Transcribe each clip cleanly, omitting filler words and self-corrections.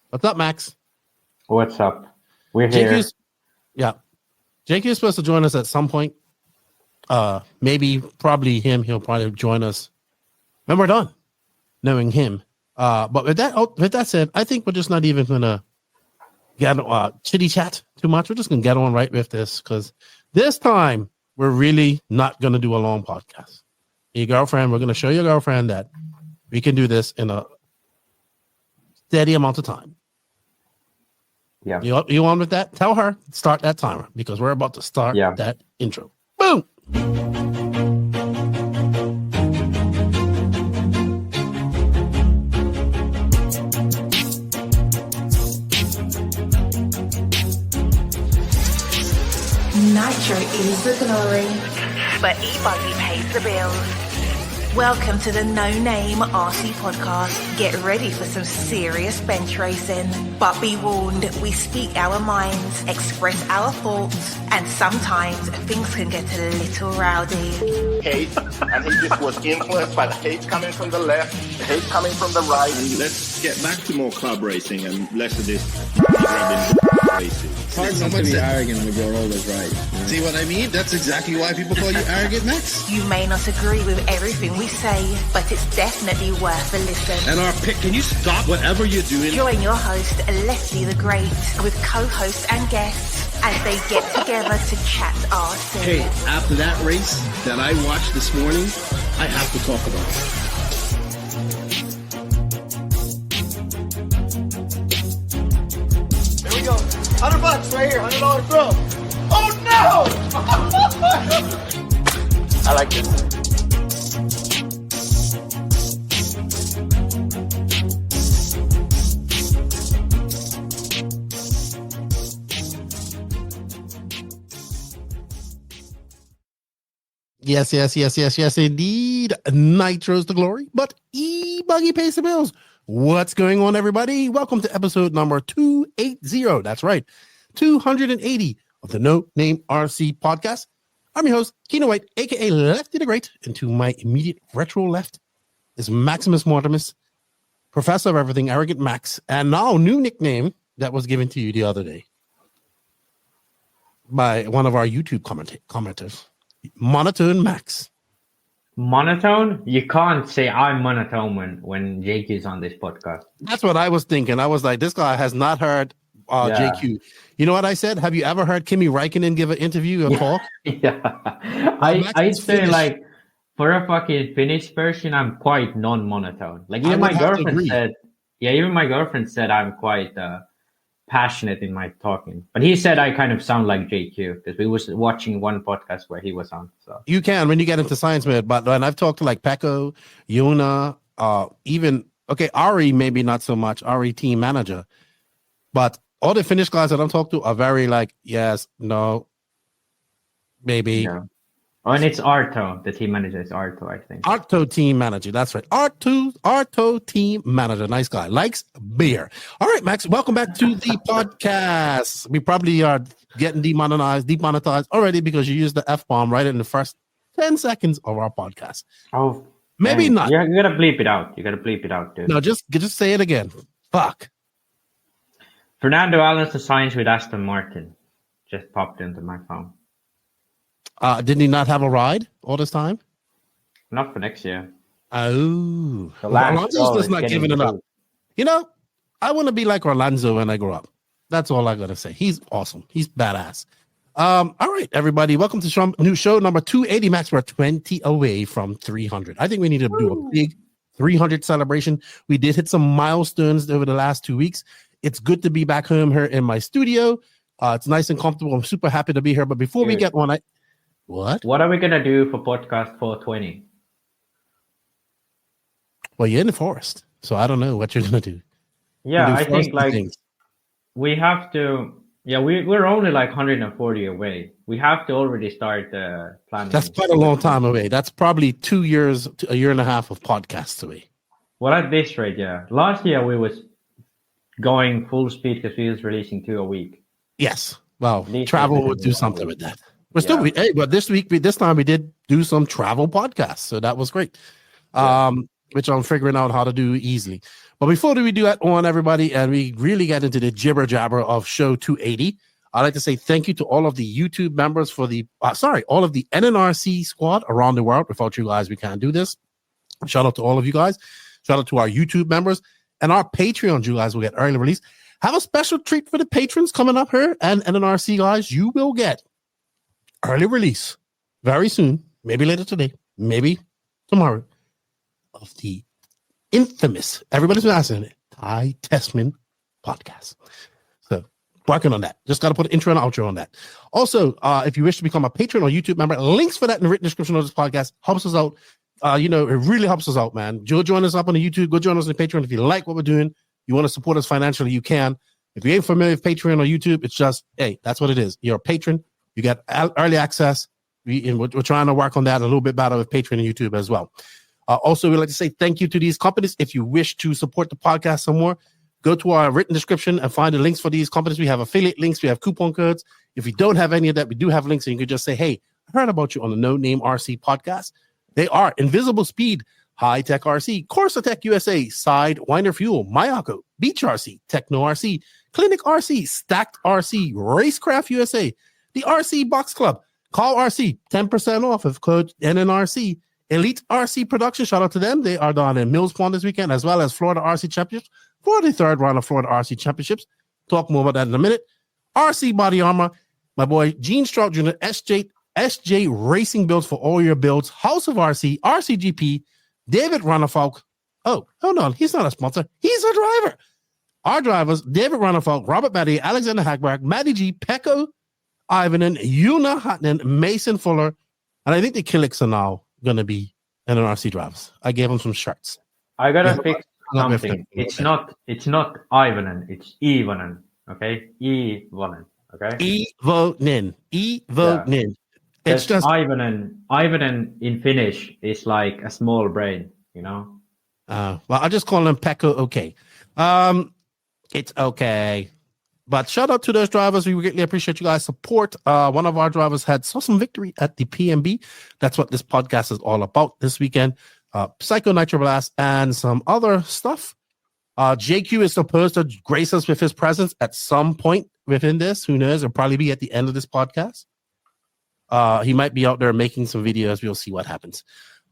What's up, Max? What's up? We're here. JQ is supposed to join us at some point. Probably him. He'll probably join us when we're done, knowing him. But with that said, I think we're just not even gonna get chitty chat too much. We're just gonna get on right with this because this time we're really not gonna do a long podcast. Your girlfriend, we're gonna show your girlfriend that we can do this in a steady amount of time. Yeah. You on with that? Tell her start that timer because we're about to start that intro. Boom. Nitro is the glory, but e-buggy pays the bills. Welcome to the No Name RC podcast. Get ready for some serious bench racing. But be warned, we speak our minds, express our thoughts, and sometimes things can get a little rowdy. Hate, and he just was influenced by the hate coming from the left, the hate coming from the right. And let's get back to more club racing and less of this grabbing racing. It's hard not to be arrogant when you're always right. Yeah. See what I mean? That's exactly why people call you arrogant, Max. You may not agree with everything we say, but it's definitely worth a listen. And our pick, can you stop whatever you're doing? Join your host, Lefty the Great, with co-hosts and guests as they get together to chat RC. Hey, after that race that I watched this morning, I have to talk about it. $100 right here, $100 throw. Oh no! I like this. Yes, indeed. Nitro's the glory, but e-buggy pays the bills. What's going on, everybody? Welcome to episode number 280. That's right, 280 of the No Name RC podcast. I'm your host, Keno White, aka Lefty the Great, and to my immediate retro left is Maximus Mortimus, professor of everything, Arrogant Max, and now new nickname that was given to you the other day by one of our YouTube commenters, Monotone Max. Monotone? You can't say I'm monotone when JQ is on this podcast. That's what I was thinking. I was like, this guy has not heard JQ. You know what I said? Have you ever heard Kimi Räikkönen give an interview or talk? I'd say like for a fucking Finnish version, I'm quite non-monotone. Like even my girlfriend said I'm quite passionate in my talking. But he said I kind of sound like JQ because we was watching one podcast where he was on. So you can when you get into science mode, but when I've talked to like Pekko, Yuna, Ari, maybe not so much, Ari team manager. But all the Finnish guys that I'm talking to are very like, yes, no, maybe. Yeah. Oh, and it's Arto, the team manager is Arto, I think. Arto team manager, that's right. Arto team manager, nice guy, likes beer. All right, Max, welcome back to the podcast. We probably are getting demonetized already because you used the F-bomb right in the first 10 seconds of our podcast. Oh, maybe not. Yeah, you gotta bleep it out. Dude. No, just say it again. Fuck. Fernando Alonso signs with Aston Martin. Just popped into my phone. Didn't he not have a ride all this time? Not for next year. Oh. Alonso's just not giving it up. You know, I want to be like Orlando when I grow up. That's all I got to say. He's awesome. He's badass. All right, everybody. Welcome to new show number 280. Max, we're 20 away from 300. I think we need to do a big 300 celebration. We did hit some milestones over the last 2 weeks. It's good to be back home here in my studio. It's nice and comfortable. I'm super happy to be here. But before we get one, What are we going to do for podcast 420? Well, you're in the forest, so I don't know what you're going to do. Yeah, I think like we have to, we're only like 140 away. We have to already start planning. That's quite a long time away. That's probably 2 years to a year and a half of podcasts away. Well, at this rate, yeah. Last year we was going full speed because we was releasing 2 a week. Yes. Well, travel would do something with that. But still, but this time we did do some travel podcasts, so that was great. Which I'm figuring out how to do easily. But before we do that on everybody, and we really get into the jibber jabber of show 280, I'd like to say thank you to all of the YouTube members for the, all of the NNRC squad around the world. Without you guys, we can't do this. Shout out to all of you guys. Shout out to our YouTube members and our Patreon. You guys will get early release. Have a special treat for the patrons coming up here. And NNRC guys, you will get early release very soon, maybe later today, maybe tomorrow, of the infamous, everybody's been asking it, Ty Tessman podcast. So working on that. Just got to put an intro and outro on that. Also, if you wish to become a patron or YouTube member, links for that in the written description of this podcast. Helps us out. It really helps us out, man. Go join us up on the YouTube. Go join us on the Patreon. If you like what we're doing, you want to support us financially, you can. If you ain't familiar with Patreon or YouTube, it's just, hey, that's what it is. You're a patron. You get early access. We're trying to work on that a little bit better with Patreon and YouTube as well. Also, we'd like to say thank you to these companies. If you wish to support the podcast some more, go to our written description and find the links for these companies. We have affiliate links. We have coupon codes. If you don't have any of that, we do have links, and you can just say, hey, I heard about you on the No Name RC podcast. They are Invisible Speed, Hitec RC, CorsaTec USA, SideWinder Fuel, Mayako, Beach RC, Tekno RC, Clinic RC, Stacked RC, Racecraft USA, the RC Box Club, Call RC, 10% off with code NNRC, Elite RC Production, shout out to them. They are down in Mills Pond this weekend, as well as Florida RC Championships for the third round of Florida RC Championships. Talk more about that in a minute. RC Body Armor, my boy Gene Strout Jr., SJ Racing Builds for all your builds, House of RC, RCGP, David Ronnefalk. Oh, hold on. He's not a sponsor. He's a driver. Our drivers, David Ronnefalk, Robert Matty, Alexander Hackberg, Matty G, Pecco, Ivanen, Yuna Hotnen, Mason Fuller, and I think the Killicks are now going to be NNRC drivers. I gave them some shirts. I got to fix something. It's not Ivanen. It's Ivanen. Okay? Ivanen. Okay? Ivonen. Yeah. It's just Ivanen in Finnish is like a small brain, you know? Well, I'll just call them Pecco. Okay. It's okay. But shout out to those drivers. We greatly appreciate you guys' support. One of our drivers saw some victory at the PNB. That's what this podcast is all about this weekend. Psycho Nitro Blast and some other stuff. JQ is supposed to grace us with his presence at some point within this. Who knows? It'll probably be at the end of this podcast. He might be out there making some videos. We'll see what happens.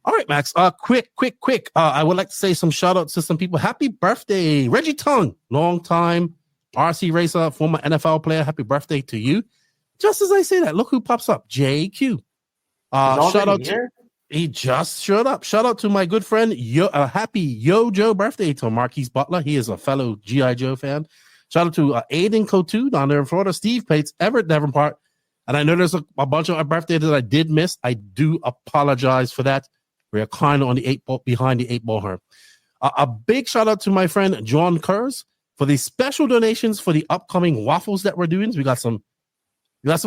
All right, Max. Quick. I would like to say some shout outs to some people. Happy birthday, Reggie Tung, long time RC racer, former NFL player. Happy birthday to you. Just as I say that, look who pops up. JQ. Shout out to, he just showed up. Shout out to my good friend, happy Yo Joe birthday to Marquise Butler. He is a fellow G.I. Joe fan. Shout out to Aiden Cotu down there in Florida, Steve Pates, Everett Davenport. And I know there's a bunch of birthdays that I did miss. I do apologize for that. We're kind of on the behind the 8 ball here. A big shout out to my friend John Kurz for the special donations for the upcoming waffles that we're doing. We got some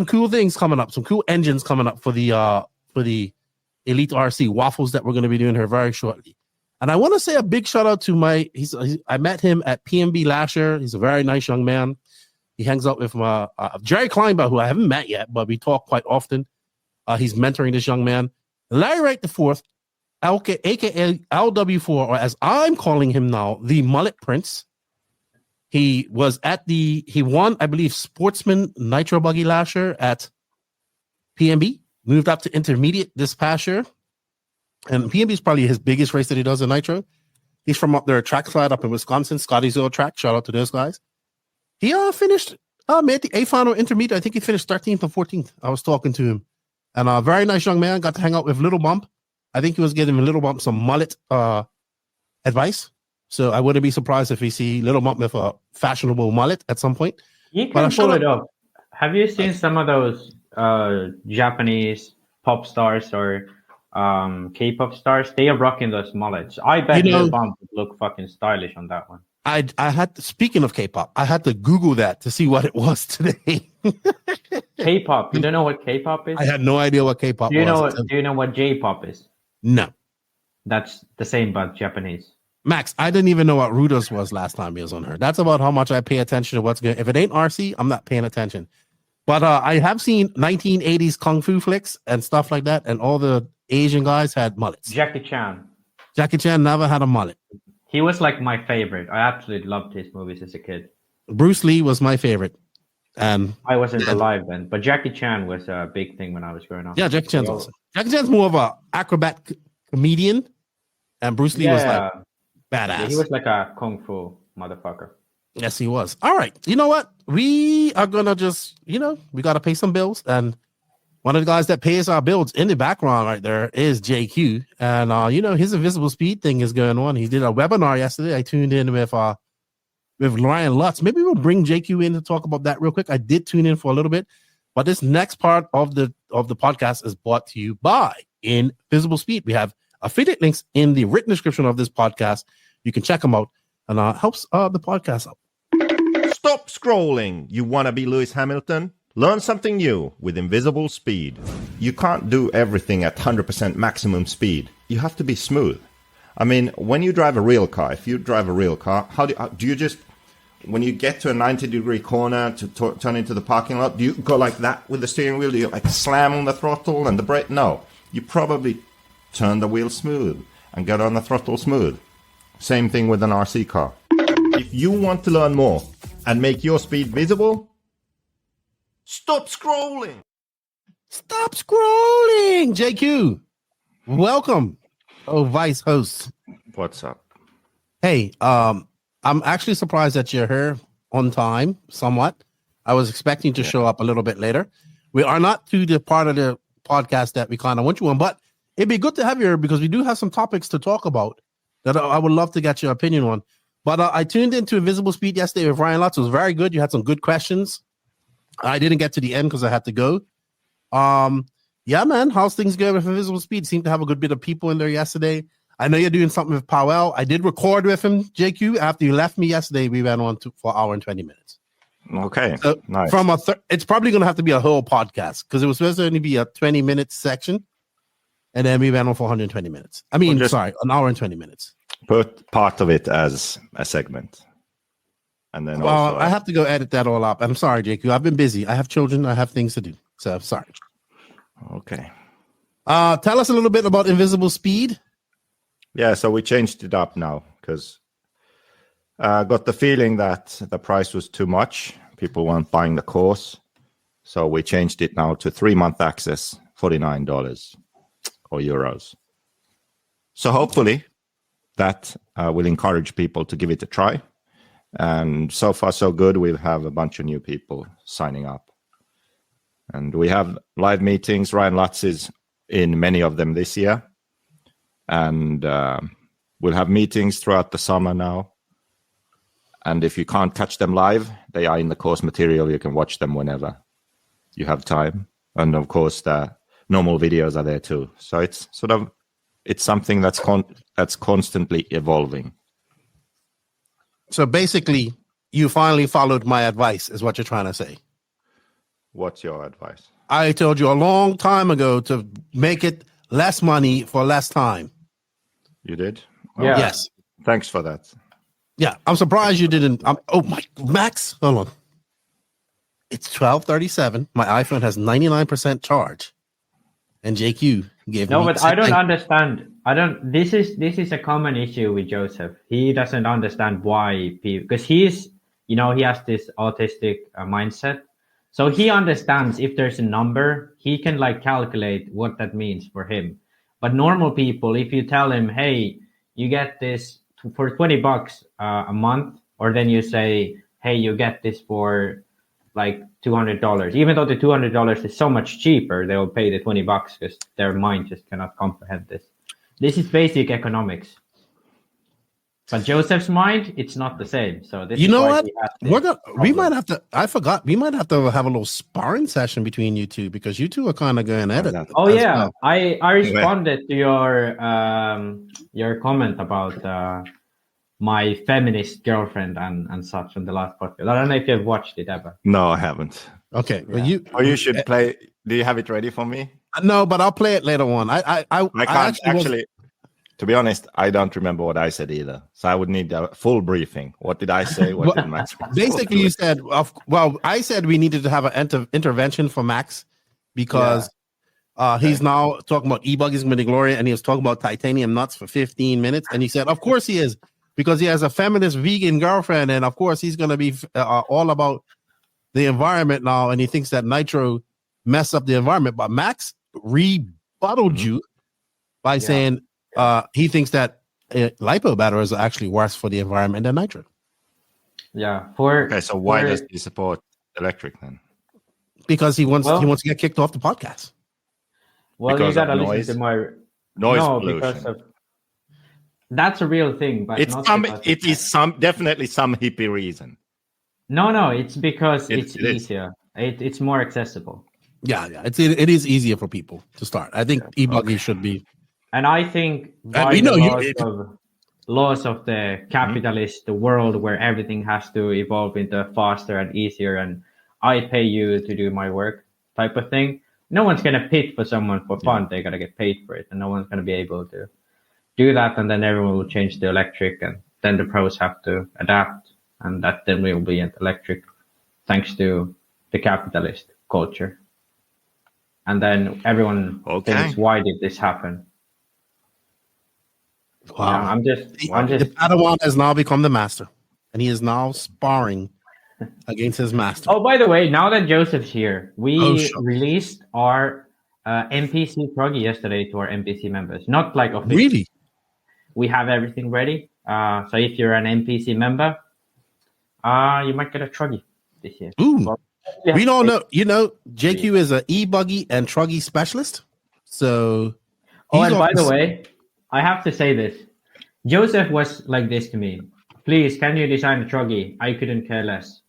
cool things coming up, some cool engines coming up for the Elite RC waffles that we're going to be doing here very shortly. And I want to say a big shout out to I met him at PNB last year. He's a very nice young man. He hangs out with Jerry Kleinbach, who I haven't met yet, but we talk quite often. He's mentoring this young man. Larry Wright IV, aka LW4, or as I'm calling him now, the Mullet Prince. He won, I believe, Sportsman Nitro Buggy last year at PNB. Moved up to intermediate this past year. And PNB is probably his biggest race that he does in Nitro. He's from up there, trackside up in Wisconsin, Scotty's Oil Track. Shout out to those guys. He finished, made the A final intermediate. I think he finished 13th or 14th. I was talking to him. And a very nice young man. Got to hang out with Little Bump. I think he was giving Little Bump some mullet advice. So I wouldn't be surprised if we see Little Bump with a fashionable mullet at some point. You can pull it up. Have you seen some of those Japanese pop stars or K-pop stars? They are rocking those mullets. I bet Little Bump would look fucking stylish on that one. I had to, speaking of K-pop, I had to Google that to see what it was today. K-pop. You don't know what K-pop is? I had no idea what K-pop was. Do you know what J-pop is? No. That's the same, but Japanese. Max, I didn't even know what Rudos was last time he was on her. That's about how much I pay attention to what's good. If it ain't RC, I'm not paying attention. But I have seen 1980s kung fu flicks and stuff like that, and all the Asian guys had mullets. Jackie Chan never had a mullet. He was like my favorite. I absolutely loved his movies as a kid. Bruce Lee was my favorite. I wasn't alive then, but Jackie Chan was a big thing when I was growing up. Yeah, Jackie Chan's awesome. Jackie Chan's more of a acrobat comedian, and Bruce Lee was like badass. Yeah, he was like a kung fu motherfucker. Yes, he was. All right. You know what? We are gonna just, we gotta pay some bills, and one of the guys that pays our bills in the background right there is JQ, and his invisible speed thing is going on. He did a webinar yesterday. I tuned in with Ryan Lutz. Maybe we'll bring JQ in to talk about that real quick. I did tune in for a little bit, but this next part of the podcast is brought to you by Invisible Speed. We have affiliate links in the written description of this podcast. You can check them out, and helps the podcast out. Stop scrolling. You want to be Lewis Hamilton? Learn something new with Invisible Speed. You can't do everything at 100% maximum speed. You have to be smooth. I mean, when you drive a real car, if you drive a real car, how do you just, when you get to a 90-degree corner to turn into the parking lot, do you go like that with the steering wheel? Do you like slam on the throttle and the brake? No. You probably turn the wheel smooth and get on the throttle smooth. Same thing with an RC car. If you want to learn more and make your speed visible, stop scrolling. Stop scrolling. JQ, welcome. Oh, Vice host. What's up? Hey, I'm actually surprised that you're here on time, somewhat. I was expecting to show up a little bit later. We are not to the part of the podcast that we kind of want you on, but it'd be good to have you here because we do have some topics to talk about that I would love to get your opinion on. But I tuned into Invisible Speed yesterday with Ryan Lutz. It was very good. You had some good questions. I didn't get to the end because I had to go. Yeah, man. How's things going with Invisible Speed? Seemed to have a good bit of people in there yesterday. I know you're doing something with Powell. I did record with him, JQ. After you left me yesterday, we went on for an hour and 20 minutes. Okay, so nice. It's probably going to have to be a whole podcast because it was supposed to only be a 20-minute section, and then we went on for 120 minutes. I mean, an hour and 20 minutes. Put part of it as a segment. And then I have to go edit that all up. I'm sorry, JQ. I've been busy. I have children. I have things to do. So I'm sorry. Okay. Tell us a little bit about Invisible Speed. Yeah, so we changed it up now because I got the feeling that the price was too much. People weren't buying the course. So we changed it now to 3-month access, $49 or euros. So hopefully that will encourage people to give it a try. And so far, so good. We'll have a bunch of new people signing up. And we have live meetings. Ryan Lutz is in many of them this year. And we'll have meetings throughout the summer now. And if you can't catch them live, they are in the course material. You can watch them whenever you have time. And of course, the normal videos are there too. So it's something that's constantly evolving. So basically, you finally followed my advice, is what you're trying to say. What's your advice? I told you a long time ago to make it less money for less time. You did? Yeah. Yes. Thanks for that. Yeah, I'm surprised you didn't. Max, hold on. It's 12:37. My iPhone has 99% charge, and JQ gave me. No, but I don't understand. This is a common issue with Joseph. He doesn't understand why people, because he has this autistic mindset. So he understands if there's a number, he can calculate what that means for him. But normal people, if you tell him, hey, you get this for $20 a month, or then you say, hey, you get this for $200, even though the $200 is so much cheaper, they will pay the $20 because their mind just cannot comprehend this. This is basic economics. But Joseph's mind, it's not the same. So this, you know what? We might have to. I forgot. We might have to have a little sparring session between you two because you two are kind of going at it. Oh yeah, well. I responded to your comment about my feminist girlfriend and such on the last podcast. I don't know if you've watched it ever. No, I haven't. Okay, yeah. Well, you should play. Do you have it ready for me? No, but I'll play it later on. I can't actually. To be honest, I don't remember what I said either. So I would need a full briefing. What did I say? What did Max? Basically, you said, I said we needed to have an intervention for Max because he's now talking about e-buggies with the glory, and he was talking about titanium nuts for 15 minutes. And he said, of course he is, because he has a feminist vegan girlfriend, and of course he's going to be all about the environment now, and he thinks that Nitro messed up the environment. But Max rebutted you by saying he thinks that lipo batteries are actually worse for the environment than Nitro. Yeah. So why does he support electric then? Because he wants to get kicked off the podcast. Well, because you gotta of listen to my noise pollution. Because of that's a real thing, but it is definitely some hippie reason. No, it's because it's easier. It's more accessible. Yeah, it is easier for people to start. I think e-buggy should be. And I think laws of the capitalist world where everything has to evolve into faster and easier, and I pay you to do my work type of thing. No one's gonna pit for someone for fun. They gotta get paid for it, and no one's gonna be able to do that. And then everyone will change to electric, and then the pros have to adapt, and that then will be electric, thanks to the capitalist culture. And then everyone thinks, why did this happen? Wow. Yeah, I'm just the Padawan has now become the master, and he is now sparring against his master. Oh, by the way, now that Joseph's here, we released our NPC Truggy yesterday to our NPC members. Not like official. Really? We have everything ready. So if you're an NPC member, you might get a Truggy this year. Ooh. We don't know. You know, JQ is an e-buggy and Truggy specialist. So. And by the way, I have to say this. Joseph was like this to me. Please, can you design a Truggy? I couldn't care less.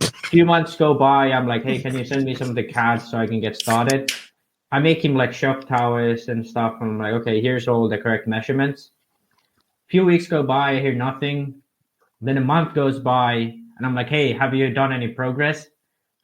A few months go by. I'm like, hey, can you send me some of the CADs so I can get started? I make him like shock towers and stuff. And I'm like, okay, here's all the correct measurements. A few weeks go by. I hear nothing. Then a month goes by. And I'm like, hey, have you done any progress?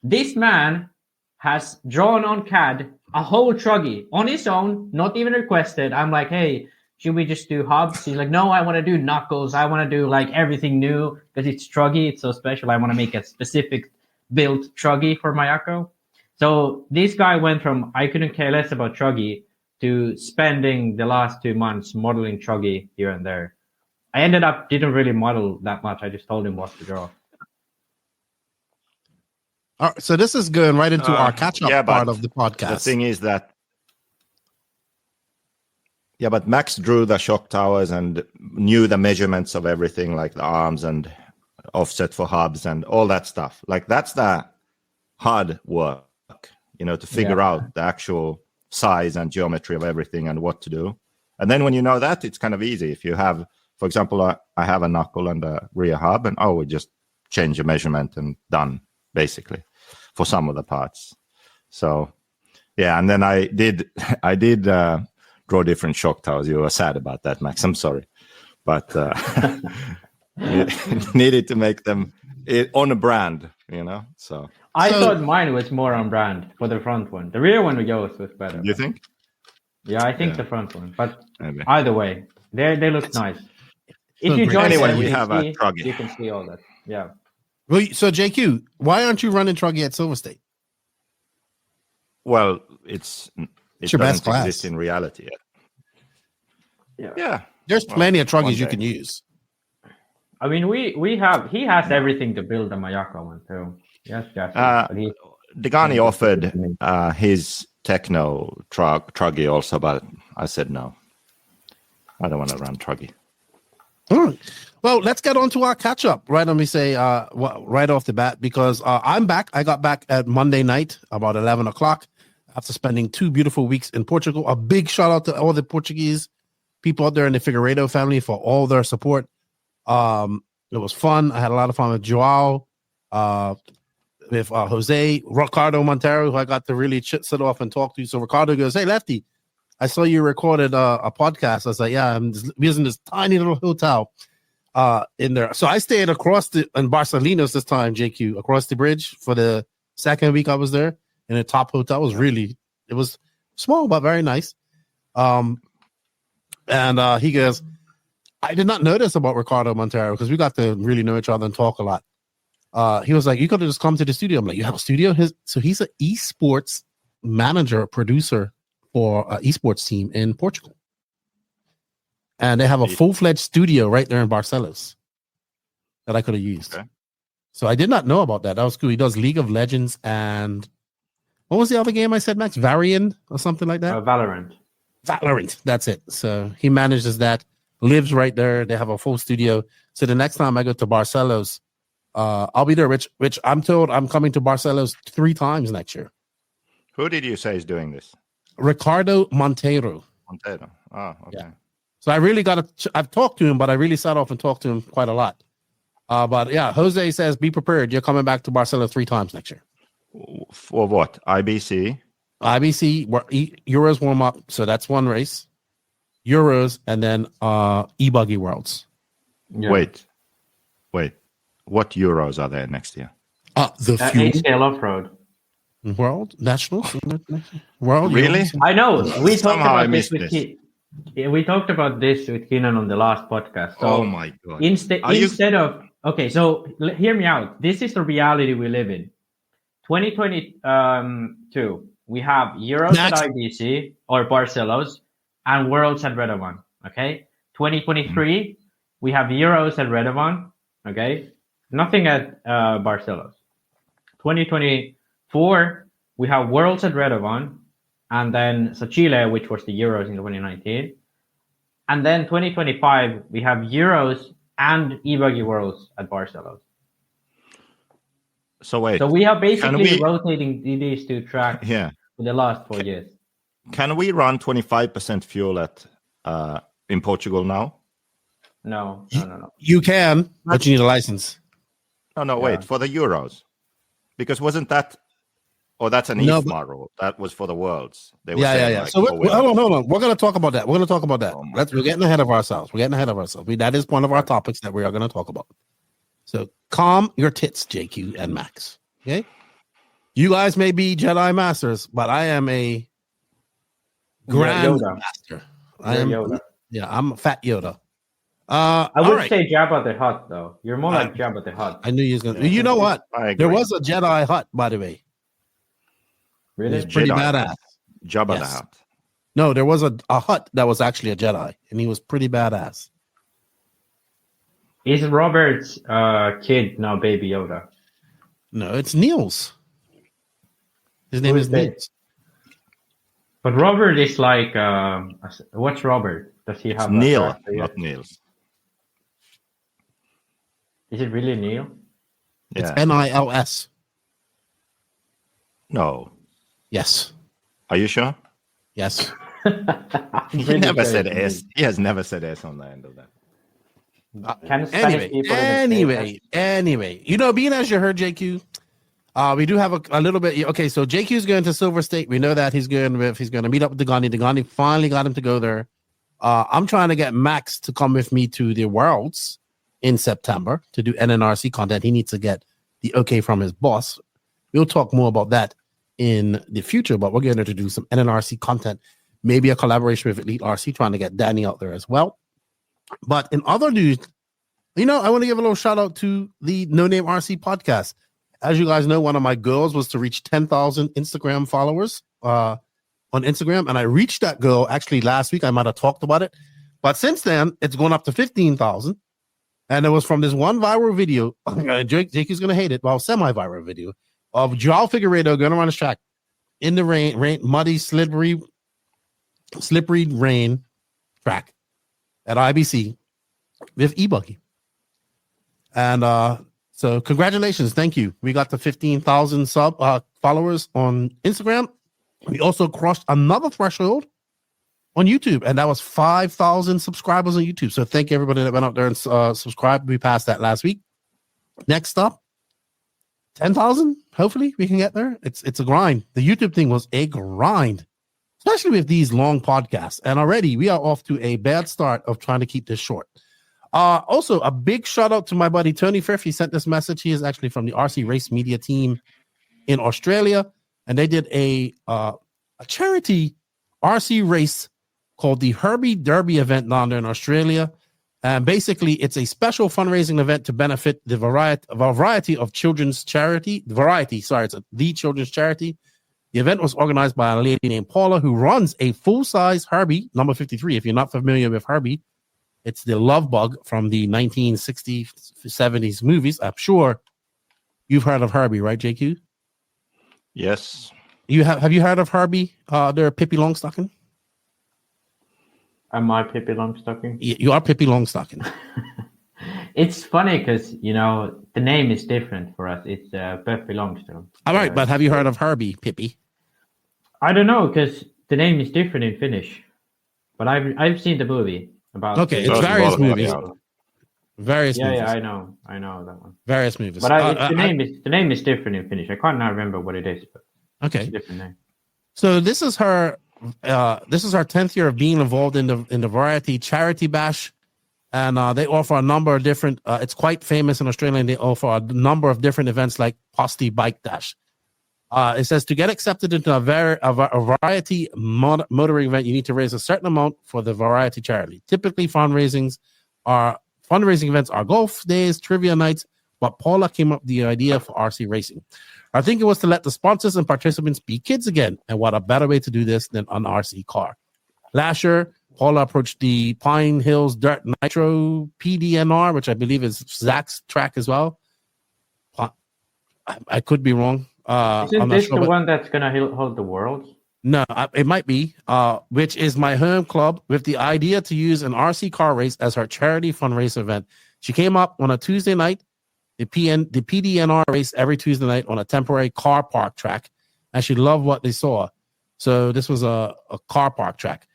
This man has drawn on CAD a whole Truggy on his own, not even requested. I'm like, hey, should we just do hubs? He's like, no, I want to do knuckles. I want to do like everything new because it's Truggy. It's so special. I want to make a specific built Truggy for my Akko. So this guy went from I couldn't care less about Truggy to spending the last 2 months modeling Truggy here and there. I ended up didn't really model that much. I just told him what to draw. All right, so this is going right into our catch-up part of the podcast. The thing is that but Max drew the shock towers and knew the measurements of everything, like the arms and offset for hubs and all that stuff. Like that's the hard work, to figure out the actual size and geometry of everything and what to do. And then when you know that, it's kind of easy. If you have, for example, I have a knuckle and a rear hub, and we just change the measurement and done, basically, for some of the parts. So, and then I did draw different shock towers. You were sad about that, Max. I'm sorry. But needed to make them on a brand, So I thought mine was more on brand for the front one. The rear one with yours was better. You think? Yeah, I think the front one. But maybe. Either way, they look nice. If you join we have a Truggy. You can see all that. Yeah. Well, so JQ, why aren't you running Truggy at Silver State? Well, it your best class. Exist in reality yet. Yeah. There's plenty of Truggies you can use. I mean, he has everything to build a Mayako one too. Yes, Degani offered his Tekno Truggy also, but I said no. I don't want to run Truggy. All right. Well, let's get on to our catch-up. Right, let me say right off the bat, because I'm back. I got back at Monday night about 11 o'clock after spending 2 beautiful weeks in Portugal. A big shout-out to all the Portuguese people out there in the Figueiredo family for all their support. It was fun. I had a lot of fun with Joao, with Jose, Ricardo Montero, who I got to really sit off and talk to. So Ricardo goes, hey, Lefty, I saw you recorded a podcast. I was like, yeah, I'm using this tiny little hotel in there. So I stayed in Barcelonas this time, JQ, across the bridge for the second week I was there in a top hotel. It was small, but very nice. And he goes, I did not know this about Ricardo Montero because we got to really know each other and talk a lot. He was like, you could have just come to the studio. I'm like, you have a studio? So he's an esports manager, producer for an esports team in Portugal. and they have a full-fledged studio right there in Barcelos that I could have used. Okay. So I did not know about that. That was cool. He does League of Legends and what was the other game I said, Max? Varian or something like that? Valorant. Valorant. That's it. So he manages that, lives right there. They have a full studio. So the next time I go to Barcelos, I'll be there, which I'm told I'm coming to Barcelos 3 times next year. Who did you say is doing this? Ricardo Montero. Montero. Oh, okay. Yeah. So I really I've talked to him, but I really sat off and talked to him quite a lot. But yeah, Jose says, be prepared. You're coming back to Barcelona 3 times next year. For what? IBC? IBC, Euros warm up. So that's one race. Euros, and then e-buggy Worlds. Yeah. Wait. What Euros are there next year? The HCL Off-Road. World? Nationals? World? Really? Euros? I know. We talked about this with we talked about this with Keenan on the last podcast. So oh my God. Instead of... Okay, so hear me out. This is the reality we live in. 2022, we have Euros at IBC or Barcelos and Worlds at Redovan. Okay. 2023, we have Euros at Redovan. Okay. Nothing at Barcelos. 2024, we have Worlds at Redovan, and then Chile, which was the Euros in 2019. And then 2025, we have Euros and e-buggy Worlds at Barcelos. So wait. So we are basically rotating these 2 tracks for the last 4 years. Can we run 25% fuel in Portugal now? No. You can, but you need a license. No, wait, for the Euros. Because wasn't that... Oh, that's an Ifmar rule. That was for the Worlds. They were yeah. Like, so hold on. We're going to talk about that. We're getting ahead of ourselves. That is one of our topics that we are going to talk about. So calm your tits, JQ and Max. Okay? You guys may be Jedi Masters, but I am a Grand Master. I'm a fat Yoda. I would say Jabba the Hutt, though. You're more like Jabba the Hutt. I knew you was going to. You know what? There was a Jedi Hutt, by the way. Really? It was pretty badass. Jabba the Hutt. No, there was a Hutt that was actually a Jedi, and he was pretty badass. Is Robert's kid now Baby Yoda? No, it's Niels. His name is Niels. But Robert is like, what's Robert? Does he have Neil, not Niels. Is it really Neil? It's Nils. No. Yes. Are you sure? Yes. He never said S. He has never said S on the end of that. Anyway, you know, being as you heard, JQ, we do have a little bit. Okay, so JQ's going to Silver State. We know that he's going to meet up with Dagani. Dagani finally got him to go there. I'm trying to get Max to come with me to the Worlds in September to do NNRC content. He needs to get the okay from his boss. We'll talk more about that in the future, but we're going to do some NNRC content, maybe a collaboration with Elite RC, trying to get Danny out there as well. But in other news, you know, I want to give a little shout out to the No Name RC podcast. As you guys know, one of my goals was to reach 10,000 Instagram followers on Instagram, and I reached that goal actually last week. I might have talked about it, but since then it's gone up to 15,000. And it was from this one viral video. Jake is going to hate it. Well, semi-viral video of Joao Figueiredo going around the track in the rain, muddy, slippery rain track at IBC with e-buggy. And so congratulations. Thank you. We got to 15,000 followers on Instagram. We also crossed another threshold on YouTube, and that was 5,000 subscribers on YouTube. So thank you everybody that went out there and subscribed. We passed that last week. Next up, 10,000. Hopefully we can get there. It's a grind. The YouTube thing was a grind, especially with these long podcasts. And already we are off to a bad start of trying to keep this short. Also, a big shout out to my buddy Tony Frith. He sent this message. He is actually from the RC Race Media team in Australia, and they did a charity RC race called the Herbie Derby event down there in Australia. And basically, it's a special fundraising event to benefit the variety of children's charity. It's the children's charity. The event was organized by a lady named Paula, who runs a full-size Herbie, number 53. If you're not familiar with Herbie, It's the love bug from the 1960s, 70s movies. I'm sure you've heard of Herbie, right, JQ? Yes. Have you heard of Herbie? They're Pippi Longstocking. Am I Pippi Longstocking? You are Pippi Longstocking. It's funny because, the name is different for us. It's Pippi Longstocking. All right, but have you heard of Herbie, Pippi? I don't know, because the name is different in Finnish. But I've seen the movie about. Okay, it's various movies. Various movies. Yeah, I know that one. Various movies. But the name is different in Finnish. I can't now remember what it is. But okay, it's a different name. So this is her 10th year of being involved in the Variety Charity Bash, and they offer a number of different. It's quite famous in Australia. And they offer a number of different events like Postie Bike Dash. It says to get accepted into a variety motoring event, you need to raise a certain amount for the variety charity. Typically, fundraising events are golf days, trivia nights, but Paula came up with the idea for RC racing. I think it was to let the sponsors and participants be kids again, and what a better way to do this than an RC car. Last year, Paula approached the Pine Hills Dirt Nitro PDNR, which I believe is Zach's track as well. I could be wrong. Isn't this the one that's going to hold the world? No, it might be, which is my home club with the idea to use an RC car race as her charity fundraiser event. She came up on a Tuesday night, the PDNR race every Tuesday night on a temporary car park track, and she loved what they saw. So this was a car park track.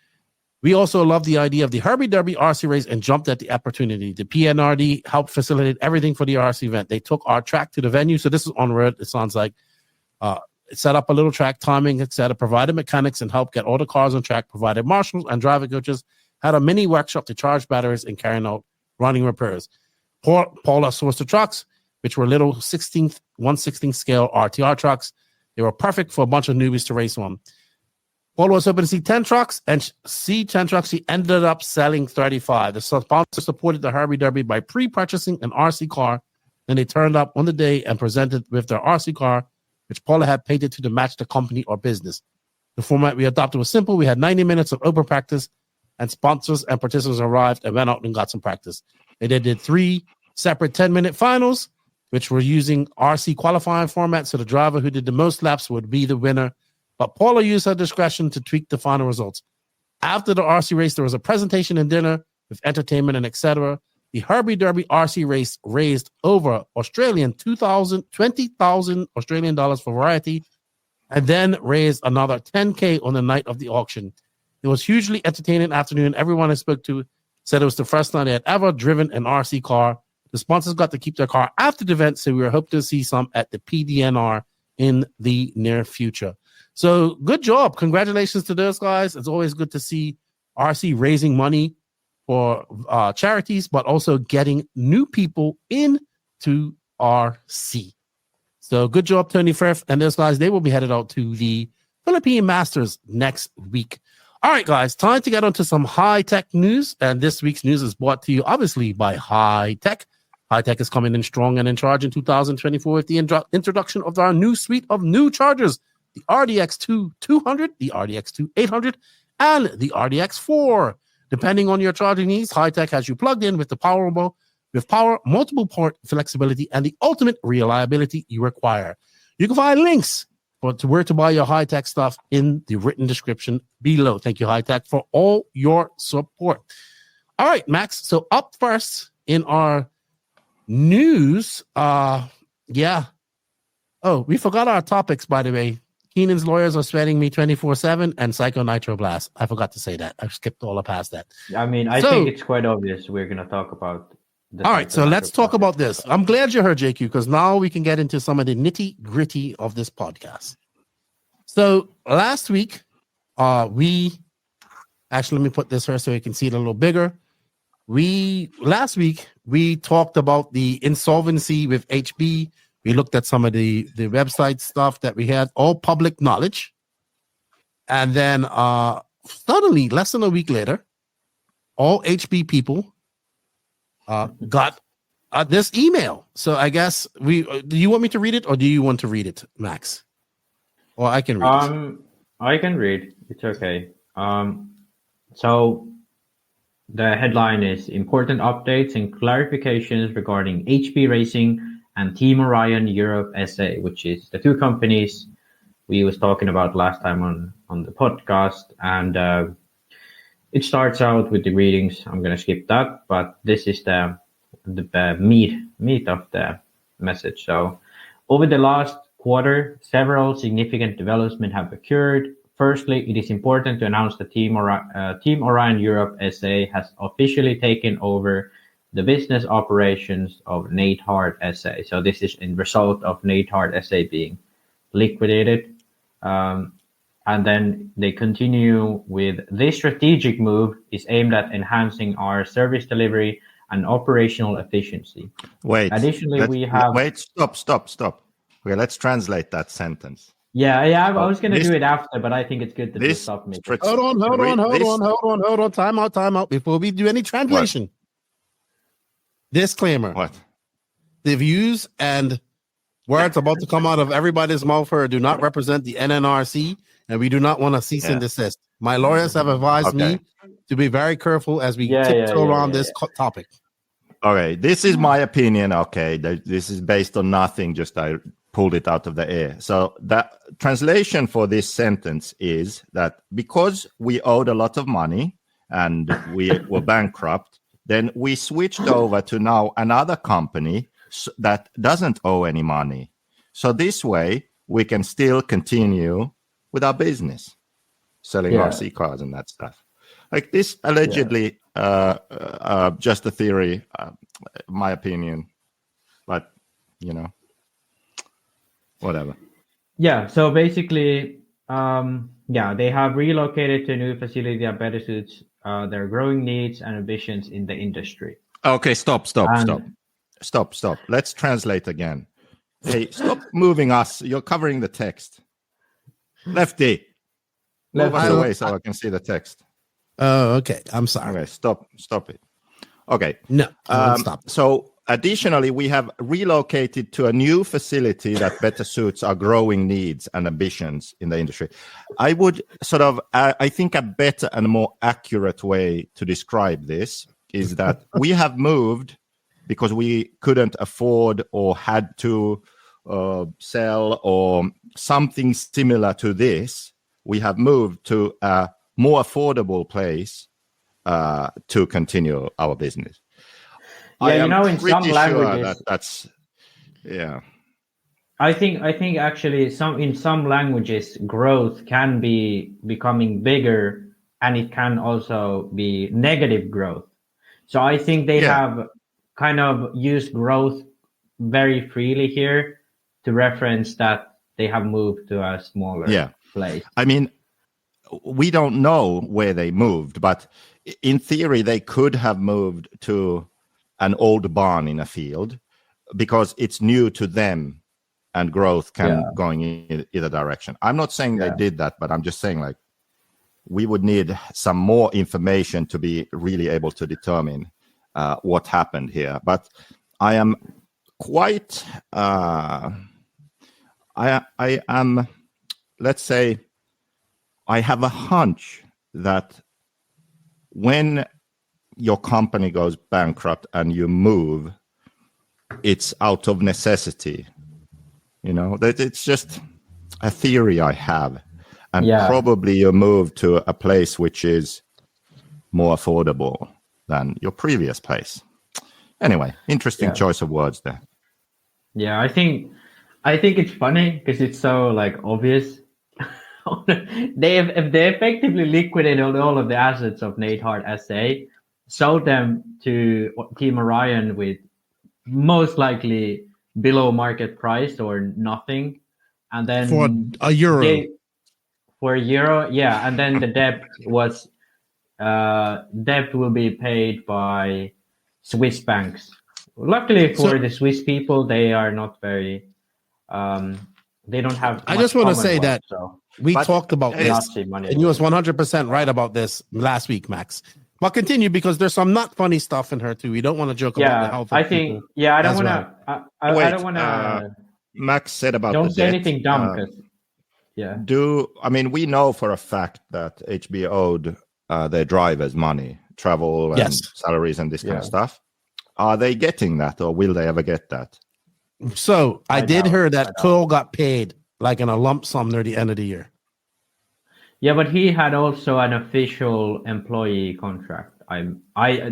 We also loved the idea of the Herbie Derby RC race and jumped at the opportunity. The PNRD helped facilitate everything for the RC event. They took our track to the venue. So this is on road. It sounds like it set up a little track, timing, etc., provided mechanics and helped get all the cars on track, provided marshals and driver coaches, had a mini workshop to charge batteries and carrying out running repairs. Paula sourced the trucks, which were little 1/16 scale RTR trucks. They were perfect for a bunch of newbies to race on. Paula was hoping to see 10 trucks, and she ended up selling 35. The sponsor supported the Herbie Derby by pre-purchasing an RC car. Then they turned up on the day and presented with their RC car, which Paula had painted to match the company or business. The format we adopted was simple. We had 90 minutes of open practice, and sponsors and participants arrived and went out and got some practice. They did 3 separate 10-minute finals, which were using RC qualifying format, so the driver who did the most laps would be the winner. But Paula used her discretion to tweak the final results. After the RC race, there was a presentation and dinner with entertainment and etc. The Herbie Derby RC race raised over 20,000 Australian dollars for variety, and then raised another 10K on the night of the auction. It was hugely entertaining afternoon. Everyone I spoke to said it was the first time they had ever driven an RC car. The sponsors got to keep their car after the event, so we were hoping to see some at the PDNR in the near future. So good job. Congratulations to those guys. It's always good to see RC raising money for charities, but also getting new people into RC. So good job, Tony Firth and those guys. They will be headed out to the Philippine Masters next week. All right, guys, time to get onto some high-tech news. And this week's news is brought to you, obviously, by Hitec. Hitec is coming in strong and in charge in 2024 with the introduction of our new suite of new chargers, the RDX2 200, the RDX2 800, and the RDX 4. Depending on your charging needs, Hitec has you plugged in with the power, multiple port flexibility, and the ultimate reliability you require. You can find links to where to buy your Hitec stuff in the written description below. Thank you, Hitec, for all your support. All right, Max. So up first in our news, Oh, we forgot our topics, by the way. Keenan's lawyers are sweating me 24/7 and Psycho Nitro Blast. I forgot to say that. I skipped all past that. I mean, I think it's quite obvious we're going to talk about the all right, so let's talk about this. I'm glad you heard, JQ, because now we can get into some of the nitty-gritty of this podcast. So last week, let me put this here so you can see it a little bigger. Last week, we talked about the insolvency with HB. We looked at some of the website stuff that we had, all public knowledge. And then suddenly, less than a week later, all HB people got this email. So I guess do you want me to read it or do you want to read it, Max? Or I can read it. I can read. It's okay. So The headline is important updates and clarifications regarding HB Racing and Team Orion Europe SA, which is the two companies we was talking about last time on the podcast. And it starts out with the greetings. I'm going to skip that, but this is the meat of the message. So over the last quarter, several significant developments have occurred. Firstly, it is important to announce that Team Orion Europe SA has officially taken over the business operations of Neidhart SA. So this is in result of Neidhart SA being liquidated. And then they continue with this strategic move is aimed at enhancing our service delivery and operational efficiency. Additionally, stop. Okay, let's translate that sentence. Yeah, I was going to do it after, but I think it's good to just stop me. Hold on. Time out. Before we do any translation. What? Disclaimer. What? The views and words about to come out of everybody's mouth here do not represent the NNRC, and we do not want to cease and desist. My lawyers have advised me to be very careful as we tiptoe around this topic. Okay, this is my opinion. Okay, this is based on nothing, just I pulled it out of the air. So that translation for this sentence is that because we owed a lot of money and we were bankrupt, then we switched over to now another company that doesn't owe any money. So this way we can still continue with our business, selling RC cars and that stuff. Like this allegedly just a theory, my opinion, but whatever. Yeah, so basically, they have relocated to a new facility that better suits their growing needs and ambitions in the industry. Okay, stop. Let's translate again. Hey, stop moving us. You're covering the text. Lefty, move us away so I can see the text. Oh, okay. I'm sorry. Okay, stop it. Okay. No, stop. So additionally, we have relocated to a new facility that better suits our growing needs and ambitions in the industry. I would I think a better and more accurate way to describe this is that we have moved because we couldn't afford or had to sell or something similar to this. We have moved to a more affordable place to continue our business. Yeah, in some languages, that's I think actually in some languages growth can be becoming bigger, and it can also be negative growth. So I think they have kind of used growth very freely here to reference that they have moved to a smaller place. I mean, we don't know where they moved, but in theory, they could have moved to an old barn in a field because it's new to them and growth can going in either direction. I'm not saying they did that, but I'm just saying we would need some more information to be really able to determine what happened here. But I am quite, I am, let's say, I have a hunch that when your company goes bankrupt and you move, it's out of necessity. That it's just a theory I have. And probably you move to a place which is more affordable than your previous place. Anyway, interesting choice of words there. Yeah, I think it's funny because it's so obvious. They effectively liquidated all of the assets of Neidhart SA, sold them to Team Orion with most likely below market price or nothing, and then for a euro. And then the debt will be paid by Swiss banks. Luckily for the Swiss people, they are not very. They don't have. I just want to say that we talked about this, and you was 100% right about this last week, Max. But continue because there's some not funny stuff in her too. We don't want to joke about the health. I think. Yeah, I don't want to. I don't want to. Max said about. Don't say anything dumb. We know for a fact that HB owed their drivers money travel and salaries and this kind of stuff. Are they getting that, or will they ever get that? So I did hear that Cole got paid like in a lump sum near the end of the year. Yeah, but he had also an official employee contract.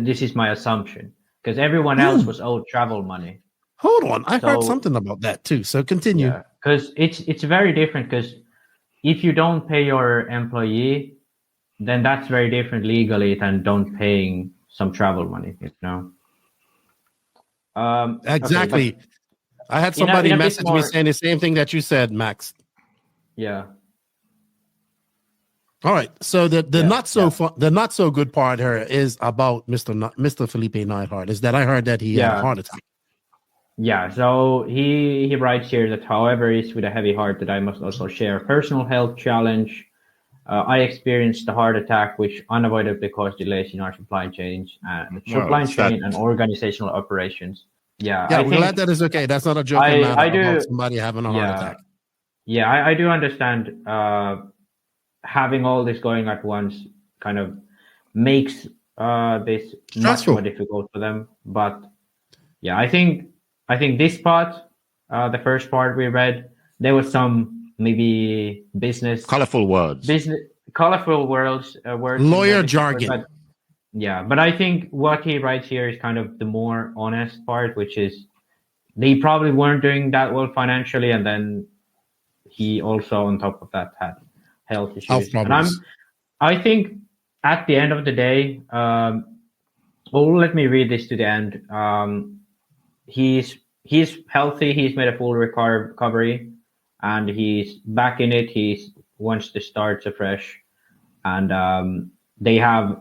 This is my assumption, because everyone else was owed travel money. Hold on, I heard something about that too. So continue. Because it's very different. Because if you don't pay your employee, then that's very different legally than don't paying some travel money. You know. Exactly. Okay, I had somebody message me saying the same thing that you said, Max. Yeah. All right. So the not so good part here is about Mr. Felipe Neidhart. Is that I heard that he had a heart attack. Yeah. So he writes here that, however, it's with a heavy heart that I must also share a personal health challenge. I experienced a heart attack, which unavoidably caused delays in our supply chains and and organizational operations. Yeah, I'm glad that is okay. That's not a joke about somebody having a heart attack. Yeah, I do understand. Having all this going at once kind of makes this much more difficult for them. But yeah, I think this part, the first part we read, there was some maybe colorful words, words, lawyer jargon. But I think what he writes here is kind of the more honest part, which is they probably weren't doing that well financially, and then he also on top of that had health issues. And I think at the end of the day, let me read this to the end. He's healthy. He's made a full recovery, and he's back in it. He wants to start afresh, and they are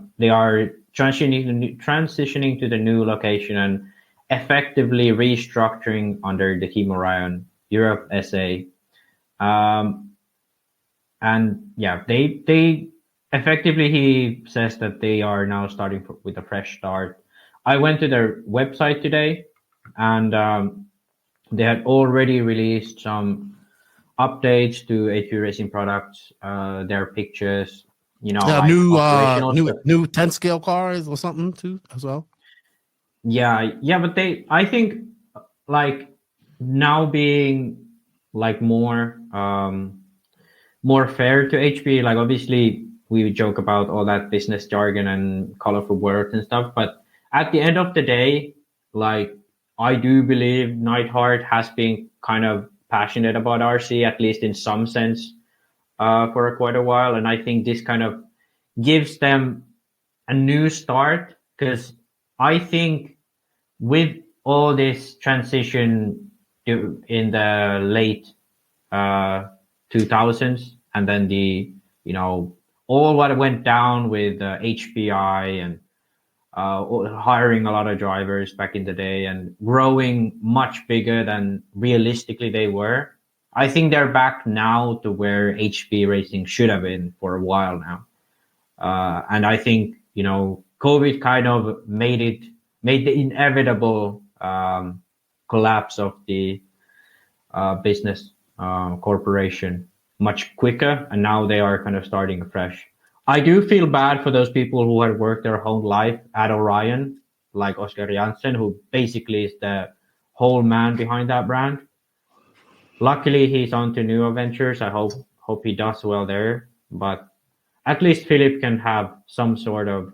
transitioning to the new location and effectively restructuring under the Team Orion Europe SA. And yeah, they effectively, he says that they are now starting with a fresh start. I went to their website today, and they had already released some updates to HB Racing products, their pictures, new 10 scale cars or something too as well. Yeah, but I think like now being like more fair to HB, like obviously we joke about all that business jargon and colorful words and stuff, but at the end of the day, like I do believe Neidhart has been kind of passionate about RC, at least in some sense, for quite a while. And I think this kind of gives them a new start, because I think with all this transition in the late 2000s, and then all what went down with HPI and hiring a lot of drivers back in the day and growing much bigger than realistically they were. I think they're back now to where HB Racing should have been for a while now. And I think, COVID kind of made the inevitable collapse of the business corporation much quicker, and now they are kind of starting afresh. I do feel bad for those people who had worked their whole life at Orion, like Oscar Janssen, who basically is the whole man behind that brand. Luckily, he's on to new adventures. I hope he does well there. But at least Philip can have some sort of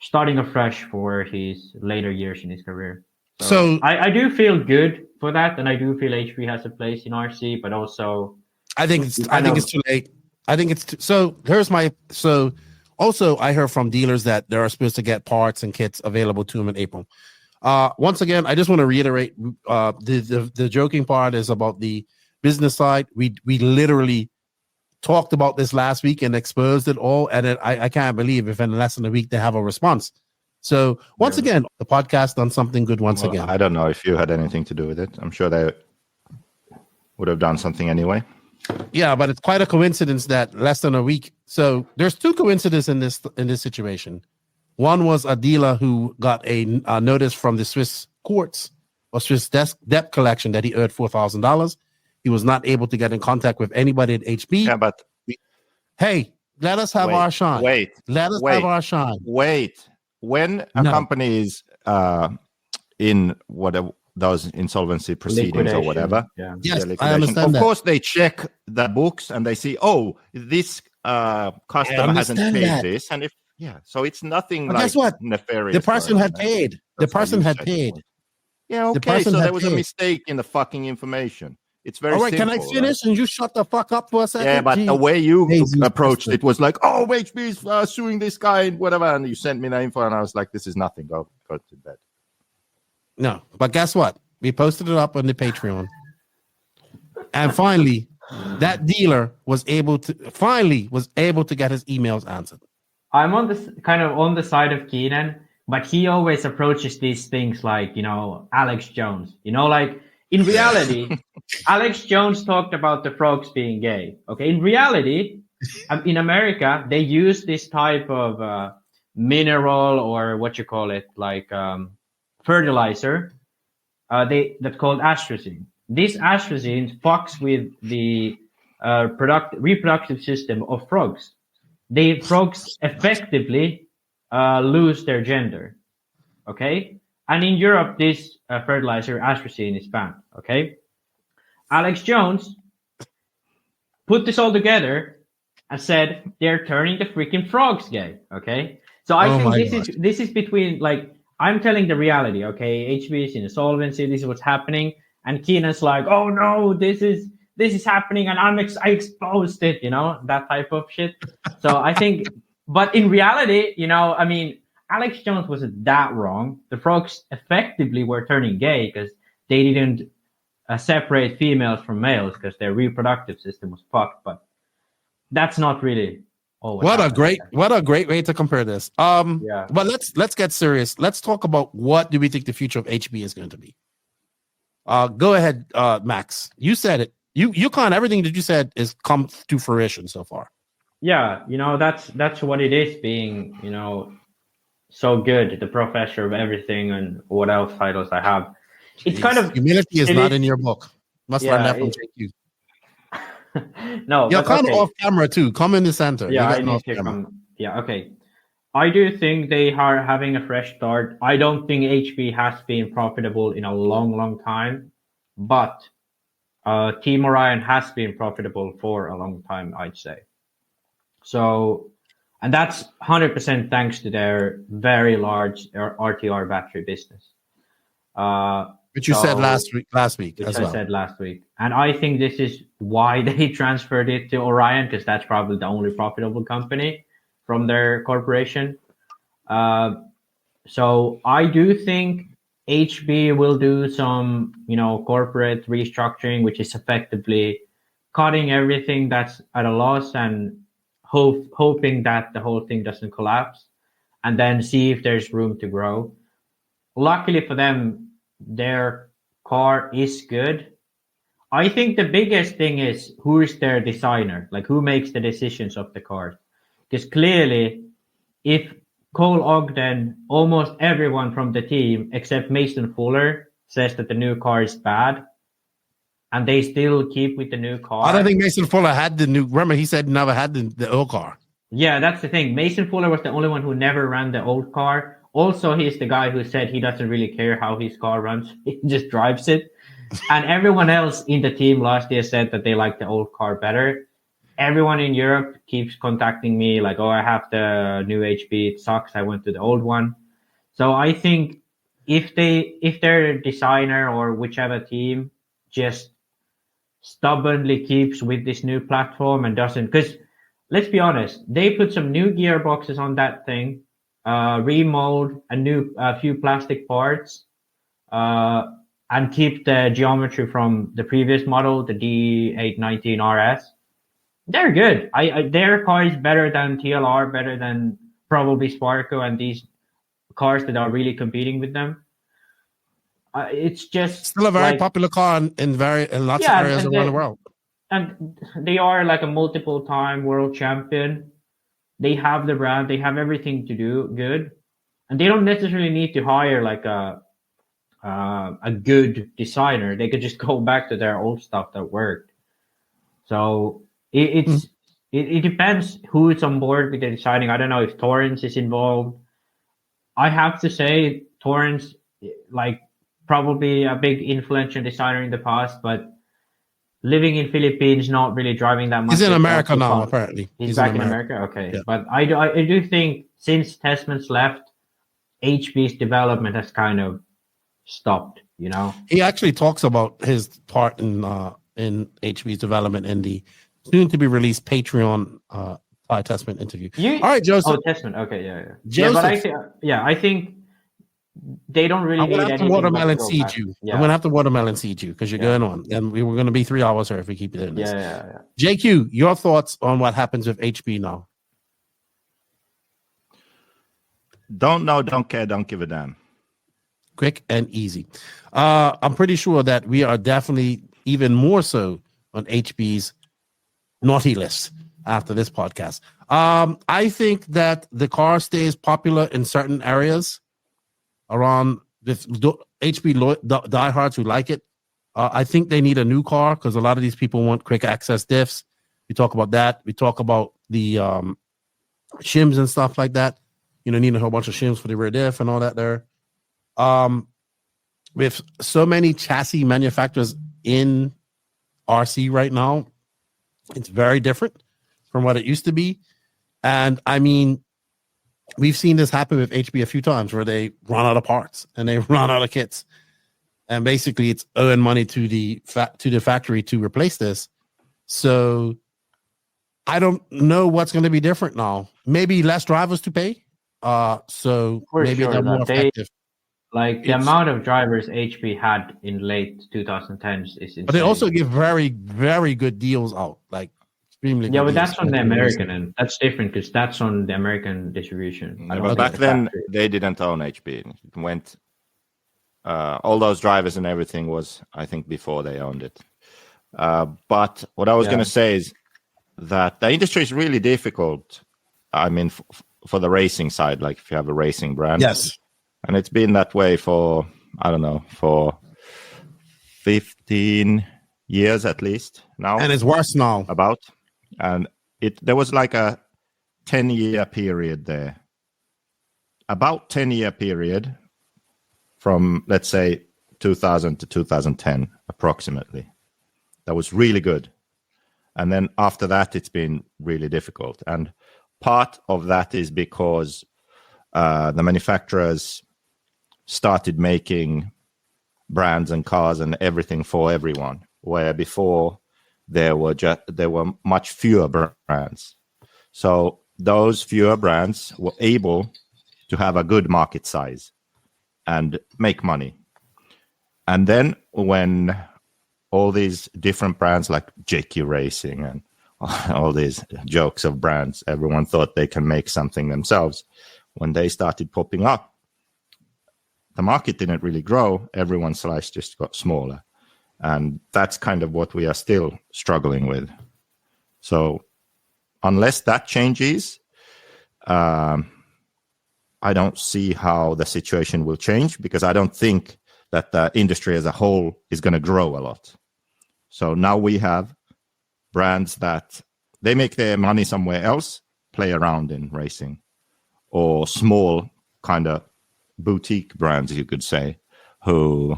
starting afresh for his later years in his career. So I do feel good for that, and I do feel HB has a place in RC, but also I think it's too late. I think it's also I heard from dealers that they are supposed to get parts and kits available to them in April. Once again, I just want to reiterate, the joking part is about the business side. We literally talked about this last week and exposed it all, and I can't believe if in less than a week they have a response. So once again, the podcast done something good again. I don't know if you had anything to do with it. I'm sure they would have done something anyway. Yeah, but it's quite a coincidence that less than a week. So there's two coincidences in this situation. One was a dealer who got a notice from the Swiss courts or Swiss debt collection that he owed $4,000. He was not able to get in contact with anybody at HB. Yeah, but hey, Let us have our shine. Let us have our shine. When a company is in whatever those insolvency proceedings or whatever, yes, I understand. Of course, they check the books and they see, oh, this customer hasn't paid this, and if so it's nothing like guess what? nefarious. The person had paid. The person had paid. Yeah, okay. So there was a mistake in the fucking information. It's very simple. Can I finish and you shut the fuck up for a second? Yeah, but the way you approached it was like, oh, HP is suing this guy and whatever, and you sent me the info, and I was like, this is nothing. Go to bed. No, but guess what? We posted it up on the Patreon, and finally, that dealer was able to get his emails answered. I'm on this kind of on the side of Keenan, but he always approaches these things like, Alex Jones, like. In reality, Alex Jones talked about the frogs being gay. Okay, in reality, in America, they use this type of mineral or what you call it, like fertilizer. That's called atrazine. This atrazine fucks with the reproductive system of frogs. The frogs effectively lose their gender. Okay. And in Europe, this fertilizer, atrazine, is banned, okay? Alex Jones put this all together and said they're turning the freaking frogs gay, okay? So I think this is between, like, I'm telling the reality, okay? HB is in insolvency, this is what's happening, and Keenan's like, oh no, this is happening, and I exposed it, that type of shit. So I think, but in reality, Alex Jones wasn't that wrong. The frogs effectively were turning gay because they didn't separate females from males because their reproductive system was fucked. But that's not really what a great way to compare this. But let's get serious. Let's talk about what do we think the future of HB is going to be. Go ahead, Max. You said it. You everything that you said is come to fruition so far. Yeah, that's what it is being, so good, the professor of everything, and what else titles I have. It's kind of humility is not in your book. Must learn that from JQ. No, you're kind of off camera too. Come in the center. Yeah, I need to come. Yeah, okay. I do think they are having a fresh start. I don't think HB has been profitable in a long, long time, but Team Orion has been profitable for a long time, I'd say. So. And that's 100% thanks to their very large RTR battery business. Which you said last week as well. I said last week. And I think this is why they transferred it to Orion, because that's probably the only profitable company from their corporation. So I do think HB will do some, corporate restructuring, which is effectively cutting everything that's at a loss and hoping that the whole thing doesn't collapse, and then see if there's room to grow. Luckily for them, their car is good. I think the biggest thing is who is their designer, like who makes the decisions of the cars. Because clearly, if Cole Ogden, almost everyone from the team except Mason Fuller says that the new car is bad, and they still keep with the new car. I don't think Mason Fuller had the new. Remember, he said never had the old car. Yeah, that's the thing. Mason Fuller was the only one who never ran the old car. Also, he's the guy who said he doesn't really care how his car runs. He just drives it. And everyone else in the team last year said that they like the old car better. Everyone in Europe keeps contacting me like, oh, I have the new HB. It sucks. I went to the old one. So I think if their designer or whichever team just stubbornly keeps with this new platform and doesn't, because let's be honest, they put some new gearboxes on that thing, remold a few plastic parts, and keep the geometry from the previous model, the D819 RS. They're good. Their car is better than TLR, better than probably Sparko and these cars that are really competing with them. It's just still a very popular car in lots of areas around the world. And they are like a multiple-time world champion. They have the brand. They have everything to do good, and they don't necessarily need to hire like a good designer. They could just go back to their old stuff that worked. So it's it depends who is on board with the deciding. I don't know if Torrance is involved. I have to say Torrance, like, probably a big influential designer in the past, but living in Philippines, not really driving that much. He's in America now, apparently. He's back in America? Okay. Yeah. But I do think since Tessmann's left, HB's development has kind of stopped, you know? He actually talks about his part in HB's development in the soon-to-be-released Patreon Ty Tessmann interview. All right, Joseph. Oh, Tessmann. Okay, yeah. Joseph. Yeah, but I think they don't really. I'm gonna have to watermelon seed you. Yeah. I'm gonna have to watermelon seed you because you're going on, and we were gonna be 3 hours here if we keep it in this. Yeah. JQ, your thoughts on what happens with HB now? Don't know, don't care, don't give a damn. Quick and easy. I'm pretty sure that we are definitely even more so on HB's naughty list after this podcast. I think that the car stays popular in certain areas around this HB diehards who like it. I think they need a new car because a lot of these people want quick access diffs. We talk about that. We talk about the shims and stuff like that. You know, needing a whole bunch of shims for the rear diff and all that there. With so many chassis manufacturers in RC right now, it's very different from what it used to be. And I mean, we've seen this happen with HB a few times where they run out of parts and they run out of kits. And basically it's owing money to the factory to replace this. So I don't know what's going to be different now. Maybe less drivers to pay. So for maybe sure, they're more effective. The amount of drivers HB had in late 2010s is insane. But they also give very, very good deals out. Like extremely good but deals. that's on the American end. That's different because that's on the American distribution. But back then they didn't own HB. It went all those drivers and everything was, I think, before they owned it. But what I was going to say is that the industry is really difficult. I mean, for the racing side, like if you have a racing brand. Yes. And it's been that way for, I don't know, for 15 years at least now. And it's worse now. And there was like a 10-year period there. About 10-year period from, let's say, 2000 to 2010, approximately. That was really good. And then after that, it's been really difficult. And part of that is because the manufacturers started making brands and cars and everything for everyone, where before there were much fewer brands. So those fewer brands were able to have a good market size and make money. And then when all these different brands like JQ Racing and all these jokes of brands, everyone thought they can make something themselves. When they started popping up, the market didn't really grow. Everyone's slice just got smaller. And that's kind of what we are still struggling with. So unless that changes, I don't see how the situation will change, because I don't think that the industry as a whole is going to grow a lot. So now we have brands that they make their money somewhere else, play around in racing, or small kind of boutique brands, you could say, who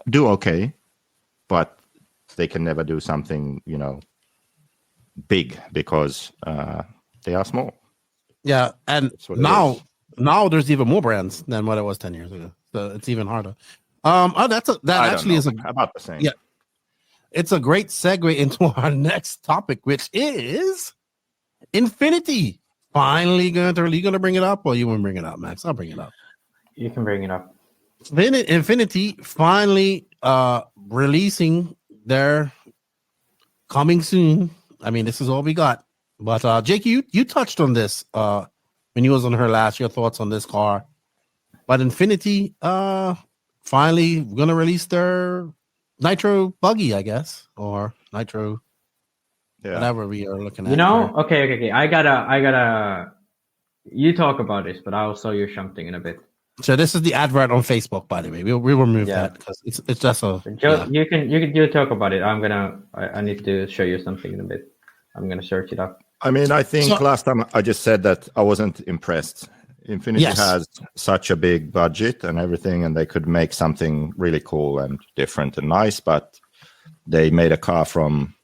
do okay, but they can never do something, big because they are small. Yeah, and now there's even more brands than what it was 10 years ago. So it's even harder. That actually is about the same. Yeah, it's a great segue into our next topic, which is Infinity. Finally, are you going to bring it up, or you want to bring it up, Max? I'll bring it up. You can bring it up. Infinity finally releasing their coming soon. I mean, this is all we got. But Jake, you touched on this when you was on her last. Your thoughts on this car? But Infinity finally going to release their Nitro Buggy, I guess, or Nitro. Yeah. Whatever we are looking at. Okay. I gotta. You talk about this, but I'll show you something in a bit. So this is the advert on Facebook, by the way. We'll remove that because it's just a. You talk about it. I need to show you something in a bit. I'm gonna search it up. I mean, I think last time I just said that I wasn't impressed. Infinity has such a big budget and everything, and they could make something really cool and different and nice, but they made a car from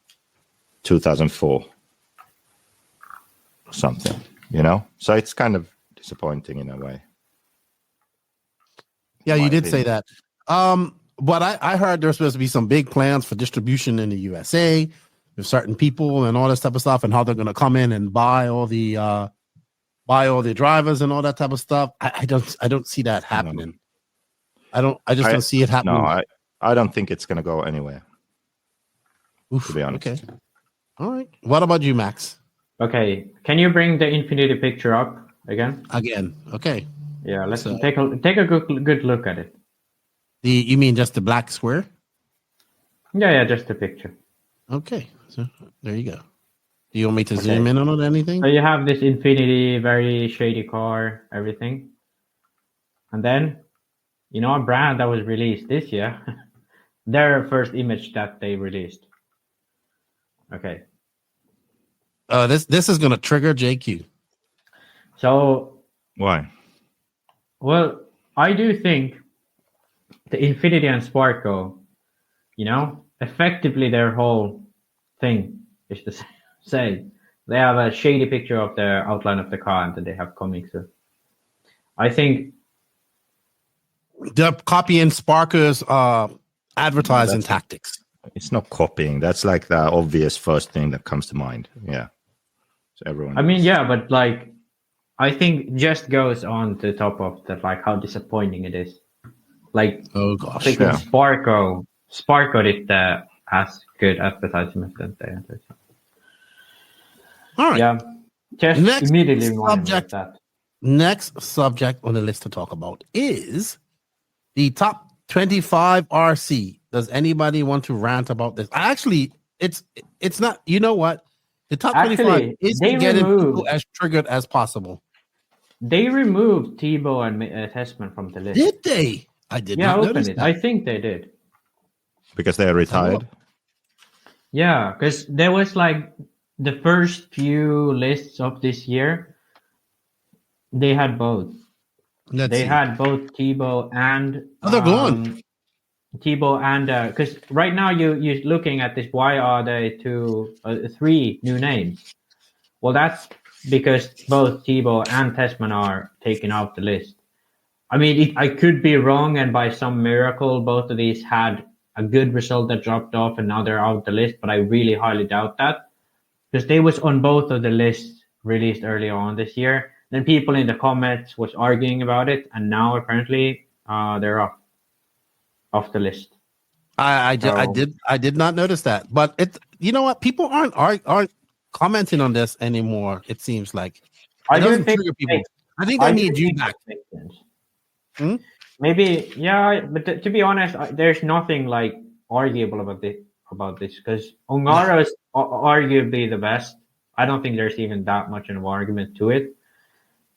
2004 or something, you know? So it's kind of disappointing in a way. Yeah, you did say that. But I heard there's supposed to be some big plans for distribution in the USA with certain people and all this type of stuff, and how they're going to come in and buy all the drivers and all that type of stuff. I don't see that happening. No. I just don't see it happening. No, I don't think it's going to go anywhere. Oof, to be honest. Okay. All right. What about you, Max? Okay. Can you bring the Infinity picture up again? Again. Okay. Yeah. Let's take a good look at it. You mean just the black square? Yeah. Just the picture. Okay. So there you go. Do you want me to zoom in on it or anything? So you have this Infinity, very shady car, everything. And then, a brand that was released this year, their first image that they released. Okay. This is going to trigger JQ. So. Why? Well, I do think the Infinity and Sparko, effectively their whole thing is the same. They have a shady picture of the outline of the car and then they have comics. So I think they're copying Sparko's advertising tactics. It's not copying. That's like the obvious first thing that comes to mind. Yeah. So everyone. I mean, yeah, but like, I think just goes on the top of that, like how disappointing it is. Like, oh gosh, Sparko did as good advertisement than they had. All right. Yeah. Just next immediately subject, that. Next subject on the list to talk about is the top 25 RC. Does anybody want to rant about this? It's not. You know what? The top 25 is getting people as triggered as possible. They removed Tebow and Tessman from the list. Did they? I did not notice that. I think they did. Because they are retired? Yeah, because there was like the first few lists of this year, they had both. They had both Tebow and... Oh, they're gone. Tebow and... Because right now you're looking at this, why are they three new names? Well, that's because both Tebow and Tessman are taken off the list. I mean, I could be wrong, and by some miracle, both of these had a good result that dropped off, and now they're out the list, but I really highly doubt that. Because they was on both of the lists released earlier on this year. Then people in the comments was arguing about it, and now apparently they're off the list. I did not notice that, but you know what? People aren't commenting on this anymore. It seems like it doesn't trigger people. I think they need you back. Maybe, yeah, but to be honest, there's nothing like arguable about this because Ongaro is arguably the best. I don't think there's even that much of an argument to it.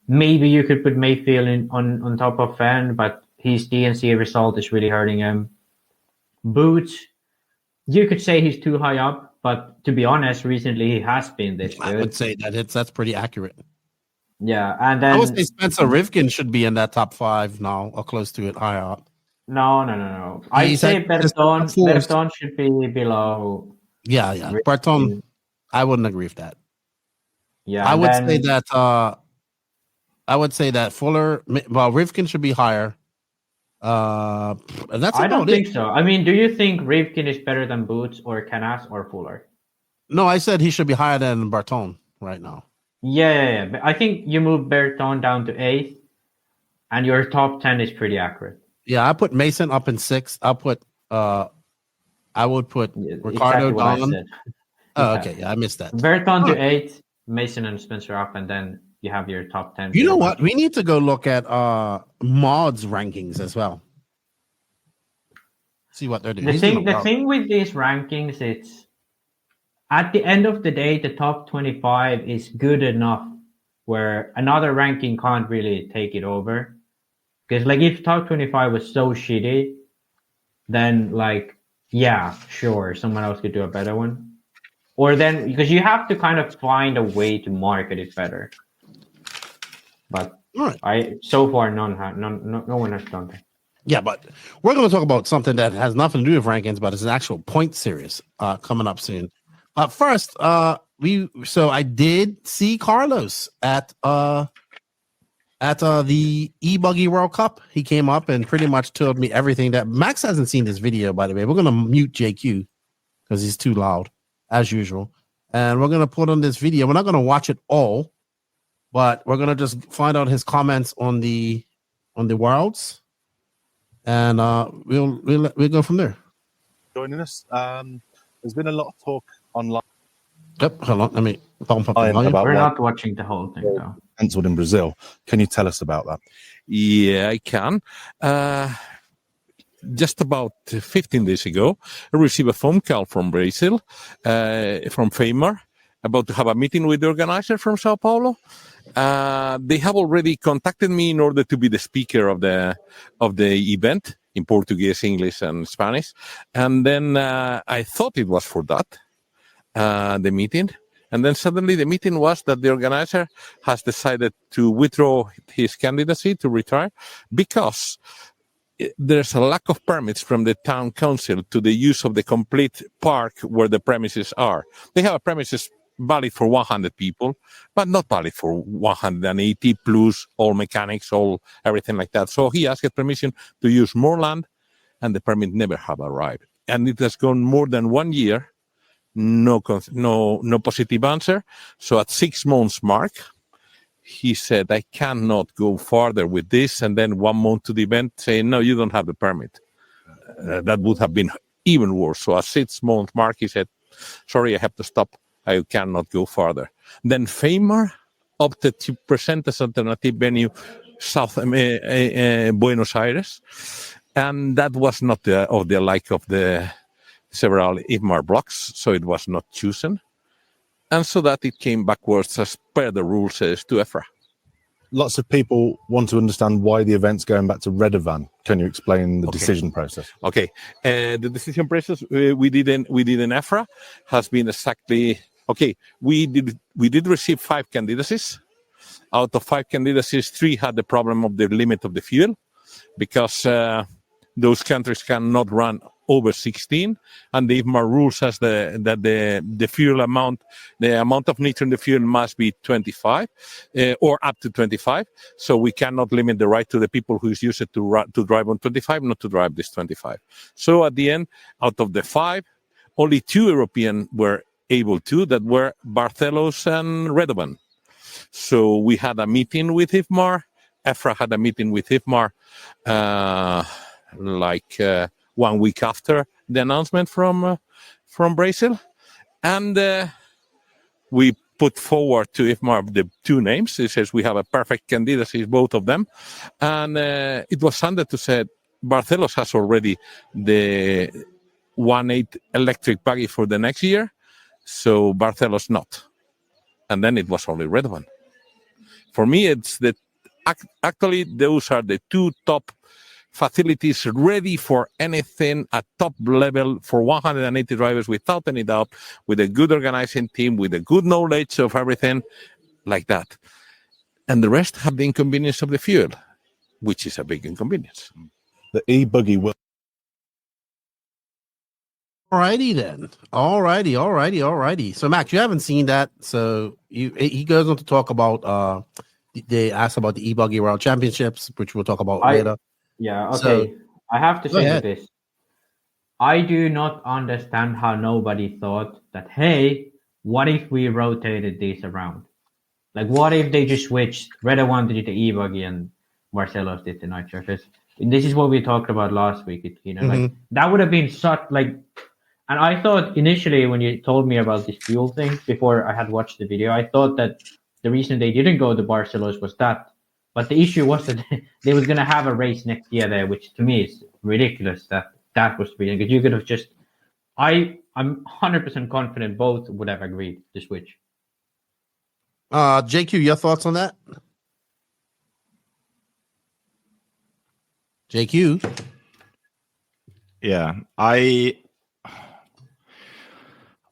Maybe you could put Maifield on top of Phend, but his DNC result is really hurting him. Boots, you could say he's too high up, but to be honest, recently he has been this good. I would say that's pretty accurate. Yeah, and then I would say Spencer Rivkin should be in that top 5 now, or close to it, higher up. No. I'd say Berton should be below. Yeah. Rivkin. Berton, I wouldn't agree with that. Yeah, I would say that Fuller. Well, Rivkin should be higher. And that's I don't think so. I mean, do you think Rivkin is better than Boots or Canas or Fuller? No, I said he should be higher than Berton right now. Yeah. But I think you move Berton down to 8th, and your top 10 is pretty accurate. Yeah, I put Mason up in 6th. I would put Ricardo down. Oh, okay. Yeah, I missed that. Berton to 8th, Mason and Spencer up, and then you have your top 10. You know what? We need to go look at Mod's rankings as well. See what they're doing. The thing with these rankings, it's at the end of the day, the top 25 is good enough where another ranking can't really take it over. Because like if top 25 was so shitty, then like, yeah, sure, someone else could do a better one. Or then, because you have to kind of find a way to market it better. But so far, no one has done that. Yeah, but we're going to talk about something that has nothing to do with rankings, but it's an actual point series coming up soon. First, I did see Carlos at the E-Buggy World Cup. He came up and pretty much told me everything that Max hasn't seen this video, by the way. We're going to mute JQ because he's too loud, as usual. And we're going to put on this video. We're not going to watch it all, but we're going to just find out his comments on the Worlds. And we'll go from there. Joining us. There's been a lot of talk online. Yep, hold on. Let me bump up. We're not watching the whole thing, though. Cancelled in Brazil. Can you tell us about that? Yeah, I can. Just about 15 days ago, I received a phone call from Brazil, from Ifmar, about to have a meeting with the organizer from Sao Paulo. They have already contacted me in order to be the speaker of the event in Portuguese, English, and Spanish. And then I thought it was for that, the meeting. And then suddenly the meeting was that the organizer has decided to withdraw his candidacy to retire because there's a lack of permits from the town council to the use of the complete park where the premises are. They have a premises valid for 100 people, but not valid for 180 plus all mechanics, everything like that. So he asked permission to use more land, and the permit never have arrived. And it has gone more than 1 year, no positive answer. So at 6 months mark, he said, I cannot go farther with this. And then 1 month to the event saying, no, you don't have the permit. That would have been even worse. So at 6 month mark, he said, sorry, I have to stop. I cannot go farther. Then Ifmar opted to present as alternative venue South Buenos Aires, and that was not of the like of the several Ifmar blocks, so it was not chosen, and so that it came backwards as per the rules to EFRA. Lots of people want to understand why the event's going back to Redovan. Can you explain the decision process? Okay, the decision process we did in EFRA has been exactly. Okay, we did receive 5 candidacies. Out of 5 candidacies, 3 had the problem of the limit of the fuel, because those countries cannot run over 16, and the Ifmar rules says that the fuel amount, the amount of nitro in the fuel must be 25 or up to 25. So we cannot limit the right to the people who use it to drive on 25, not to drive this 25. So at the end, out of the 5, only 2 European were able to, that were Barcelos and Redovan. So we had a meeting with Ifmar. EFRA had a meeting with Ifmar 1 week after the announcement from Brazil, and we put forward to Ifmar the 2 names. It says we have a perfect candidacy, both of them, and it was Sunday to say Barcelos has already the 1.8 electric buggy for the next year. So Barcelos not. And then it was only Redovan. For me, it's actually those are the 2 top facilities ready for anything at top level for 180 drivers without any doubt, with a good organizing team, with a good knowledge of everything like that. And the rest have the inconvenience of the fuel, which is a big inconvenience. The e-buggy will. Alrighty then. Alrighty. So Max, you haven't seen that. So he goes on to talk about they asked about the e-buggy World Championships, which we'll talk about later. Yeah, okay. So, I have to say this. I do not understand how nobody thought that, hey, what if we rotated these around? Like, what if they just switched? Redovan did the e-buggy and Barcelos did the nitro. This is what we talked about last week. Like that would have been such like. And I thought initially when you told me about this fuel thing before I had watched the video, I thought that the reason they didn't go to Barcelos was that. But the issue was that they was going to have a race next year there, which to me is ridiculous that was the reason. Because you could have just... I'm 100% confident both would have agreed to switch. JQ, your thoughts on that? JQ? Yeah, I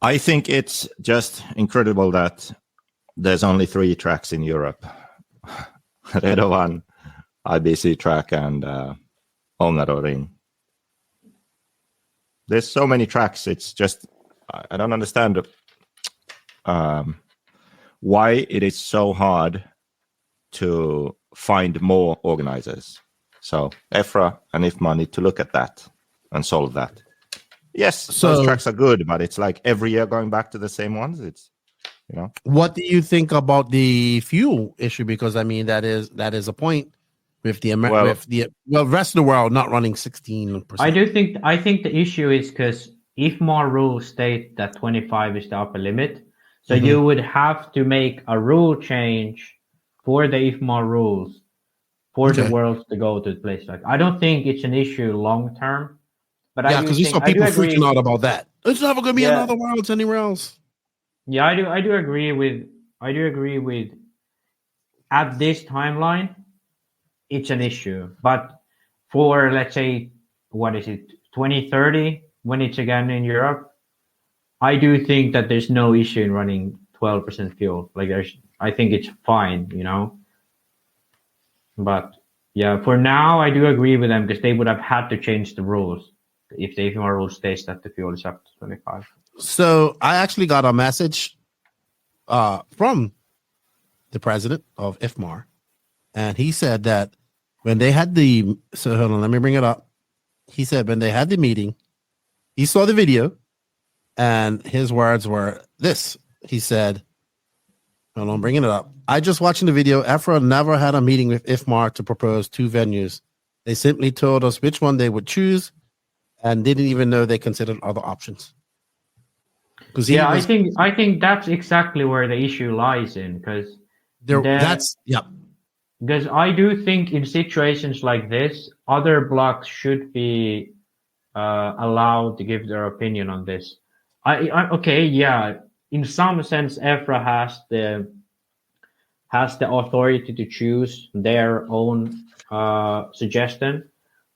I think it's just incredible that there's only 3 tracks in Europe. Redovan, IBC track, and Ring. There's so many tracks. It's just, I don't understand why it is so hard to find more organizers. So EFRA and Ifmar need to look at that and solve that. Yes, those tracks are good, but it's like every year going back to the same ones. It's, you know. What do you think about the fuel issue? Because I mean, that is a point with the rest of the world not running 16%. I think the issue is because Ifmar rules state that 25 is the upper limit. So you would have to make a rule change for the Ifmar rules for the worlds to go to the place. Like, I don't think it's an issue long term. But yeah, because you saw people freaking out about that. It's never going to be another worlds anywhere else. Yeah, I do agree with at this timeline, it's an issue. But for, let's say, 2030, when it's again in Europe, I do think that there's no issue in running 12% fuel. Like, I think it's fine, you know. But yeah, for now, I do agree with them because they would have had to change the rules if the Ifmar rule states that the fuel is up to 25. So I actually got a message from the president of Ifmar, and he said that when they had hold on, let me bring it up. He said when they had the meeting, he saw the video, and his words were this. He said, hold on, bringing it up. I just watching the video. EFRA never had a meeting with Ifmar to propose 2 venues. They simply told us which one they would choose and didn't even know they considered other options. I think that's exactly where the issue lies in, because because I do think in situations like this, other blocks should be allowed to give their opinion on this. In some sense, EFRA has the authority to choose their own suggestion,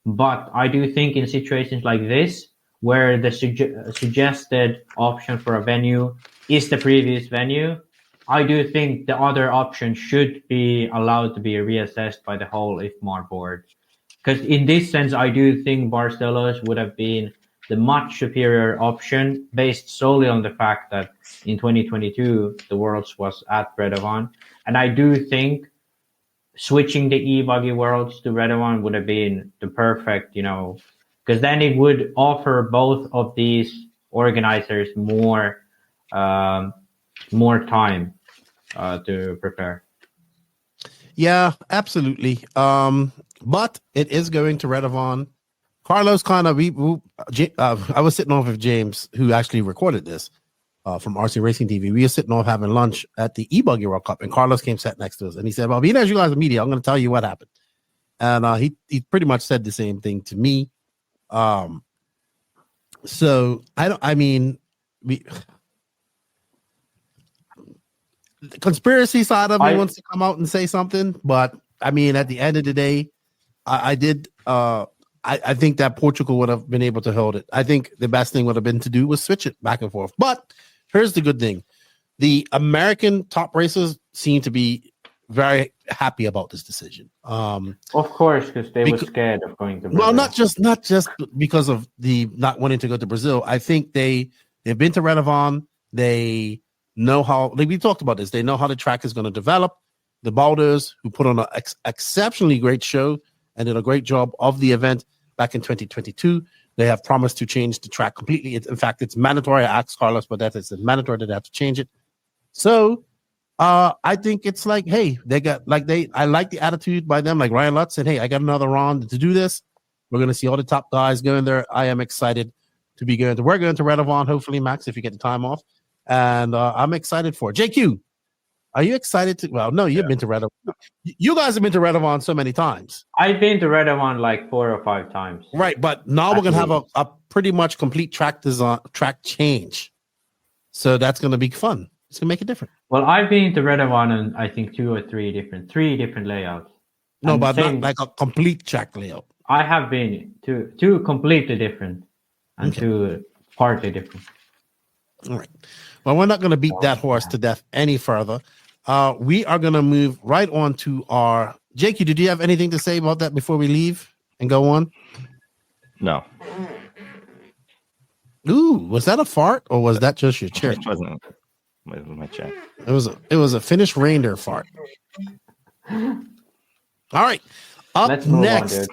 but I do think in situations like this, where the suggested option for a venue is the previous venue, I do think the other option should be allowed to be reassessed by the whole Ifmar board. Because in this sense, I do think Barcelos would have been the much superior option based solely on the fact that in 2022, the Worlds was at Redovan. And I do think switching the e-buggy Worlds to Redovan would have been the perfect, because then it would offer both of these organizers more time to prepare. Yeah, absolutely. But it is going to Redovan. Carlos kind of, I was sitting off with James, who actually recorded this from RC Racing TV. We were sitting off having lunch at the e-buggy World Cup, and Carlos came sat next to us, and he said, well, being as you guys are media, I'm going to tell you what happened. And he pretty much said the same thing to me. So the conspiracy side of me wants to come out and say something, but I mean, at the end of the day, I think that Portugal would have been able to hold it. I think the best thing would have been to do was switch it back and forth. But here's the good thing. The American top racers seem to be very happy about this decision. Of course, because they were scared of going to Brazil. Well, not just because of the not wanting to go to Brazil. I think they've been to Redovan. They know how, we talked about this. They know how the track is going to develop. The Balders, who put on an exceptionally great show and did a great job of the event back in 2022. They have promised to change the track completely. In fact, it's mandatory. I asked Carlos, but that is mandatory that they have to change it. So I think it's like, hey, I like the attitude by them. Like Ryan Lutz said, hey, I got another round to do this. We're going to see all the top guys going there. I am excited to be going to. We're going to Redovan, hopefully, Max, if you get the time off. And I'm excited for it. JQ, are you excited to? Well, no, you've been to Redovan. You guys have been to Redovan so many times. I've been to Redovan like 4 or 5 times. Right, but now we're going to have a pretty much complete track change. So that's going to be fun. It's going to make it different. Well, I've been to Redovan and I think 2 or 3 different layouts. No, but not like a complete track layout. I have been to 2 completely different and 2 partly different. All right. Well, we're not going to beat that horse to death any further. We are going to move right on to our... Jakey, did you have anything to say about that before we leave and go on? No. Ooh, was that a fart or was that just your chair? It wasn't. It was my chair. It was a Finnish reindeer fart. All right. Up next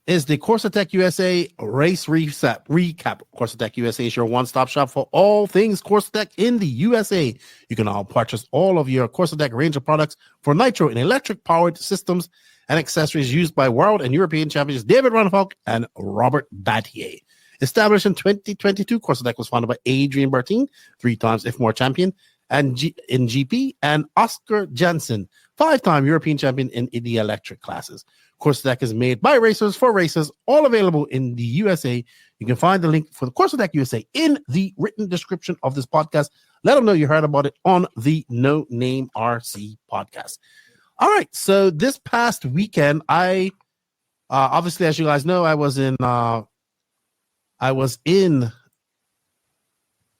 is the CorsaTec USA race recap. CorsaTec USA is your one-stop shop for all things CorsaTec in the USA. You can all purchase all of your CorsaTec range of products for nitro and electric-powered systems and accessories used by world and European champions David Ronfalk and Robert Battier. Established in 2022, CorsaTec was founded by Adrian Bertin, 3-time Ifmar champion and in GP, and Oscar Jensen, 5-time European champion in the electric classes. CorsaTec is made by racers for racers, all available in the USA. You can find the link for the CorsaTec USA in the written description of this podcast. Let them know you heard about it on the No Name RC podcast. All right, so this past weekend, I obviously, as you guys know, I was in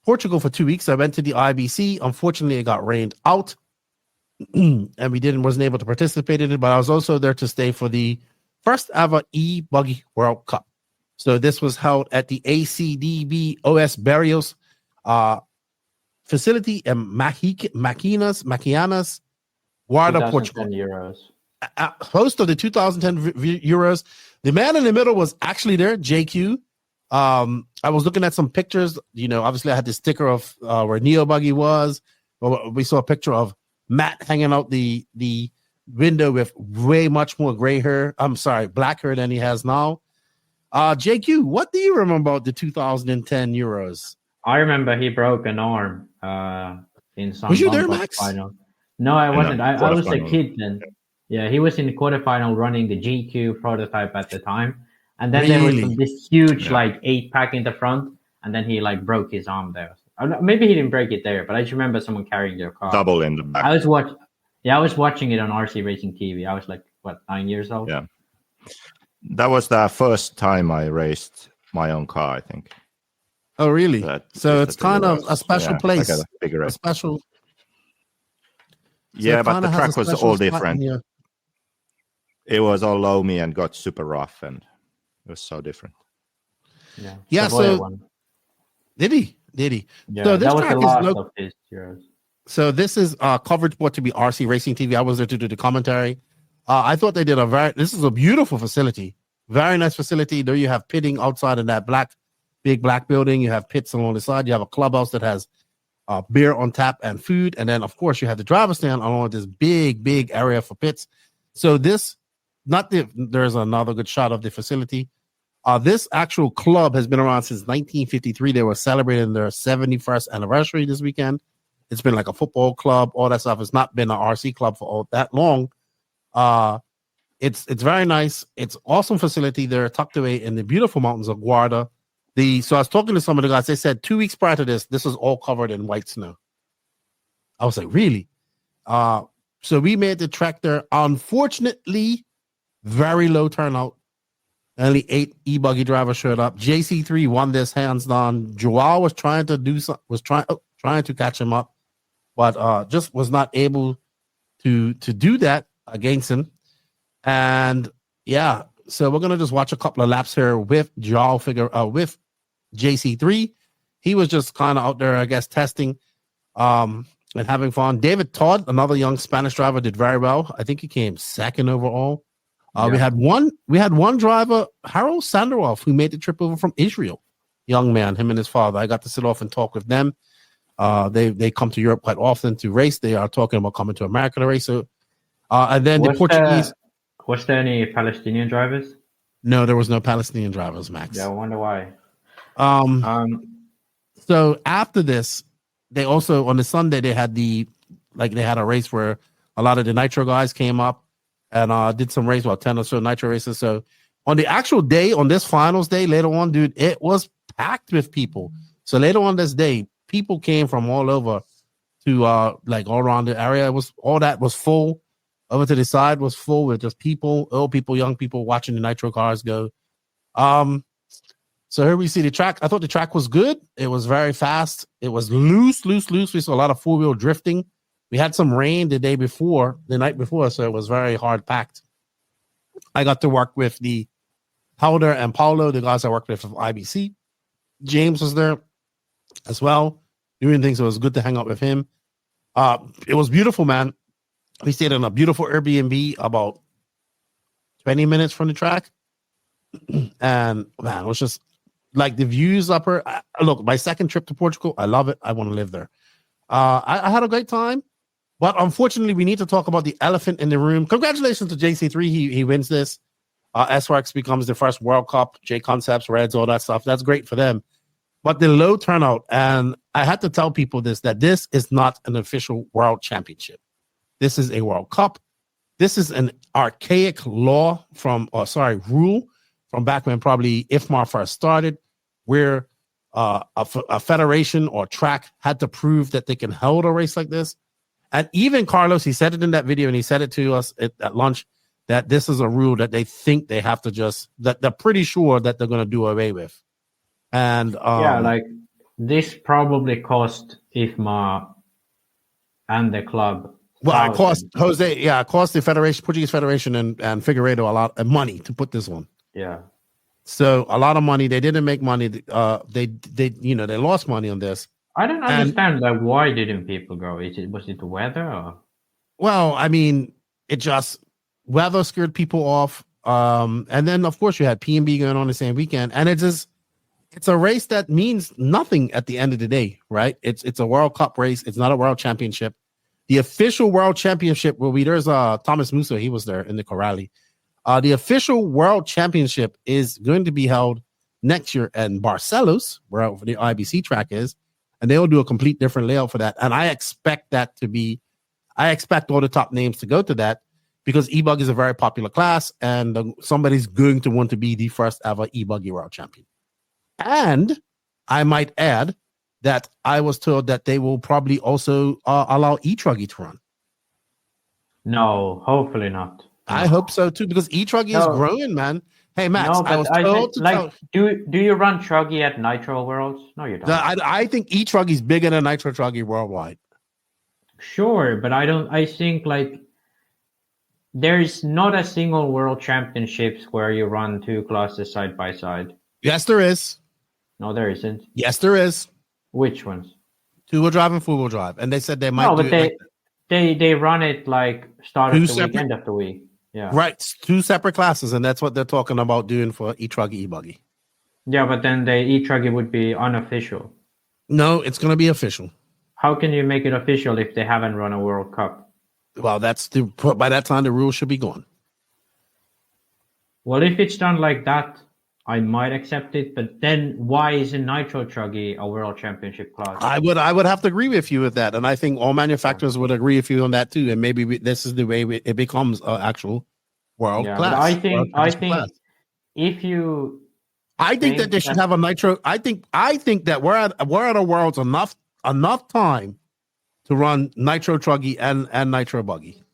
Portugal for 2 weeks. I went to the IBC. Unfortunately, it got rained out, and wasn't able to participate in it. But I was also there to stay for the first ever e-buggy World Cup. So this was held at the ACDB OS Barrios facility in Maquinas, Guarda, Portugal. Euros. Host of the 2010 Euros. The man in the middle was actually there, JQ. I was looking at some pictures. Obviously I had the sticker of where Neo Buggy was. We saw a picture of Matt hanging out the window with way much more black hair than he has now. JQ, what do you remember about the 2010 Euros? I remember he broke an arm in some. Was you there, Max? Final. No, I wasn't. I was a kid then. Yeah, he was in the quarterfinal running the GQ prototype at the time. And then there was this huge 8-pack in the front, and then he broke his arm there. Maybe he didn't break it there, but I just remember someone carrying their car. Double in the back. I was watching it on RC Racing TV. I was 9 years old. Yeah, that was the first time I raced my own car, I think. Oh, really? So it's kind of a special place. Like a bigger race. Special. Yeah, but the track was all different. It was all loamy and got super rough, and it was so different. Yeah. So did he? Yeah, so this that was track the last of his Euros. So this is coverage brought to be RC Racing TV. I was there to do the commentary. I thought they did this is a beautiful facility. Very nice facility. There you have pitting outside of that big black building. You have pits along the side. You have a clubhouse that has beer on tap and food. And then, of course, you have the driver stand along with this big area for pits. So there's another good shot of the facility. This actual club has been around since 1953. They were celebrating their 71st anniversary this weekend. It's been like a football club, all that stuff. It's not been an RC club for all that long. It's very nice. It's awesome facility. They're tucked away in the beautiful mountains of Guarda. So I was talking to some of the guys. They said 2 weeks prior to this was all covered in white snow. I was like, really? So we made the trek there. Unfortunately, very low turnout. Only 8 e-buggy drivers showed up. JC3 won this hands down. Joao was trying to catch him up, but just was not able to do that against him. And yeah, so we're gonna just watch a couple of laps here with Joao with JC3. He was just kind of out there, I guess, testing and having fun. David Todd, another young Spanish driver, did very well. I think he came second overall. We had one driver, Harold Sandoval, who made the trip over from Israel. Young man, him and his father. I got to sit off and talk with them. They come to Europe quite often to race. They are talking about coming to America to race. So, and then the Portuguese. Was there any Palestinian drivers? No, there was no Palestinian drivers, Max. Yeah, I wonder why. So after this, they also on the Sunday they had a race where a lot of the Nitro guys came up and did some race, 10 or so Nitro races. So on the actual day, on this finals day, later on, dude, it was packed with people. So later on this day, people came from all over to all around the area. All that was full. Over to the side was full with just people, old people, young people watching the Nitro cars go. So here we see the track. I thought the track was good. It was very fast. It was loose. We saw a lot of four-wheel drifting. We had some rain the night before, so it was very hard packed. I got to work with the Powder and Paulo, the guys I worked with from IBC. James was there as well, doing things. So it was good to hang out with him. It was beautiful, man. We stayed in a beautiful Airbnb about 20 minutes from the track. And man, it was just like the views upper. Look, my second trip to Portugal, I love it. I want to live there. I had a great time. But unfortunately, we need to talk about the elephant in the room. Congratulations to JC3. He wins this. SRX becomes the first World Cup. J Concepts, Reds, all that stuff. That's great for them. But the low turnout, and I had to tell people that this is not an official World Championship. This is a World Cup. This is an archaic rule from back when probably Ifmar first started, where a federation or track had to prove that they can hold a race like this. And even Carlos, he said it in that video, and he said it to us at lunch, that this is a rule that they think they have to that they're pretty sure that they're going to do away with. And like this probably cost Ifmar and the club. Well, it cost the federation, Portuguese Federation, and Figueiredo a lot of money to put this on. Yeah. So a lot of money. They didn't make money. They lost money on this. I don't understand. Like, why didn't people go? Was it the weather? Or? Well, I mean, it just weather scared people off. And then of course you had PNB going on the same weekend, and it's a race that means nothing at the end of the day, right? It's a World Cup race. It's not a World Championship. The official World Championship will be there's Thomas Musso. He was there in the Corrali. The official World Championship is going to be held next year in Barcelos, where the IBC track is, and they'll do a complete different layout for that. And I expect all the top names to go to that because e-bug is a very popular class, and somebody's going to want to be the first ever e-buggy world champion. And I might add that I was told that they will probably also allow e-truggy to run. No, hopefully not. I hope so too, because e-truggy is growing, man. Hey, Max, I was told do you run truggy at Nitro Worlds? No, you don't. I think e-truggy is bigger than Nitro Truggy worldwide. Sure, but I think like there's not a single world championships where you run two classes side by side. Yes, there is. No, there isn't. Yes, there is. Which ones? Two-wheel drive and four-wheel drive, and they said they might. No, but they run it like start of the week, end of the week. Yeah, right. Two separate classes, and that's what they're talking about doing for e-truggy, e-buggy. Yeah, but then the e-truggy would be unofficial. No, it's going to be official. How can you make it official if they haven't run a World Cup? Well, by that time the rule should be gone. Well, if it's done like that, I might accept it. But then, why isn't Nitro Truggy a World Championship class? I would have to agree with you with that, and I think all manufacturers would agree with you on that too. And maybe this is the way it becomes an actual world class. I think if you, I think that they should have a Nitro. I think that we're at a world's enough time to run Nitro Truggy and Nitro Buggy.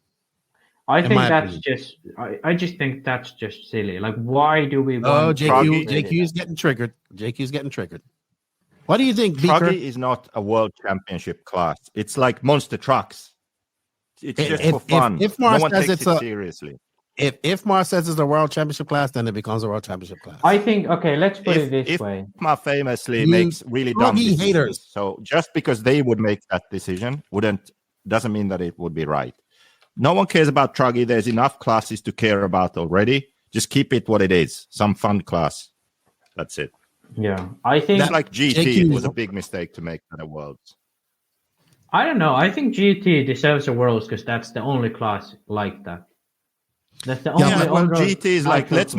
I think that's just. I just think that's just silly. Like, why do we? Oh, JQ's getting triggered. JQ's getting triggered. What do you think, Beaker? Truggy is not a world championship class. It's like monster trucks. It's just for fun. If no one says takes it seriously. If Ifmar says it's a world championship class, then it becomes a world championship class. I think. Okay, let's put it this way. Ifmar famously makes really dumb decisions. Haters. So just because they would make that decision doesn't mean that it would be right. No one cares about Truggy. There's enough classes to care about already. Just keep it what it is. Some fun class. That's it. Yeah. I think it's like GT was a big mistake to make at the Worlds. I don't know. I think GT deserves a Worlds because that's the only class like that. That's the only GT is like let's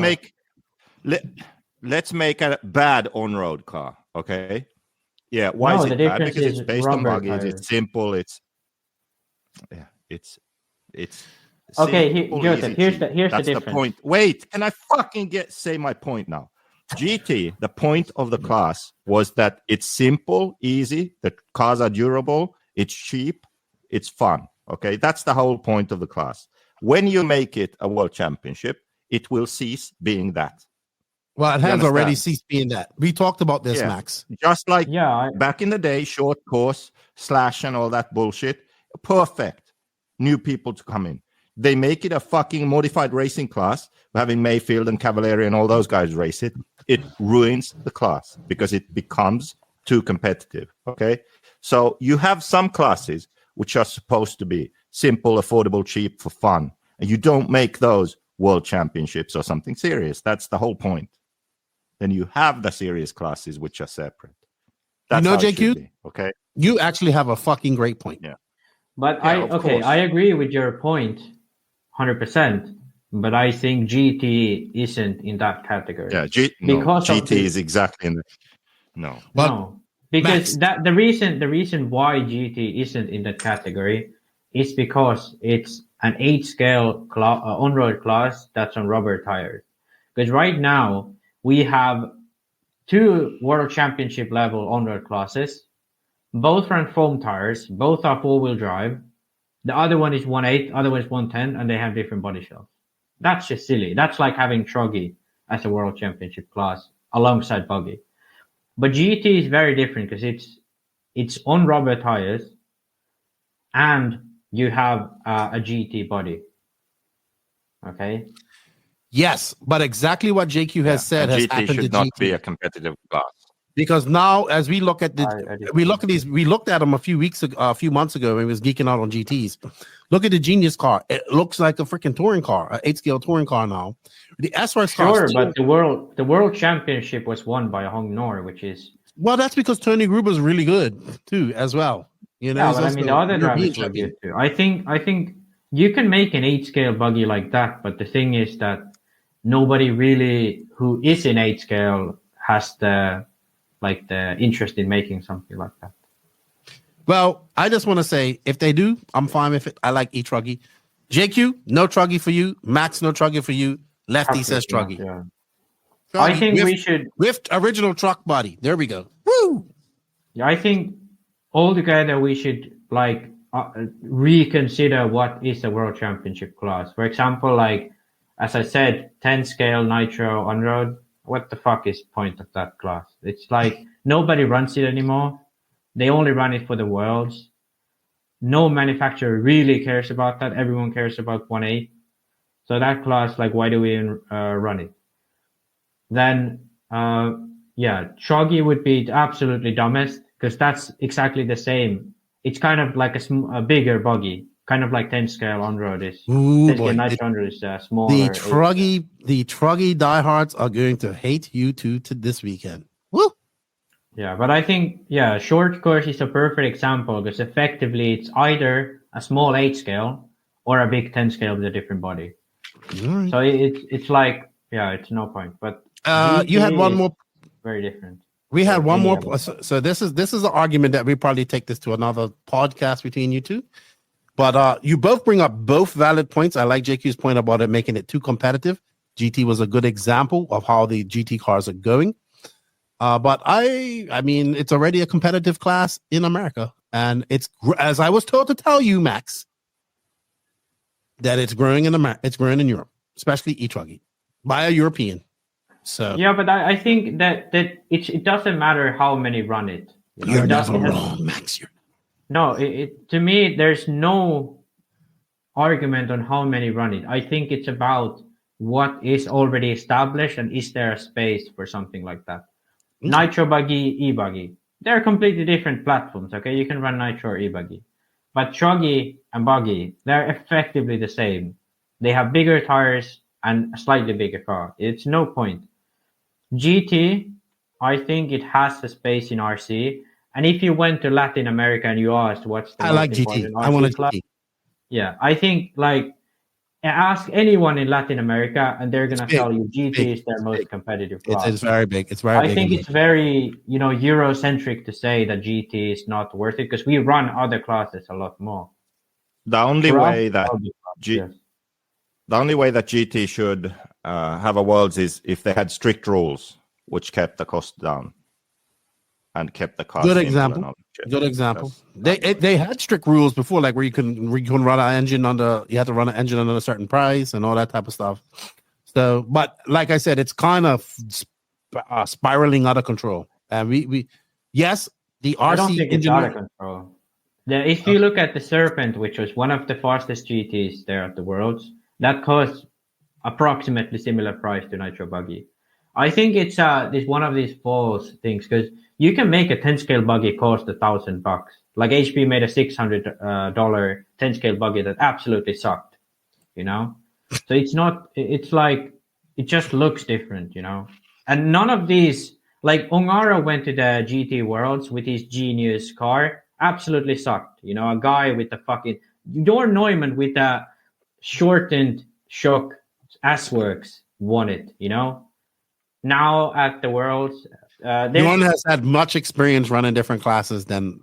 make a bad on-road car. Okay. Yeah. Why is it bad? Because it's based on buggies. It's simple. It's okay. Joseph, here's the difference. The point. Wait, can I fucking say my point now? GT, the point of the class was that it's simple, easy. The cars are durable. It's cheap. It's fun. Okay, that's the whole point of the class. When you make it a world championship, it will cease being that. Well, it has already ceased being that. We talked about this, Max. Just like back in the day, short course, slash, and all that bullshit. Perfect. New people to come in. They make it a fucking modified racing class. Having Maifield and Cavalieri and all those guys race it. It ruins the class because it becomes too competitive. Okay. So you have some classes which are supposed to be simple, affordable, cheap for fun. And you don't make those world championships or something serious. That's the whole point. Then you have the serious classes which are separate. That's JQ? Okay. You actually have a fucking great point. Yeah. But I agree with your point 100%. But I think GT isn't in that category. Yeah, GT is exactly in the no. Because the reason why GT isn't in that category is because it's an 8-scale on-road class that's on rubber tires. Because right now we have 2 world championship level on-road classes. Both run foam tires. Both are 4-wheel drive. The other one is 1.8, other one is 1.10, and they have different body shells. That's just silly. That's like having Truggy as a world championship class alongside Buggy. But GT is very different because it's on rubber tires and you have a GT body. Okay. Yes, but exactly what JQ has said has GT happened should to not GT. be a competitive class. Because now, as we look at we looked at them a few months ago when we was geeking out on GTs. Look at the Genius car; it looks like a freaking touring car, an 8-scale touring car now. The SRS car, but the world championship was won by Hong Nor, which is that's because Tony Gruber's really good too, as well. You know, but I mean the other drivers were good too. I think you can make an 8-scale buggy like that, but the thing is that nobody really who is in 8-scale has the interest in making something like that. Well, I just want to say, if they do, I'm fine with it. I like E-Truggy. JQ, no Truggy for you. Max, no Truggy for you. Lefty says Truggy. Yeah. Truggy I think we should... With original truck body. There we go. Woo! Yeah, I think altogether we should, reconsider what is a world championship class. For example, as I said, 10-scale Nitro on-road. What the fuck is point of that class? It's like nobody runs it anymore. They only run it for the worlds. No manufacturer really cares about that. Everyone cares about 1.8. So that class, why do we run it? Then, Truggy would be absolutely dumbest because that's exactly the same. It's kind of like a bigger buggy, kind of like 10-scale on-road is. 10-scale Nitro on-road is smaller. The Truggy diehards are going to hate you two to this weekend. Woo! Yeah, but I think, short course is a perfect example because effectively it's either a small 8-scale or a big 10-scale with a different body. Right. So it's like, it's no point. But you had one more. Very different. We had one more. So this is an argument that we probably take this to another podcast between you two. But you both bring up both valid points. I like JQ's point about it making it too competitive. GT was a good example of how the GT cars are going. But I mean, it's already a competitive class in America, and it's, as I was told to tell you, Max, that it's growing in America. It's growing in Europe, especially E-Truggy, by a European. So yeah, but I think that it doesn't matter how many run it. You're never wrong, Max. No, to me, there's no argument on how many run it. I think it's about what is already established and is there a space for something like that. Nitro Buggy, E-Buggy. They're completely different platforms, okay? You can run Nitro or E-Buggy. But Truggy and Buggy, they're effectively the same. They have bigger tires and a slightly bigger car. It's no point. GT, I think it has a space in RC. And if you went to Latin America and you asked what's the most important RC, I want a GT. Yeah, I think ask anyone in Latin America and they're gonna tell you GT is their most competitive class. It's very big. It's very big. I think it's very Eurocentric to say that GT is not worth it because we run other classes a lot more. The only way that GT should have a worlds is if they had strict rules which kept the cost down and kept the cost. Good example. Good example. They had strict rules before, like where you can run an engine under. You had to run an engine under a certain price and all that type of stuff So, but like I said, it's kind of spiraling out of control. And yes, the RC I don't think it's engine out of control. If you look at the Serpent, which was one of the fastest GTs there at the Worlds, that cost approximately similar price to Nitro Buggy. I think it's one of these false things, because you can make a 10-scale buggy cost $1,000. Like HP made a $600 10-scale buggy that absolutely sucked, you know? So it's not, it's like, it just looks different, you know? And none of these, like Ongaro went to the GT Worlds with his genius car, absolutely sucked. You know, a guy with the fucking, Dorn Neumann with a shortened shock S-Works won it, you know? Now at the Worlds, Dorn has had much experience running different classes than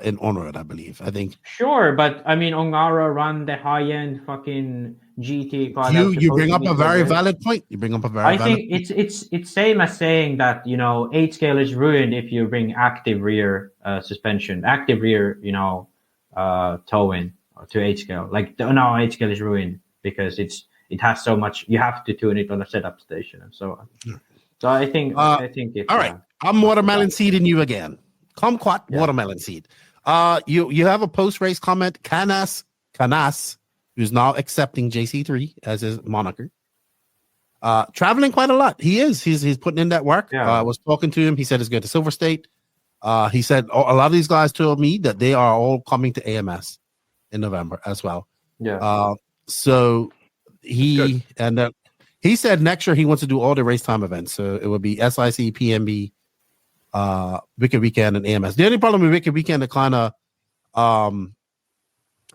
in Onward, I believe. I think. Sure, but I mean, Ongaro run the high-end fucking GT car. You bring up a very valid point. You bring up a very. I think it's same as saying that, you know, 8-scale is ruined if you bring active rear suspension, active rear, you know, towing to 8-scale. Like no, 8-scale is ruined because it has so much. You have to tune it on a setup station and so on. So I think it's all right. I'm watermelon seeding you again. Kumquat watermelon seed. You have a post-race comment. Canas, who's now accepting JC3 as his moniker. Traveling quite a lot. He is. He's putting in that work. I was talking to him. He said he's going to Silver State. He said a lot of these guys told me that they are all coming to AMS in November as well. Yeah. So he said next year he wants to do all the race time events. So it would be SIC, PNB, Wicked Weekend, and AMS. The only problem with Wicked Weekend, it kind of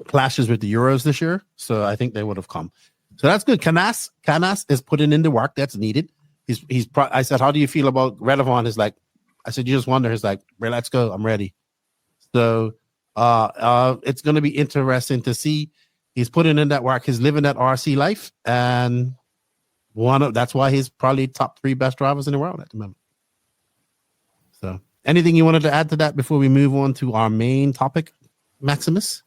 clashes with the Euros this year. So I think they would have come. So that's good. Canas is putting in the work that's needed. I said, how do you feel about Redavon? He's like, I said, you just wonder. He's like, well, let's go. I'm ready. So it's going to be interesting to see. He's putting in that work. He's living that RC life, and that's why he's probably top 3 best drivers in the world at the moment. So, anything you wanted to add to that before we move on to our main topic, Maximus?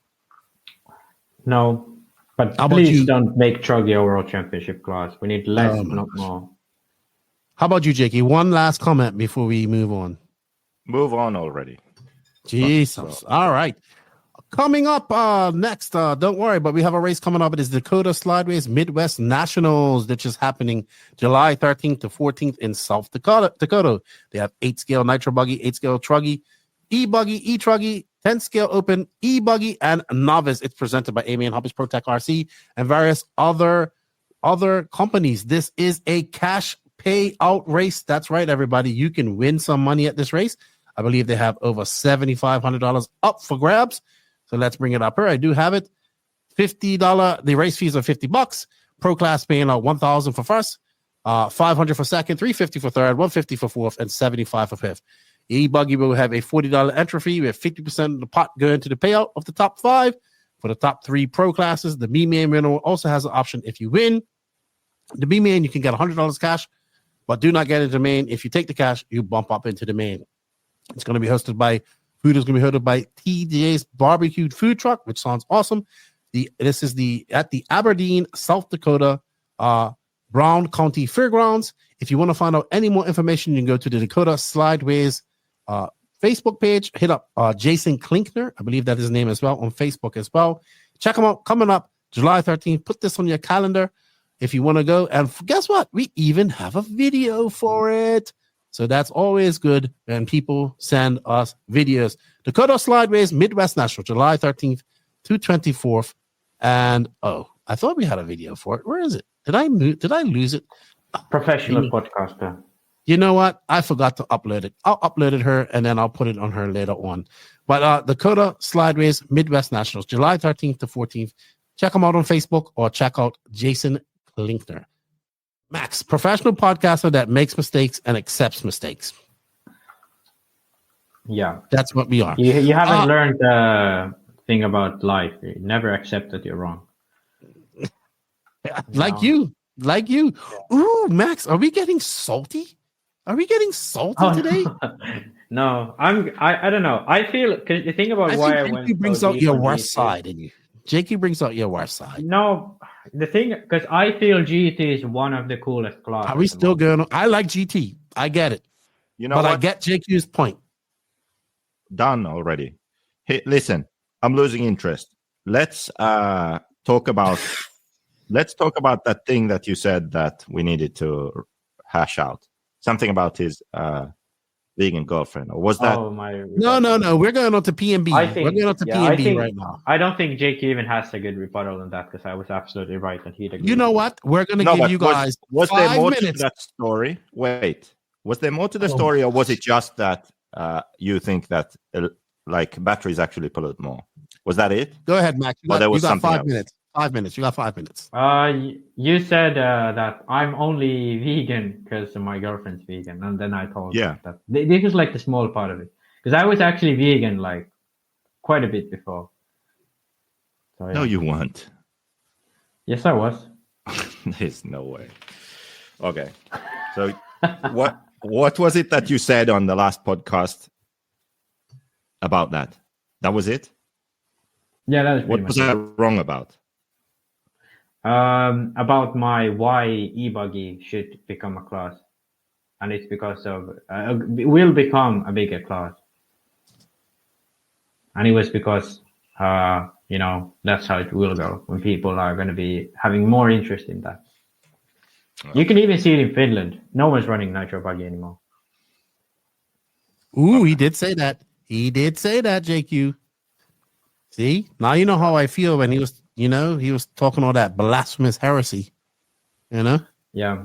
No, but please don't make Truggy a world championship class. We need less, not more. How about you, Jakey? One last comment before we move on. Move on already. Jesus. All right. Coming up next, don't worry, but we have a race coming up. It is Dakota Slideways Midwest Nationals, which is happening July 13th to 14th in South Dakota. They have 8-scale Nitro Buggy, 8-scale Truggy, E-Buggy, E-Truggy, 10-scale Open, E-Buggy, and Novice. It's presented by Amy and Hobbies Protec RC and various other companies. This is a cash payout race. That's right, everybody. You can win some money at this race. I believe they have over $7,500 up for grabs. So let's bring it up here. I do have it. $50. The race fees are $50. Pro class paying out $1,000 for first, $500 for second, $350 for third, $150 for fourth, and $75 for fifth. E-Buggy will have a $40 entry fee with 50% of the pot going to the payout of the top 5 for the top 3 pro classes. The B-Man winner also has an option if you win. The B-Man, you can get $100 cash, but do not get into the main. If you take the cash, you bump up into the main. It's going to be hosted by Food is going to be hosted by TJ's Barbecued Food Truck, which sounds awesome. This is at the Aberdeen, South Dakota, Brown County Fairgrounds. If you want to find out any more information, you can go to the Dakota Slideways Facebook page. Hit up Jason Klinkner, I believe that is his name as well, on Facebook as well. Check him out. Coming up July 13th. Put this on your calendar if you want to go. And guess what? We even have a video for it. So that's always good when people send us videos. Dakota Slideways Midwest National, July 13th to 24th. And I thought we had a video for it. Where is it? Did I lose it? Professional podcaster. You know what? I forgot to upload it. I'll upload it her and then I'll put it on her later on. But Dakota Slideways Midwest Nationals, July 13th to 14th. Check them out on Facebook or check out Jason Klinkner. Max, professional podcaster that makes mistakes and accepts mistakes. Yeah. That's what we are. You haven't learned the thing about life. You never accept that you're wrong. Like you. Yeah. Ooh, Max, are we getting salty? Today? No, I don't know. I feel, because the thing about why I went. He brings out your worst side in you. JQ brings out your worst side. No, the thing, because I feel GT is one of the coolest classes. Are we still going on? I like GT. I get it. You know but what? I get JQ's point. Done already. Hey, listen, I'm losing interest. Let's talk about that thing that you said that we needed to hash out. Something about his vegan girlfriend, or was that? Oh my! No. We're going on to PNB. We're going on to PNB right now. I don't think JQ even has a good rebuttal on that because I was absolutely right that he'd agree. You know what? We're going to give you guys was 5 there more minutes. to that story? Wait, was there more to the story, or was it just that you think that like batteries actually pollute more? Was that it? Go ahead, Max. You got 5 else. minutes. 5 minutes. You got 5 minutes. You said that I'm only vegan because my girlfriend's vegan, and then I told that this was like the small part of it because I was actually vegan like quite a bit before. So, No, you weren't. Yes, I was. There's no way. Okay, so what was it that you said on the last podcast about that? That was it? Yeah, that was. What was I wrong about? About why e-buggy should become a class, and it's because of will become a bigger class, and it was because that's how it will go when people are going to be having more interest in that. You can even see it in Finland. No one's running Nitro Buggy anymore. Ooh, he did say that. He did say that, JQ. See, now you know how I feel when he was talking all that blasphemous heresy, Yeah.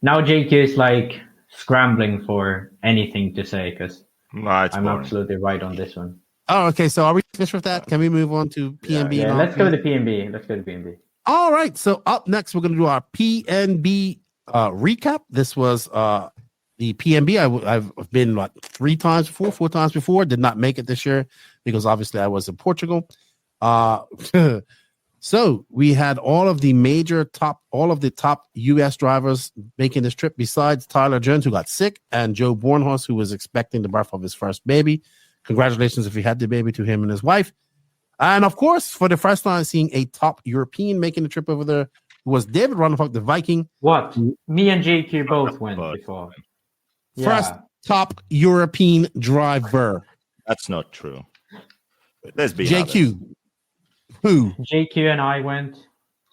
Now JQ is like scrambling for anything to say because I'm absolutely right on this one. Oh, okay. So are we finished with that? Can we move on to PNB? Yeah, let's go to PNB. All right. So up next, we're going to do our PNB recap. This was the PNB. I've been 4 times before. Did not make it this year because obviously I was in Portugal. So we had all of the top U.S. drivers making this trip besides Tyler Jones, who got sick, and Joe Bornhorst, who was expecting the birth of his first baby. Congratulations if he had the baby to him and his wife. And of course, for the first time, seeing a top European making the trip over there was David Ronefalk, the Viking. What? Me and JQ both went before. First top European driver. That's not true. Let's be JQ. honest. Who? JQ and I went.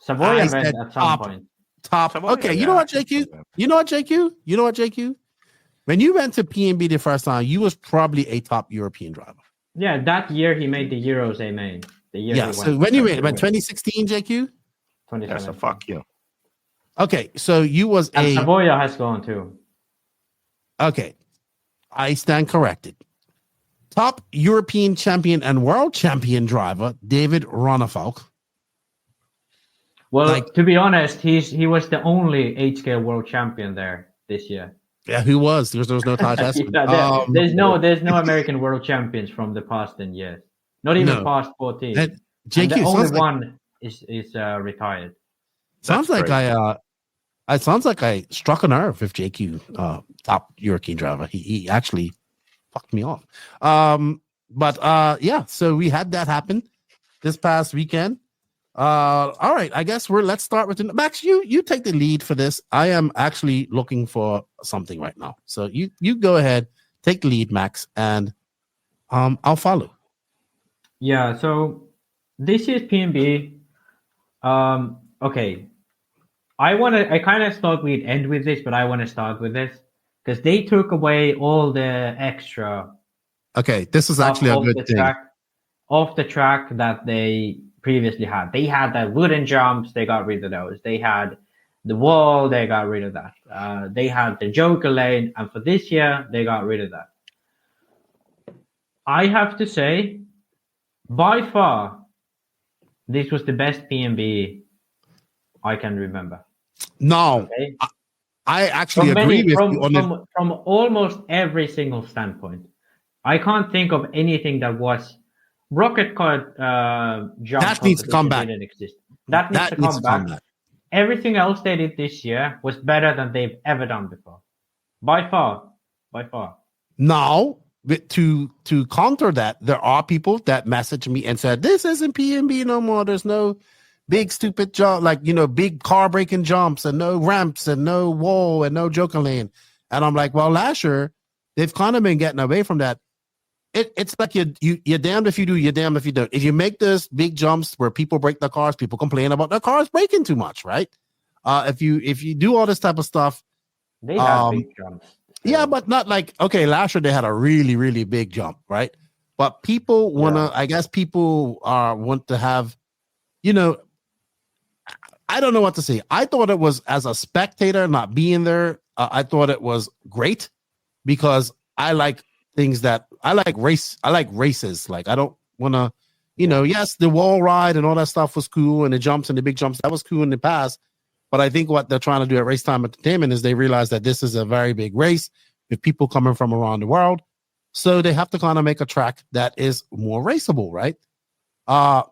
Savoya went at some point. Top. Savoya, okay, you know what, JQ? You know what, JQ? When you went to PNB the first time, you was probably a top European driver. Yeah, that year he made the Euros A main. The year yeah, so when you went 2016, JQ? 2017. Yeah, so fuck you. Okay, so you was and Savoya has gone too. Okay, I stand corrected. Top European champion and world champion driver, David Ronefalk. Well, to be honest, he was the only H-scale world champion there this year. Yeah, who was? There was no Tyres. There's no American world champions from the past 10 years. Not even past 14. And the only one is retired. Sounds like it sounds like I struck a nerve with JQ, top European driver. He actually fucked me off. Yeah, so we had that happen this past weekend. All right, I guess let's start with Max. You take the lead for this. I am actually looking for something right now. So you go ahead, take the lead, Max, and I'll follow. Yeah, so this is PNB. Okay. I kind of thought we'd end with this, but I want to start with this because they took away all the extra. Okay, this is actually a good thing. Off the track that they previously had. They had the wooden jumps, they got rid of those. They had the wall, they got rid of that. They had the Joker lane, and for this year, they got rid of that. I have to say, by far, this was the best PNB I can remember. No, okay? I actually agree with you on from almost every single standpoint. I can't think of anything that was rocket car jump. That needs to come back. Didn't exist. That needs to come back. Everything else they did this year was better than they've ever done before. By far. No, to counter that, there are people that message me and said, this isn't PNB no more. There's no big stupid jump, like, big car breaking jumps and no ramps and no wall and no joker lane. And I'm like, well, last year they've kind of been getting away from that. It's like you're damned if you do, you're damned if you don't. If you make this big jumps where people break their cars, people complain about their cars breaking too much, right? If you do all this type of stuff, they have big jumps. Yeah, but not like, okay, last year they had a really, really big jump, right? But people I guess people want to have, I don't know what to say. I thought it was, as a spectator, not being there, I thought it was great because I like things that I like races. Like, I don't want to, yes, the wall ride and all that stuff was cool, and the jumps and the big jumps, that was cool in the past. But I think what they're trying to do at Race Time Entertainment is they realize that this is a very big race with people coming from around the world. So they have to kind of make a track that is more raceable, right? So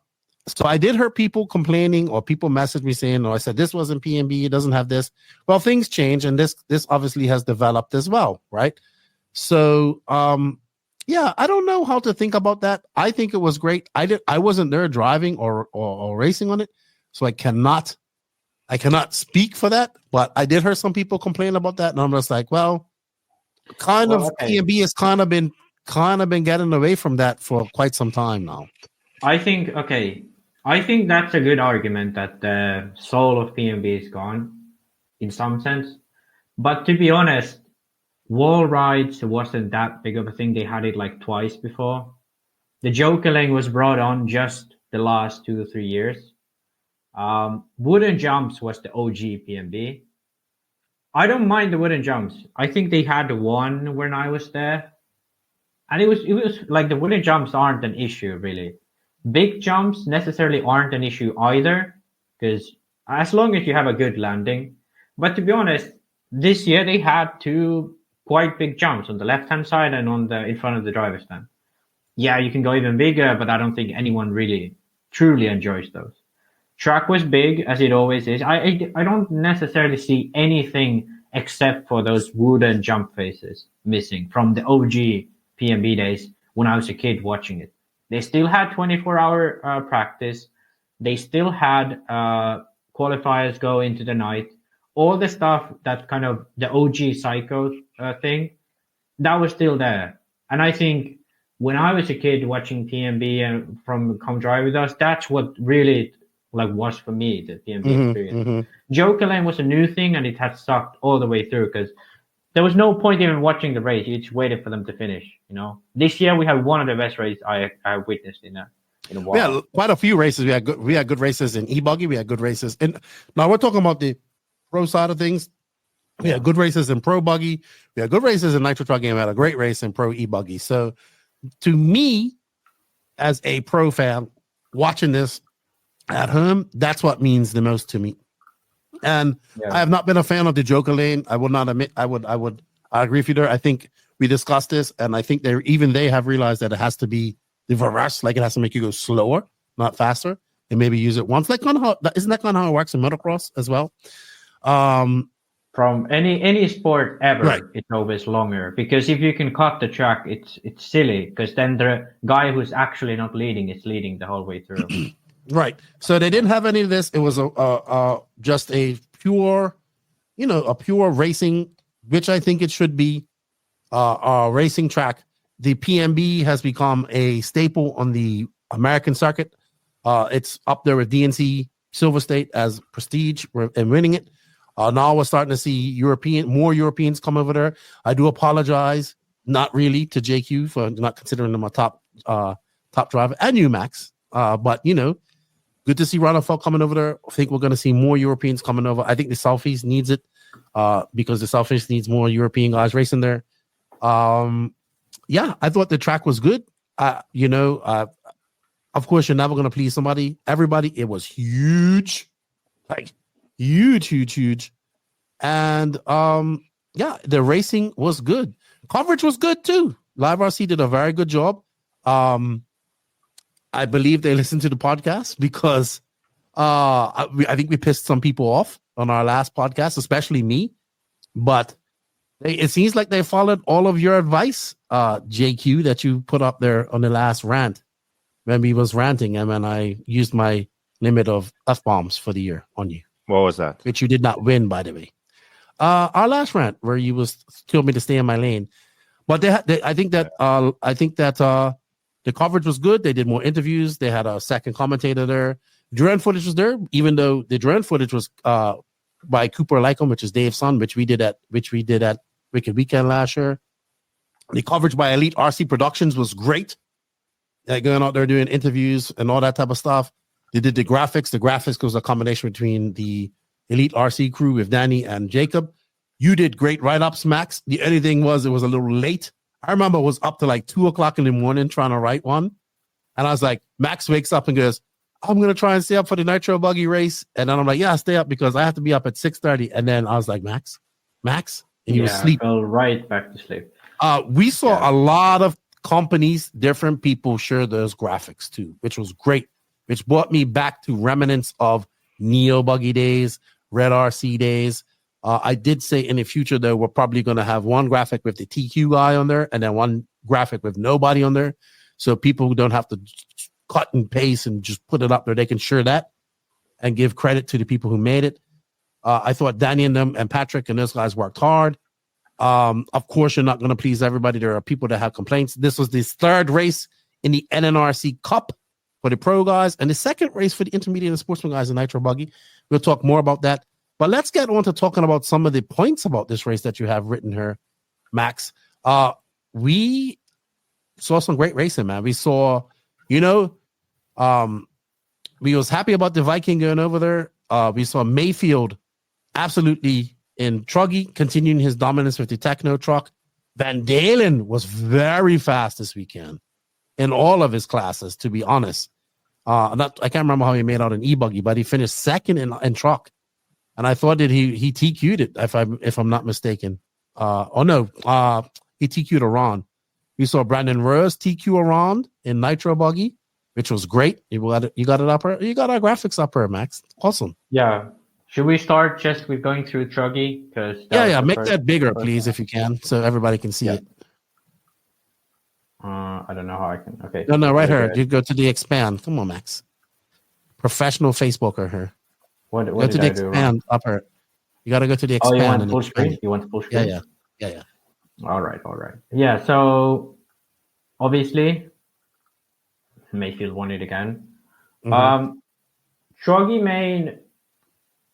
I did hear people complaining, or people messaged me saying, I said, this wasn't PNB, it doesn't have this. Well, things change, and this obviously has developed as well, right? So, I don't know how to think about that. I think it was great. I wasn't there driving or racing on it, so I cannot speak for that, but I did hear some people complain about that, and I'm just like, PNB has kind of been getting away from that for quite some time now. I think that's a good argument that the soul of PNB is gone in some sense. But to be honest, wall rides wasn't that big of a thing. They had it like twice before. The Joker lane was brought on just the last 2 or 3 years. Wooden jumps was the OG PNB. I don't mind the wooden jumps. I think they had one when I was there, and it was like the wooden jumps aren't an issue really. Big jumps necessarily aren't an issue either, because as long as you have a good landing. But to be honest, this year they had 2 quite big jumps on the left-hand side and on the in front of the driver's stand. Yeah, you can go even bigger, but I don't think anyone really truly enjoys those. Track was big, as it always is. I don't necessarily see anything except for those wooden jump faces missing from the OG PNB days when I was a kid watching it. They still had 24-hour practice. They still had qualifiers go into the night. All the stuff that kind of the OG psycho thing, that was still there. And I think when I was a kid watching PNB and from Come Drive With Us, that's what really was for me, the PNB experience. Joker Lane was a new thing, and it had sucked all the way through because there was no point even watching the race. You just waited for them to finish. This year we had one of the best races I witnessed in a while. We had quite a few races. We had good races in e-buggy. We had good races, and now we're talking about the pro side of things. We had good races in pro buggy. We had good races in Nitro Trucking. We had a great race in pro e-buggy. So, to me, as a pro fan, watching this at home, that's what means the most to me. And I have not been a fan of the Joker lane. I will not admit. I agree with you there. I think we discussed this, and I think they have realized that it has to be the reverse, like it has to make you go slower, not faster, and maybe use it once. Like isn't that kind of how it works in motocross as well? From any sport ever, right. It's always longer, because if you can cut the track, it's silly, because then the guy who's actually not leading is leading the whole way through. Right. So they didn't have any of this. It was just a pure, a pure racing, which I think it should be, a racing track. The PNB has become a staple on the American circuit. It's up there with DNC Silver State as prestige and winning it. Now we're starting to see more Europeans come over there. I do apologize, not really, to JQ for not considering them a top driver, and you, Max. But good to see Ronald coming over there. I think we're going to see more Europeans coming over. I think the Southeast needs it because the Southeast needs more European guys racing there. I thought the track was good. Of course, you're never going to please everybody. It was huge, like huge. And the racing was good. Coverage was good too. Live RC did a very good job. I believe they listened to the podcast because I think we pissed some people off on our last podcast, especially me. But It seems like they followed all of your advice, JQ, that you put up there on the last rant. When he was ranting, and when I used my limit of F-bombs for the year on you. What was that? Which you did not win, by the way. Our last rant, where you told me to stay in my lane. But I think that the coverage was good. They did more interviews. They had a second commentator there. Drone footage was there, even though the drone footage was by Cooper Lycom, which is Dave's son, which we did at Wicked Weekend last year. The coverage by Elite RC Productions was great. Going out there doing interviews and all that type of stuff. They did the graphics. The graphics was a combination between the Elite RC crew with Danny and Jacob. You did great write-ups, Max. The only thing was it was a little late. I remember it was up to like 2:00 in the morning trying to write one. And I was like, Max wakes up and goes, I'm going to try and stay up for the Nitro Buggy race. And then I'm like, yeah, stay up because I have to be up at 6:30. And then I was like, Max? And he was asleep. I fell right back to sleep. We saw a lot of companies, different people share those graphics too, which was great, which brought me back to remnants of Neo Buggy days, Red RC days. I did say in the future, though, we're probably going to have one graphic with the TQ guy on there and then one graphic with nobody on there. So people who don't have to cut and paste and just put it up there, they can share that and give credit to the people who made it. I thought Danny and them and Patrick and those guys worked hard. Of course, you're not going to please everybody. There are people that have complaints. This was the third race in the NNRC Cup for the pro guys and the second race for the intermediate and sportsman guys in Nitro Buggy. We'll talk more about that. But let's get on to talking about some of the points about this race that you have written here, Max. We saw some great racing, man. We saw, we was happy about the Viking going over there. We saw Maifield absolutely in Truggy, continuing his dominance with the Tekno truck. Van Dalen was very fast this weekend in all of his classes, to be honest. I can't remember how he made out an e-buggy, but he finished second in truck. And I thought that he TQ'd it, if I'm not mistaken. He TQ'd a Ron. We saw Brandon Rose TQ a Ron in Nitro Buggy, which was great. You got it up here. You got our graphics up here, Max. Awesome. Yeah. Should we start just with going through Truggy? Make that bigger, please, if you can, so everybody can see it. I don't know how I can. Okay. No, right here. You go to the expand. Come on, Max. Professional Facebooker here. What go to the expand up here. You got to go to the expand. Oh, you want full screen? You want full screen? Yeah. All right. Yeah. So obviously, Mayfield won it again. Truggy main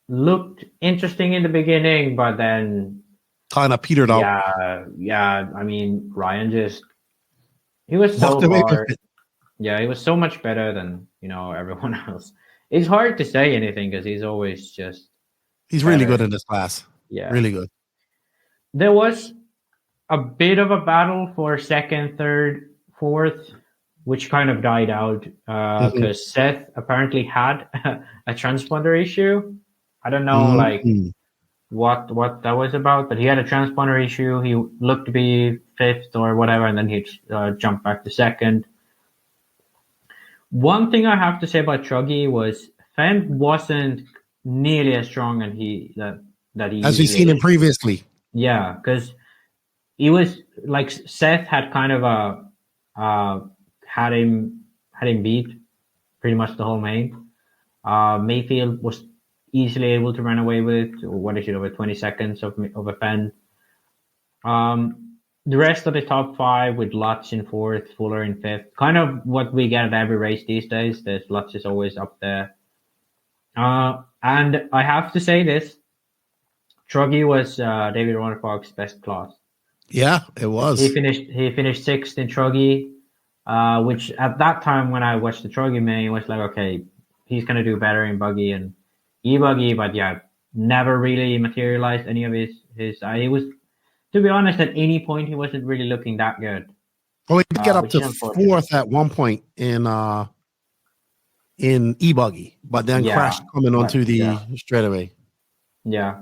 looked interesting in the beginning, but then kind of petered out. Yeah. I mean, Ryan he was so far. Yeah, he was so much better than everyone else. It's hard to say anything because he's always he's really good in this class. Yeah, really good. There was a bit of a battle for second, third, fourth, which kind of died out because Seth apparently had a transponder issue. I don't know what that was about, but he had a transponder issue. He looked to be fifth or whatever, and then he jumped back to second. One thing I have to say about Truggy was Phend wasn't nearly as strong as he as we've seen him previously. Yeah, because he was like Seth had kind of had him beat pretty much the whole main. Mayfield was easily able to run away with over 20 seconds of a Phend. The rest of the top five with Lutz in fourth, Fuller in fifth, kind of what we get at every race these days. Lutz is always up there. And I have to say this, Truggy was David Ronnerfog's best class. Yeah, it was. He finished sixth in Truggy, which at that time when I watched the Truggy main, it was like, okay, he's going to do better in Buggy and e-Buggy, but yeah, never really materialized any of his he was, to be honest, at any point, he wasn't really looking that good. Oh, he did get up to fourth at one point in e-Buggy, but then crashed coming onto the straightaway. Yeah.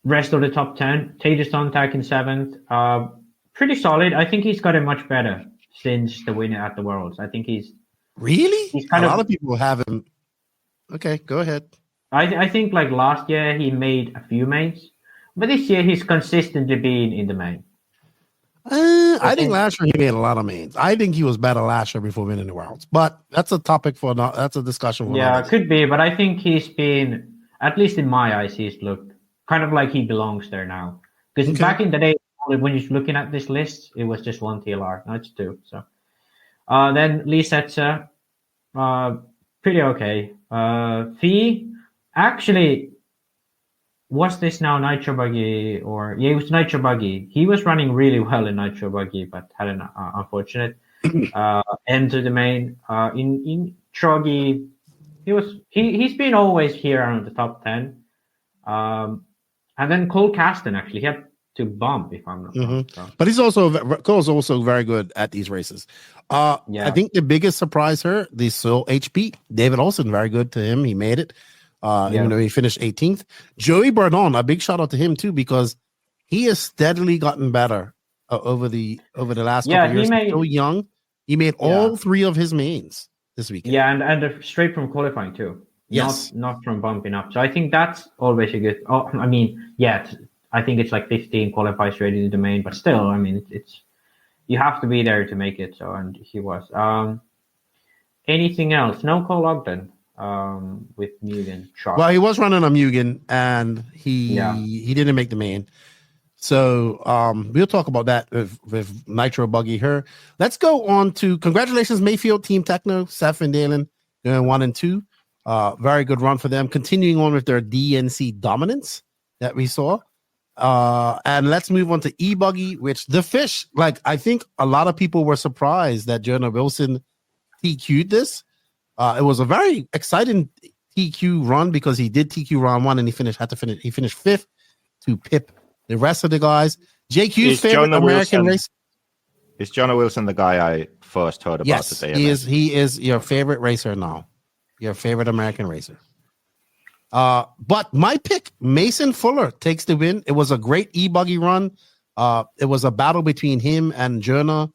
Rest of the top 10, Tejas Sontak in seventh. Pretty solid. I think he's gotten much better since the win at the Worlds. I think he's a lot of people have him. Okay, go ahead. I think like last year he made a few mates, But this year he's consistently been in the main. I think last year he made a lot of mains. I think he was better last year before winning the Worlds, but that's a topic for that's a discussion. Yeah, could be, but I think he's been, at least in my eyes, he's looked kind of like he belongs there now. Because back in the day, when you're looking at this list, it was just one TLR. Now it's two. So then Lee Setzer, pretty okay. Fee, actually, was this now Nitro Buggy or it was Nitro Buggy. He was running really well in Nitro Buggy, but had an unfortunate end to the main. In Troggy, he's been always here around the top 10. And then Cole Caston actually he had to bump if I'm not wrong. So. But Cole's also very good at these races. I think the biggest surprise here, the Soul HP, David Olsen, very good to him. He made it. Even though he finished 18th. Joey Bardon, a big shout out to him too, because he has steadily gotten better over the last couple of years. He's so young. He made all three of his mains this weekend. Yeah, and straight from qualifying too. Yes. Not from bumping up. So I think that's always a good. Oh, I mean, I think it's like 15 qualifies ready to the main, but still, I mean, it's you have to be there to make it. So, and he was. Anything else? No Cole Ogden. With Mugen. Well, he was running a Mugen and he didn't make the main. So we'll talk about that with Nitro Buggy here. Let's go on to congratulations, Maifield, Team Tekno, Seth and Dalen doing 1 and 2. Very good run for them. Continuing on with their DNC dominance that we saw. And let's move on to E-Buggy, which the fish, like I think a lot of people were surprised that Jonah Wilson TQ'd this. It was a very exciting TQ run because he did TQ round 1 and he finished 5th to pip the rest of the guys. JQ's favorite American race. Is Jonah Wilson the guy I first heard about today? He is your favorite racer now. Your favorite American racer. But my pick, Mason Fuller, takes the win. It was a great E-Buggy run. It was a battle between him and Jonah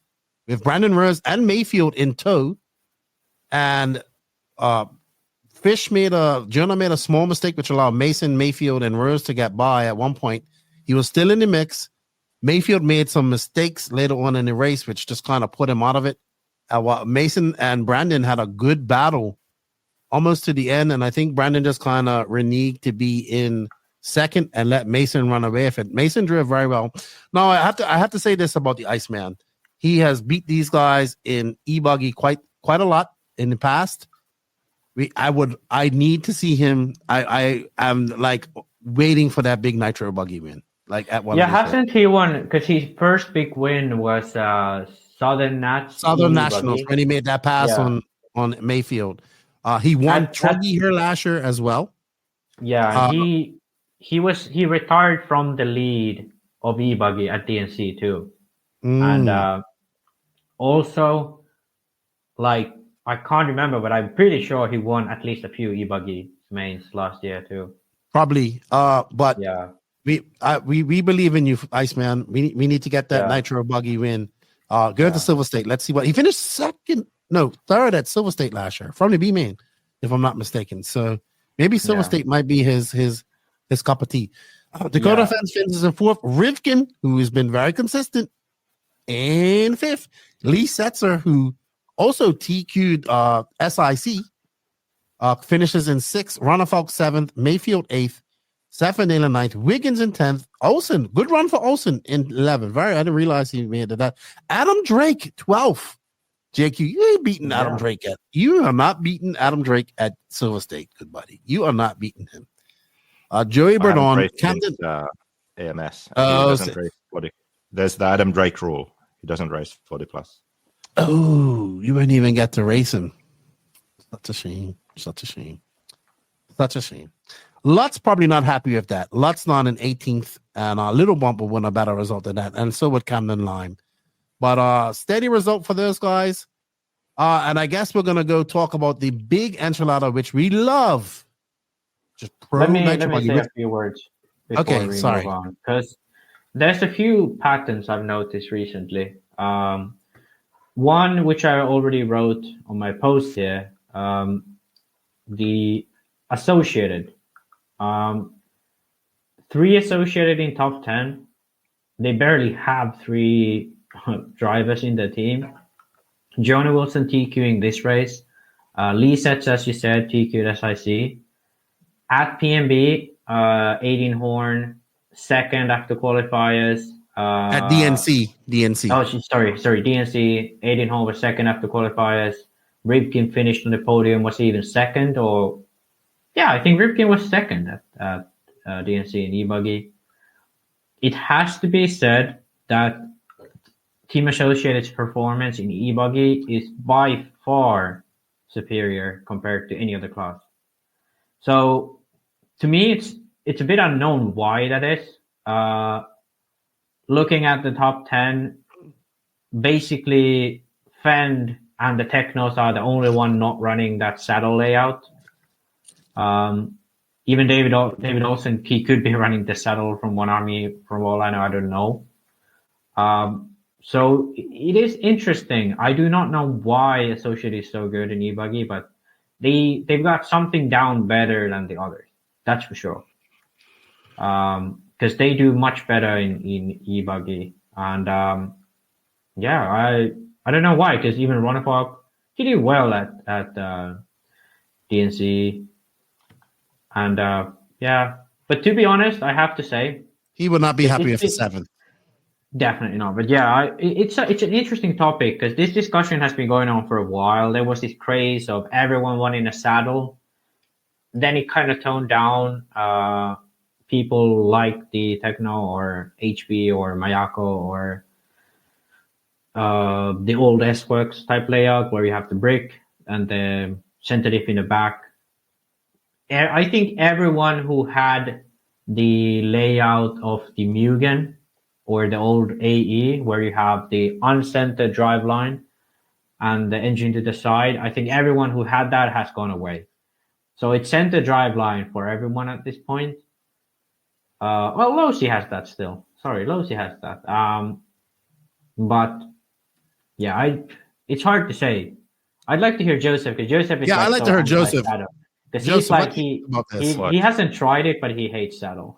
with Brandon Rose and Maifield in tow. And Jonah made a small mistake, which allowed Mason, Maifield, and Rose to get by at one point. He was still in the mix. Maifield made some mistakes later on in the race, which just kind of put him out of it. Mason and Brandon had a good battle almost to the end, and I think Brandon just kind of reneged to be in second and let Mason run away with it. Mason drove very well. Now, I have to say this about the Iceman. He has beat these guys in E-Buggy quite a lot in the past. I need to see him. I am like waiting for that big Nitro Buggy win. Like at one. Yeah, hasn't he won? Because his first big win was Southern Nationals when he made that pass on Maifield. He won Truggy here last year as well. Yeah, he retired from the lead of E-Buggy at DNC too, and also like. I can't remember, but I'm pretty sure he won at least a few E-Buggy mains last year too. Probably. But yeah, we believe in you, Iceman. We need to get that Nitro Buggy win. Go to Silver State. Let's see what he finished third at Silver State last year from the B main, if I'm not mistaken. So maybe Silver State might be his cup of tea. Dakota Fence finishes in 4th. Rivkin, who has been very consistent, in 5th. Lee Setzer, who also TQ'd SIC, finishes in 6th. Ronafalk 7th. Maifield 8th. Stefan Dalen 9th. Wiggins in 10th. Olsen, good run for Olsen in 11th. I didn't realize he made that. Adam Drake 12th. JQ, you ain't beating Adam Drake yet. You are not beating Adam Drake at Silver State, good buddy. You are not beating him. Joey Berdon, Camden. AMS. Doesn't race 40. There's the Adam Drake rule. He doesn't race 40 plus. Oh, you wouldn't even get to race him. Such a shame. Lutz probably not happy with that. Lutz not in 18th, and Little Bumper won a better result than that, and so would Camden Lime. But steady result for those guys. And I guess we're gonna go talk about the big enchilada, which we love. Just let me say a few words. Okay, sorry. Because there's a few patterns I've noticed recently. One which I already wrote on my post here, the associated. 3 associated in top 10. They barely have 3 drivers in the team. Jonah Wilson TQing this race. Lee Sets, as you said, TQ'd SIC. At PNB, 18 Horn, second after qualifiers. At DNC. Oh, sorry, DNC. 18 Horn was second after qualifiers. Ripken finished on the podium. Was he even second? Or yeah, I think Ripken was second at DNC and E-Buggy. It has to be said that Team Associated's performance in E-Buggy is by far superior compared to any other class. So to me, it's a bit unknown why that is. Looking at the top 10, basically Phend and the Teknos are the only one not running that saddle layout. Even David Olsen, he could be running the saddle from One Army, from all I know, I don't know. So it is interesting. I do not know why Associate is so good in E-Buggy, but they've got something down better than the others. That's for sure. Because they do much better in E-Buggy. And I don't know why, because even Ronafog, he did well at DNC. And but to be honest, I have to say, he would not be happy if it's 7th. Definitely not. But yeah, it's an interesting topic because this discussion has been going on for a while. There was this craze of everyone wanting a saddle. Then it kind of toned down. People like the Tekno or HB or Mayako or the old S-Works type layout where you have the brick and the center diff in the back. I think everyone who had the layout of the Mugen or the old AE, where you have the uncentered driveline and the engine to the side, I think everyone who had that has gone away. So it's centered driveline for everyone at this point. Well, Losi has that still. Sorry, Losi has that. But yeah, it's hard to say. I'd like to hear Joseph because Joseph is I'd like to hear Joseph. Because he's like he hasn't tried it, but he hates saddle.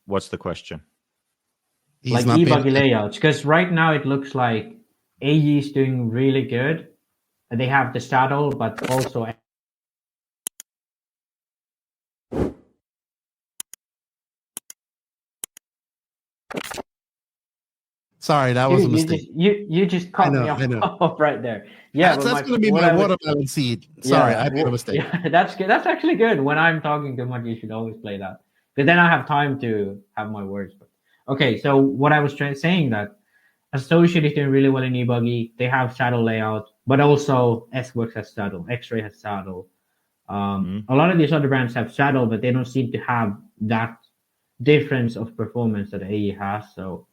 What's the question? Like E-Buggy layouts, because right now it looks like AE is doing really good. And they have the saddle, but also sorry, that was a mistake. You just cut me off right there. Yeah, that's going to be my watermelon seed. Sorry, I made a mistake. Yeah, that's good. That's actually good. When I'm talking too much, you should always play that because then I have time to have my words. But okay, so what I was saying that Associate is doing really well in E-Buggy. They have saddle layout, but also S-Works has saddle, X-Ray has saddle. A lot of these other brands have saddle, but they don't seem to have that difference of performance that AE has. So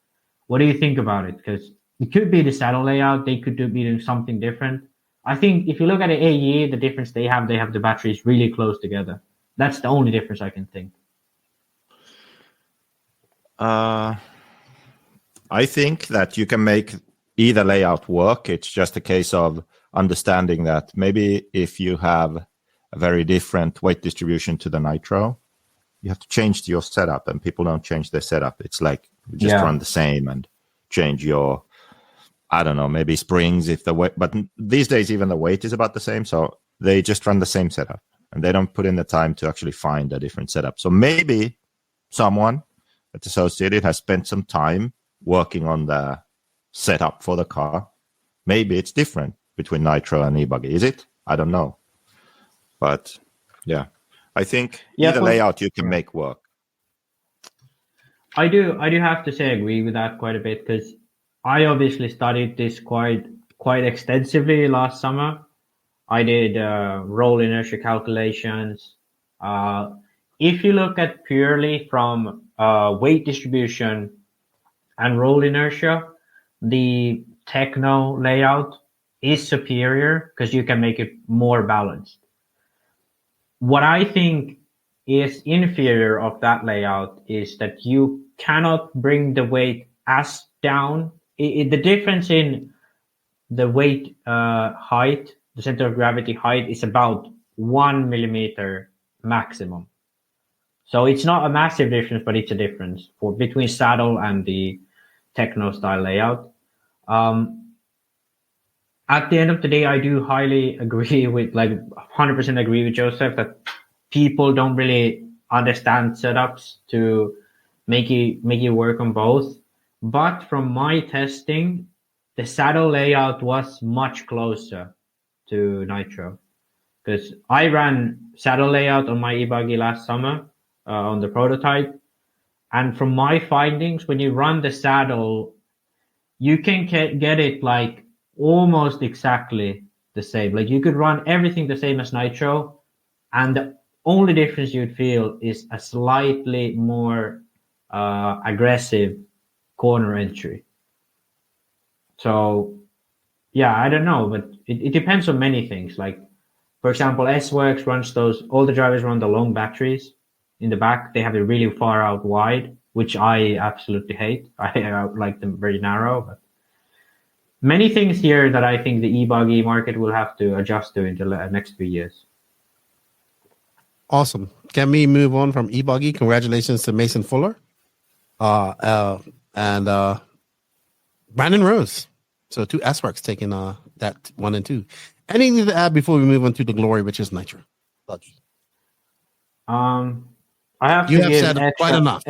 what do you think about it? Because it could be the saddle layout. They could be doing something different. I think if you look at the AE, the difference they have the batteries really close together. That's the only difference I can think. I think that you can make either layout work. It's just a case of understanding that maybe if you have a very different weight distribution to the Nitro, you have to change your setup, and people don't change their setup. It's like you just run the same and change your, I don't know, maybe springs if the weight, but these days even the weight is about the same. So they just run the same setup and they don't put in the time to actually find a different setup. So maybe someone at Associated has spent some time working on the setup for the car. Maybe it's different between Nitro and E-Buggy. Is it? I don't know. But yeah, I think either layout you can make work. I do have to say I agree with that quite a bit because I obviously studied this quite extensively last summer. I did roll inertia calculations. If you look at purely from weight distribution and roll inertia, the Tekno layout is superior because you can make it more balanced. What I think is inferior of that layout is that you cannot bring the weight as down. The difference in the weight height, the center of gravity height, is about 1 millimeter maximum. So it's not a massive difference, but it's a difference between saddle and the Tekno style layout. At the end of the day, I do highly agree with, 100% agree with Joseph that people don't really understand setups to make it work on both. But from my testing, the saddle layout was much closer to Nitro, because I ran saddle layout on my e-buggy last summer on the prototype, and from my findings, when you run the saddle, you can get it like almost exactly the same. Like you could run everything the same as Nitro, and the only difference you'd feel is a slightly more aggressive corner entry. So yeah, I don't know, but it depends on many things. Like, for example, S-Works runs those, all the drivers run the long batteries in the back. They have it really far out wide, which I absolutely hate. I like them very narrow, but many things here that I think the e-buggy market will have to adjust to in the next few years. Awesome. Can we move on from e-buggy? Congratulations to Mason Fuller and Brandon Rose. So 2 S-Works taking that 1 and 2. Anything to add before we move on to the glory, which is Nitro? I have to give said quite enough.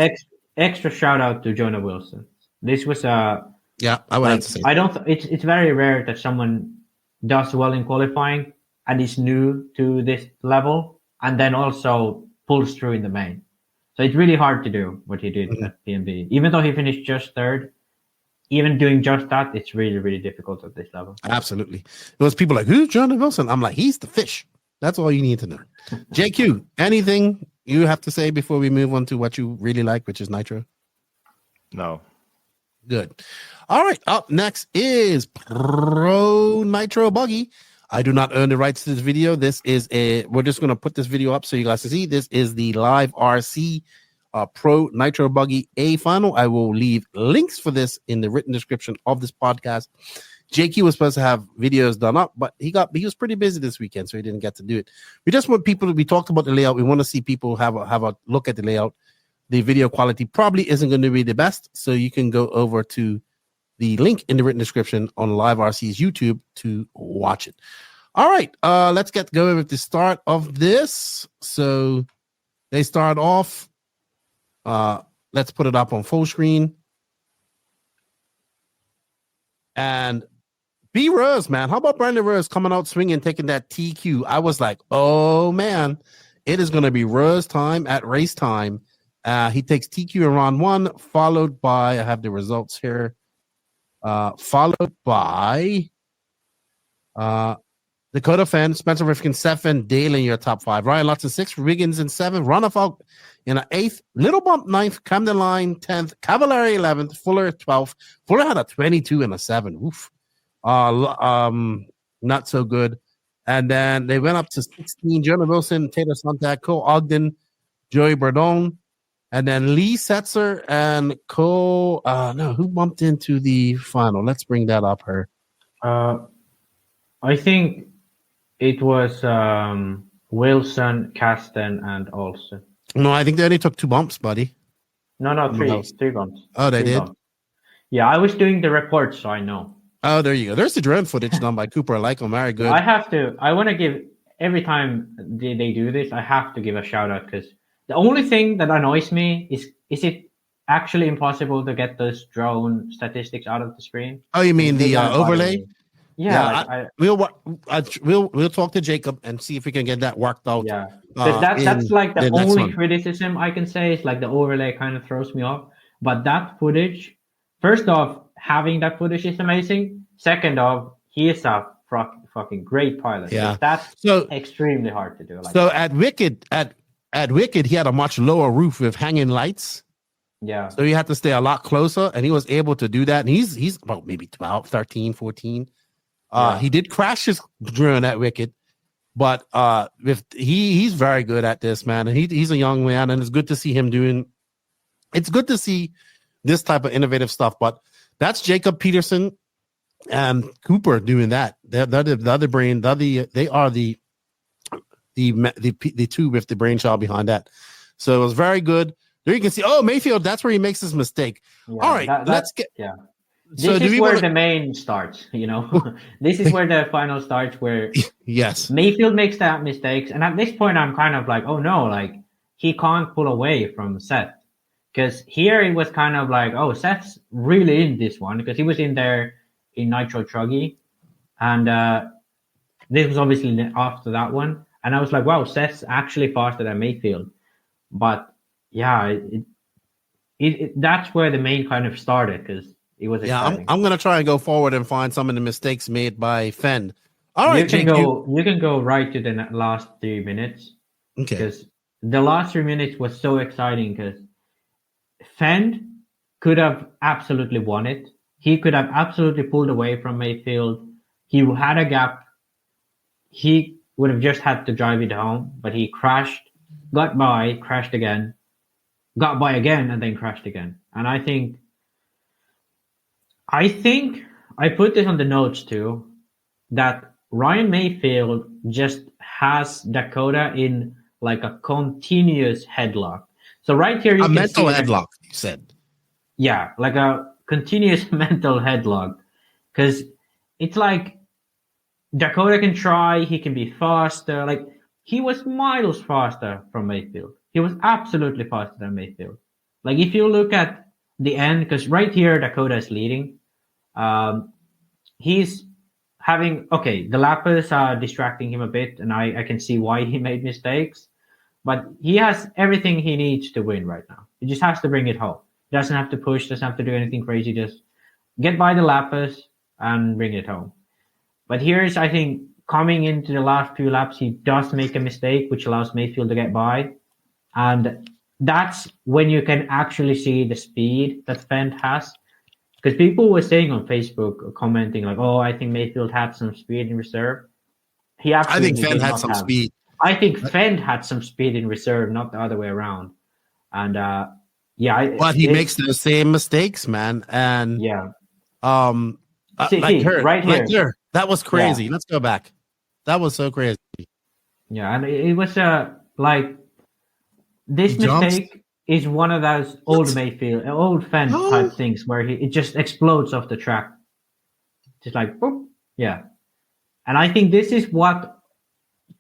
Extra shout out to Jonah Wilson. This was I would have to say. It's very rare that someone does well in qualifying and is new to this level and then also pulls through in the main. So it's really hard to do what he did at PNB. Even though he finished just 3rd, even doing just that, it's really, really difficult at this level. Absolutely. Those people like, who's Jonah Wilson? I'm like, he's the fish. That's all you need to know. JQ, anything you have to say before we move on to what you really like, which is Nitro? No. Good. All right. Up next is Pro Nitro Buggy. I do not own the rights to this video. We're just going to put this video up so you guys can see. This is the live RC Pro Nitro Buggy A final. I will leave links for this in the written description of this podcast. JQ was supposed to have videos done up, but he was pretty busy this weekend, so he didn't get to do it. We just want people to, we talked about the layout. We want to see people have a look at the layout. The video quality probably isn't going to be the best, so you can go over to the link in the written description on Live RC's YouTube to watch it. All right, let's get going with the start of this. So they start off. Let's put it up on full screen. And B Rose, man. How about Brandon Rose coming out swinging, taking that TQ? I was like, oh, man, it is going to be Rose time at race time. He takes TQ in round 1, followed by, I have the results here, followed by Dakota Phend, Spencer Rifkin, 7, Dale in your top 5. Ryan Lutz 6, Riggins in 7, Runafault in an 8th, Little Bump 9th, Camden Line 10th, Cavallari 11th, Fuller 12th. Fuller had a 22 and a 7. Oof. Not so good. And then they went up to 16, Jonah Wilson, Taylor Sontag, Cole Ogden, Joey Bardone, and then Lee Setzer and Cole. Who bumped into the final? Let's bring that up here. I think it was Wilson, Kasten, and Olsen. No, I think they only took 2 bumps, buddy. No, 3 bumps. Oh, they 3 did? Bumps. Yeah, I was doing the report, so I know. Oh, there you go. There's the drone footage done by Cooper. I like them. Very good. I want to give, every time they do this, I have to give a shout out, because the only thing that annoys me is it actually impossible to get those drone statistics out of the screen? Oh, you mean the overlay? Yeah, we'll talk to Jacob and see if we can get that worked out. Yeah, that's like the only criticism I can say is like the overlay kind of throws me off. But that footage, first off, having that footage is amazing. Second off, he is a fucking great pilot. Yeah, that's extremely hard to do. So at Wicked, he had a much lower roof with hanging lights. Yeah. So he had to stay a lot closer, and he was able to do that. And he's about maybe 12, 13, 14. He did crash his drone at Wicked, but he's very good at this, man. And he's a young man, and it's good to see him doing. It's good to see this type of innovative stuff. But that's Jacob Peterson and Cooper doing that. The other brain. They are the the two with the brainchild behind that. So it was very good. There you can see. Oh, Maifield, that's where he makes his mistake. Yeah, all right, let's get. Yeah. So this is where the main starts, This is where the final starts, where yes, Maifield makes that mistakes. And at this point, I'm kind of like, oh no, like he can't pull away from Seth. Because here it was kind of like, oh, Seth's really in this one, because he was in there in Nitro Buggy. And this was obviously after that one. And I was like, wow, Seth's actually faster than Maifield. But yeah, that's where the main kind of started, because it was exciting. I'm going to try and go forward and find some of the mistakes made by Phend. All right, you can go right to the last 3 minutes. Okay. Because the last 3 minutes was so exciting, because Phend could have absolutely won it. He could have absolutely pulled away from Maifield. He had a gap. He would have just had to drive it home, but he crashed, got by, crashed again, got by again, and then crashed again. And I think I put this on the notes too, that Ryan Maifield just has Dakota in like a continuous headlock. So right here, you can mental see headlock, you said. Yeah, like a continuous mental headlock. Because it's like Dakota can try, he can be faster. Like he was miles faster from Maifield. He was absolutely faster than Maifield. Like if you look at the end, because right here Dakota is leading. He's having the lappers are distracting him a bit, and I can see why he made mistakes. But he has everything he needs to win right now. He just has to bring it home. He doesn't have to push, doesn't have to do anything crazy. Just get by the lappers and bring it home. But here's, I think, coming into the last few laps, he does make a mistake, which allows Maifield to get by. And that's when you can actually see the speed that Phend has. Because people were saying on Facebook, commenting like, "Oh, I think Maifield had some speed in reserve." I think Phend had some speed. I think Phend had some speed in reserve, not the other way around. And but he makes the same mistakes, man. And right here, that was crazy. Yeah. Let's go back. That was so crazy. Yeah, and it was like this mistake is one of those old Phend type things where it just explodes off the track. Just like, boop. Yeah. And I think this is what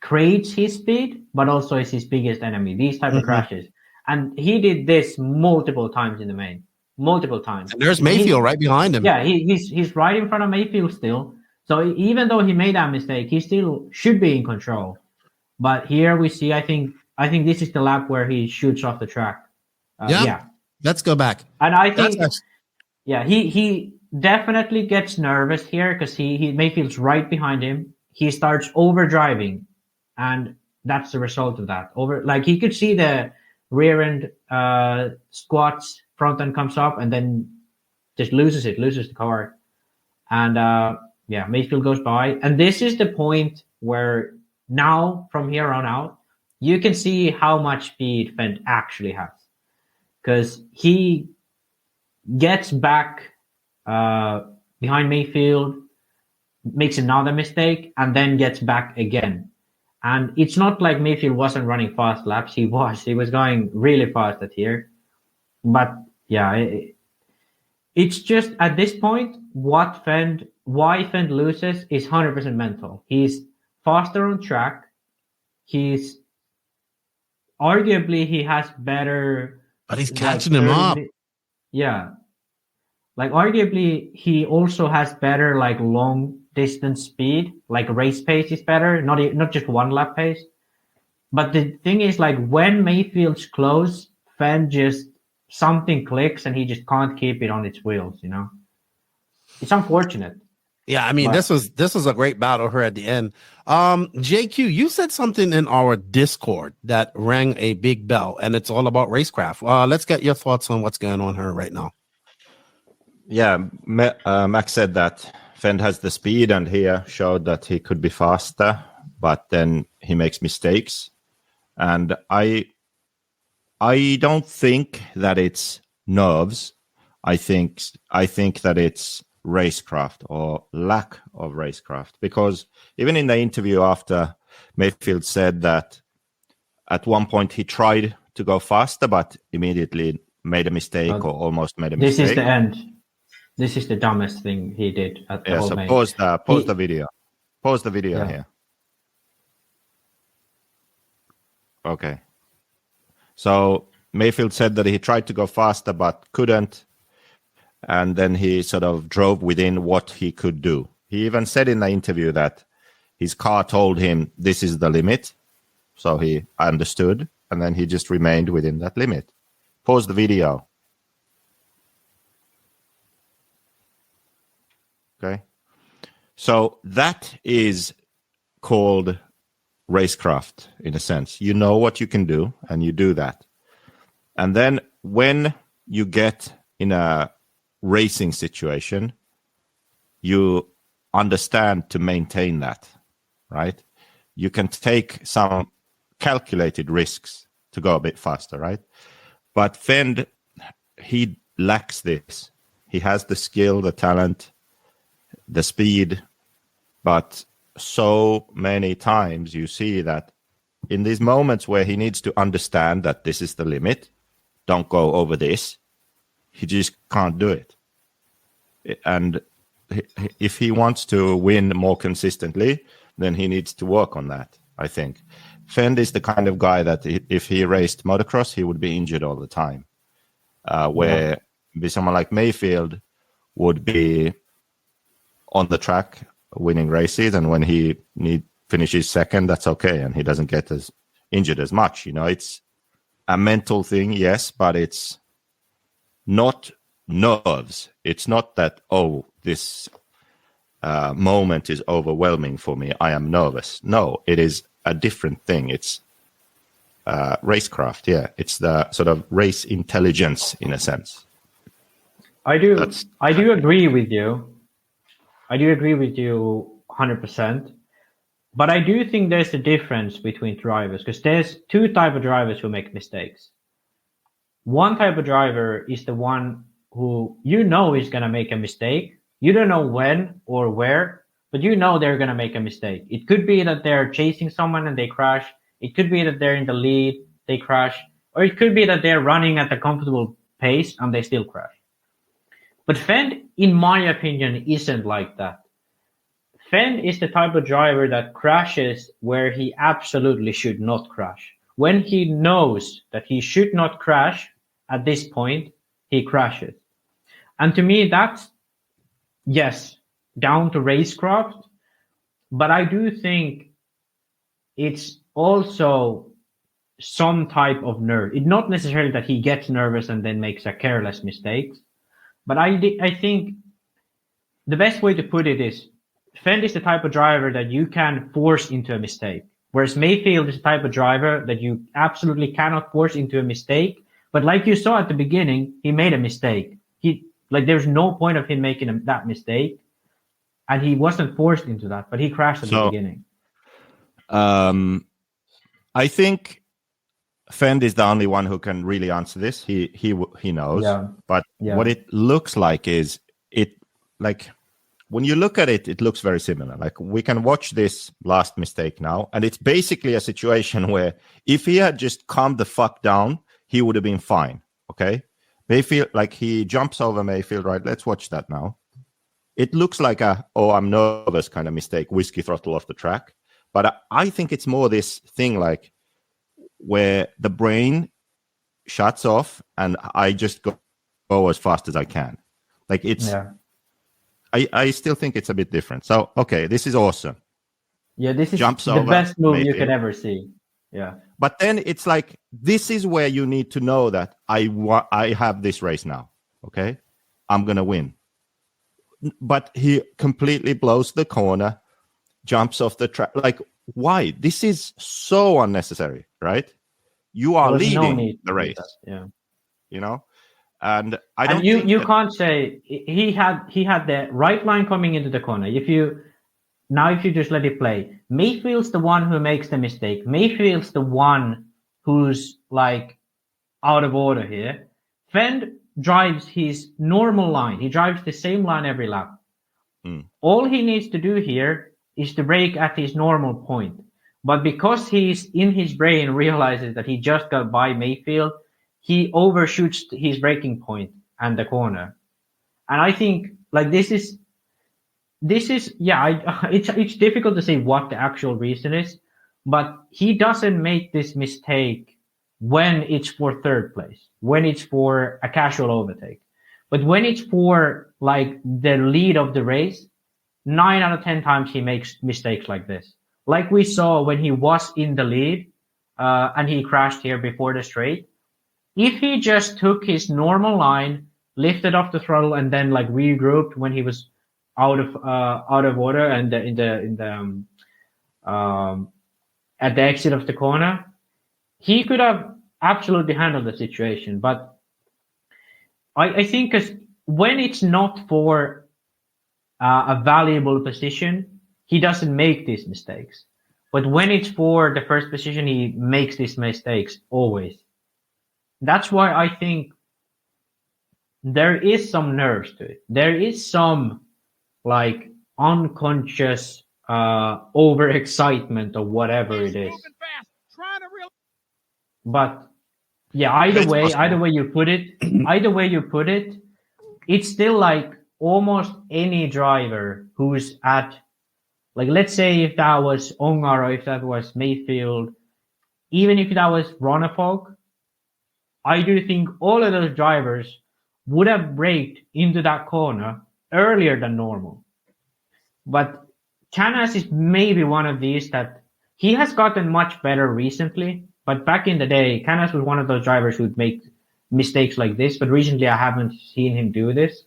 creates his speed, but also is his biggest enemy, these type of crashes. And he did this multiple times in the main. Multiple times. And there's Maifield right behind him. Yeah, he's right in front of Maifield still. So even though he made that mistake, he still should be in control. But here we see, I think this is the lap where he shoots off the track. Let's go back. And I think, he definitely gets nervous here because he Mayfield's right behind him. He starts overdriving, and that's the result of that. He could see the rear end squats, front end comes up, and then just loses the car. And Maifield goes by. And this is the point where now, from here on out, you can see how much speed Phend actually has. Because he gets back behind Maifield, makes another mistake, and then gets back again. And it's not like Maifield wasn't running fast laps. He was going really fast at here. But it's just at this point, why Phend loses is 100% mental. He's faster on track. He's arguably he has better. But he's catching him up. Yeah. Arguably, he also has better, long distance speed. Race pace is better, not just one lap pace. But the thing is, when Mayfield's close, Phend just, something clicks and he just can't keep it on its wheels, It's unfortunate. Yeah, I mean, this was a great battle here at the end. JQ, you said something in our Discord that rang a big bell, and it's all about racecraft. Let's get your thoughts on what's going on here right now. Yeah, Max said that Phend has the speed, and he showed that he could be faster, but then he makes mistakes. And I don't think that it's nerves. I think that it's racecraft or lack of racecraft, because even in the interview after Maifield said that at one point he tried to go faster, but immediately made a mistake or almost made a mistake. This is the end. This is the dumbest thing he did at the whole main. Pause the video. Pause the video here. Okay. So Maifield said that he tried to go faster but couldn't, and then he sort of drove within what he could do. He even said in the interview that his car told him this is the limit, so he understood, and then he just remained within that limit. Pause the video. Okay. So that is called racecraft in a sense. You know what you can do, and you do that. And then when you get in a racing situation, you understand to maintain that, right? You can take some calculated risks to go a bit faster, right? But Phend, he lacks this. He has the skill, the talent, the speed, but so many times you see that in these moments where he needs to understand that this is the limit, don't go over this, he just can't do it. And if he wants to win more consistently, then he needs to work on that, I think. Phend is the kind of guy that if he raced motocross, he would be injured all the time. Where someone like Maifield would be on the track winning races, and when he finishes second, that's okay, and he doesn't get as injured as much. You know, it's a mental thing, yes, but it's not nerves. It's not that, oh, this moment is overwhelming for me, I am nervous. No, it is a different thing. It's racecraft, it's the sort of race intelligence in a sense. I do agree with you. I do agree with you 100%. But I do think there's a difference between drivers, because there's two types of drivers who make mistakes. One type of driver is the one who you know is going to make a mistake. You don't know when or where, but you know they're going to make a mistake. It could be that they're chasing someone and they crash. It could be that they're in the lead, they crash. Or it could be that they're running at a comfortable pace and they still crash. But Phend, in my opinion, isn't like that. Phend is the type of driver that crashes where he absolutely should not crash. When he knows that he should not crash at this point, he crashes. And to me, that's, yes, down to racecraft, but I do think it's also some type of nerve. It's not necessarily that he gets nervous and then makes a careless mistake, but I think the best way to put it is Phend is the type of driver that you can force into a mistake, whereas Maifield is the type of driver that you absolutely cannot force into a mistake. But like you saw at the beginning, he made a mistake. There's no point of him making that mistake, and he wasn't forced into that, but he crashed at the beginning. I think Phend is the only one who can really answer this. He knows, but what it looks like is when you look at it, it looks very similar. Like we can watch this last mistake now, and it's basically a situation where if he had just calmed the fuck down, he would have been fine. Okay, Maifield, like he jumps over Maifield, right? Let's watch that now. It looks like I'm nervous kind of mistake, whiskey throttle off the track. But I think it's more this thing like where the brain shuts off and I just go as fast as I can. Like it's, I still think it's a bit different. So, okay, this is awesome. Yeah, this is the best move you could ever see. Yeah. But then it's like, this is where you need to know that I have this race now. Okay. I'm going to win. But he completely blows the corner, jumps off the track. Like, why? This is so unnecessary, right? You are leading the race. Yeah. You know? And I don't you can't say he had the right line coming into the corner. If you just let it play, Maifield's the one who makes the mistake. Maifield's the one who's like out of order here. Phend drives his normal line. He drives the same line every lap. All he needs to do here is to brake at his normal point. But because he's in his brain realizes that he just got by Maifield, he overshoots his braking point and the corner. And I think like this is it's difficult to say what the actual reason is, but he doesn't make this mistake when it's for third place, when it's for a casual overtake. But when it's for like the lead of the race, 9 out of 10 times he makes mistakes like this. Like we saw when he was in the lead and he crashed here before the straight. If he just took his normal line, lifted off the throttle, and then like regrouped when he was out of order and at the exit of the corner, he could have absolutely handled the situation. But I think when it's not for a valuable position, he doesn't make these mistakes. But when it's for the first position, he makes these mistakes always. That's why I think there is some nerves to it. There is some like unconscious overexcitement or whatever it is. But yeah, either way you put it, it's still like almost any driver who's at, like, let's say if that was Ongar or if that was Maifield, even if that was Ronnefolk, I do think all of those drivers would have braked into that corner earlier than normal. But Canas is maybe one of these that he has gotten much better recently. But back in the day, Canas was one of those drivers who'd make mistakes like this. But recently, I haven't seen him do this.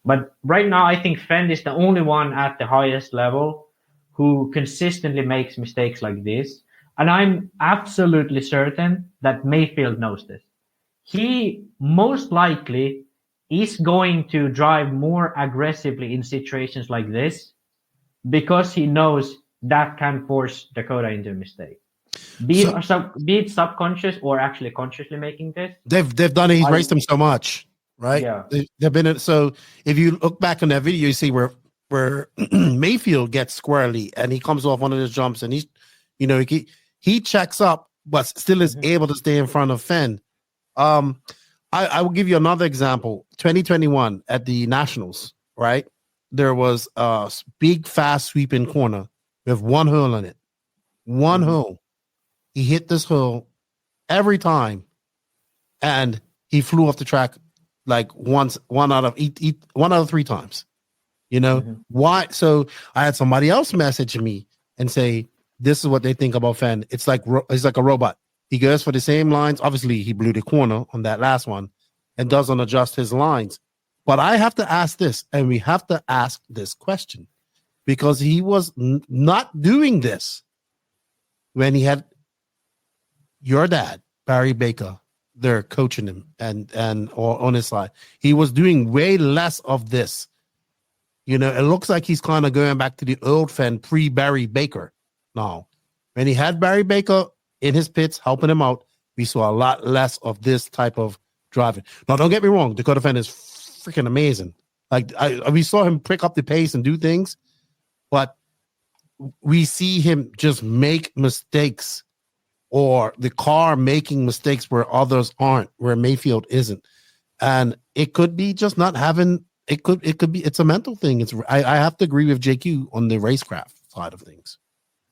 But right now, I think Phend is the only one at the highest level who consistently makes mistakes like this. And I'm absolutely certain that Maifield knows this. He most likely is going to drive more aggressively in situations like this because he knows that can force Dakota into a mistake. Be it subconscious or actually consciously making this. They've done it. He's raced them so much, right? Yeah. They've been so. If you look back on that video, you see where Maifield gets squarely and he comes off one of those jumps and he checks up, but still is able to stay in front of Phend. I will give you another example. 2021 at the Nationals, right? There was a big, fast sweeping corner with one hole in it. One hole. He hit this hole every time, and he flew off the track like one out of 3 times. Why? So I had somebody else message me and say, "This is what they think about Phend. It's like a robot. He goes for the same lines. Obviously, he blew the corner on that last one, and doesn't adjust his lines." But I have to ask this, and we have to ask this question, because he was not doing this when he had your dad, Barry Baker, there coaching him or on his side. He was doing way less of this. It looks like he's kind of going back to the old Phend pre-Barry Baker now. When he had Barry Baker in his pits helping him out, we saw a lot less of this type of driving. Now, don't get me wrong, Dakota Phend is freaking amazing. Like we saw him pick up the pace and do things, but we see him just make mistakes, or the car making mistakes where others aren't, where Maifield isn't. And it could be just not having, it could be, it's a mental thing. I have to agree with JQ on the racecraft side of things.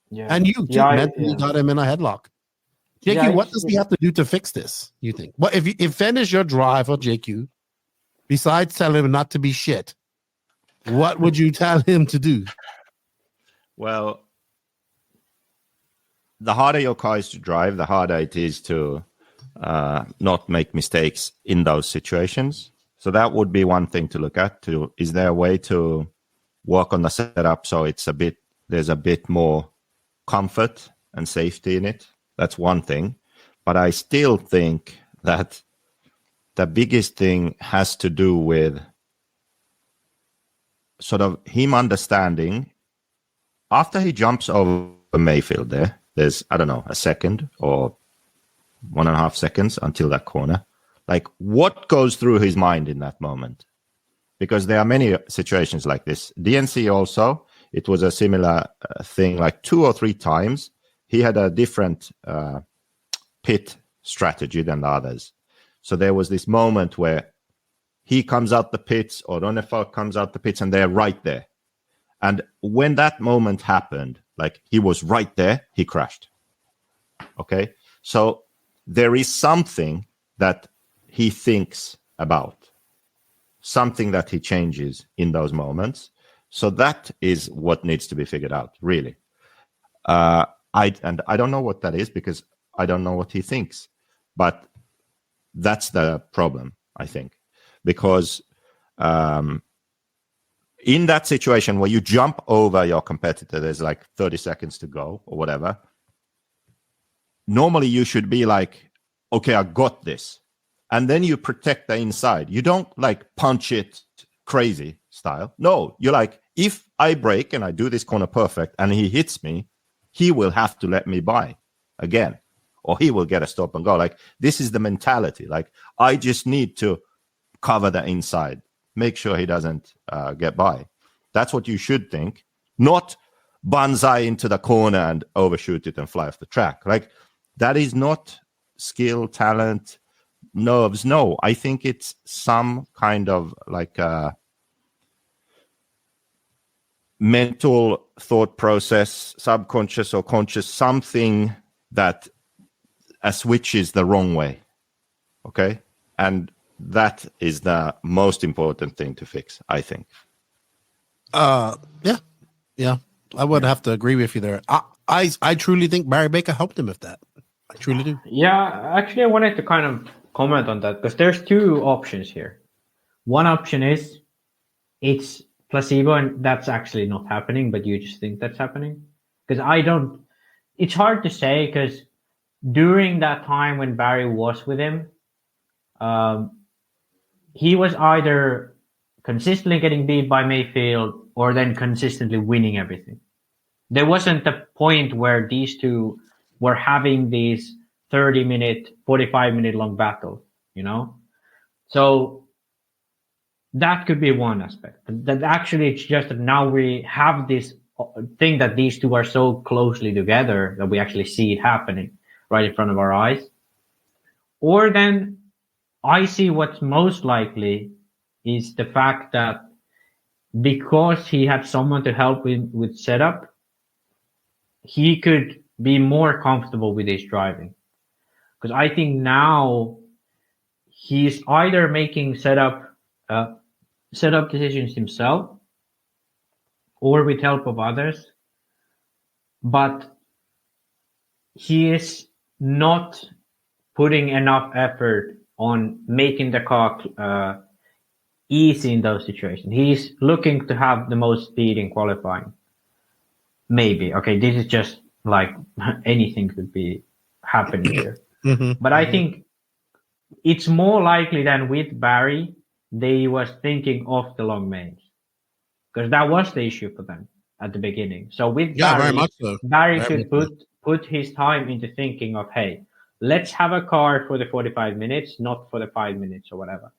Yeah. And you mentally got him in a headlock. JQ, what does he have to do to fix this, you think? Well, if Phend is your driver, JQ, besides telling him not to be shit, what would you tell him to do? Well, the harder your car is to drive, the harder it is to not make mistakes in those situations. So that would be one thing to look at. Is there a way to work on the setup so there's a bit more comfort and safety in it? That's one thing. But I still think that the biggest thing has to do with sort of him understanding after he jumps over Maifield there's, I don't know, a second or 1.5 seconds until that corner. Like, what goes through his mind in that moment? Because there are many situations like this. DNC also, it was a similar thing, like 2 or 3 times. he had a different pit strategy than the others. So there was this moment where he comes out the pits or Ronnefalk comes out the pits and they're right there. And when that moment happened, like he was right there, he crashed. Okay. So there is something that he thinks about, something that he changes in those moments. So that is what needs to be figured out, really. I don't know what that is because I don't know what he thinks. But that's the problem, I think. Because in that situation where you jump over your competitor, there's like 30 seconds to go or whatever. Normally you should be like, okay, I got this. And then you protect the inside. You don't like punch it crazy style. No, you're like, if I break and I do this corner perfect and he hits me, he will have to let me by again. Or he will get a stop and go. Like, this is the mentality. Like, I just need to cover the inside. Make sure he doesn't get by. That's what you should think. Not banzai into the corner and overshoot it and fly off the track. Like, that is not skill, talent, nerves. No, I think it's some kind of like mental thought process, subconscious or conscious, something that a switch is the wrong way. Okay? And that is the most important thing to fix, I think. Yeah. I would have to agree with you there. I truly think Barry Baker helped him with that. I truly do. Yeah, actually, I wanted to kind of comment on that because there's two options here. One option is it's placebo and that's actually not happening, but you just think that's happening. Because it's hard to say because during that time when Barry was with him, he was either consistently getting beat by Maifield or then consistently winning everything. There wasn't a point where these two were having these 30-minute, 45-minute long battles, you know? So that could be one aspect. That actually it's just that now we have this thing that these two are so closely together that we actually see it happening right in front of our eyes. Or then I see what's most likely is the fact that because he had someone to help with setup, he could be more comfortable with his driving. Because I think now he's either making setup decisions himself or with help of others, but he is not putting enough effort on making the car easy in those situations. He's looking to have the most speed in qualifying. Maybe. Okay, this is just like anything could be happening here. But I think it's more likely than with Barry, they was thinking of the long mains. Because that was the issue for them at the beginning. So with Barry, very much so. Barry could put his time into thinking of, hey, let's have a car for the 45 minutes, not for the 5 minutes or whatever.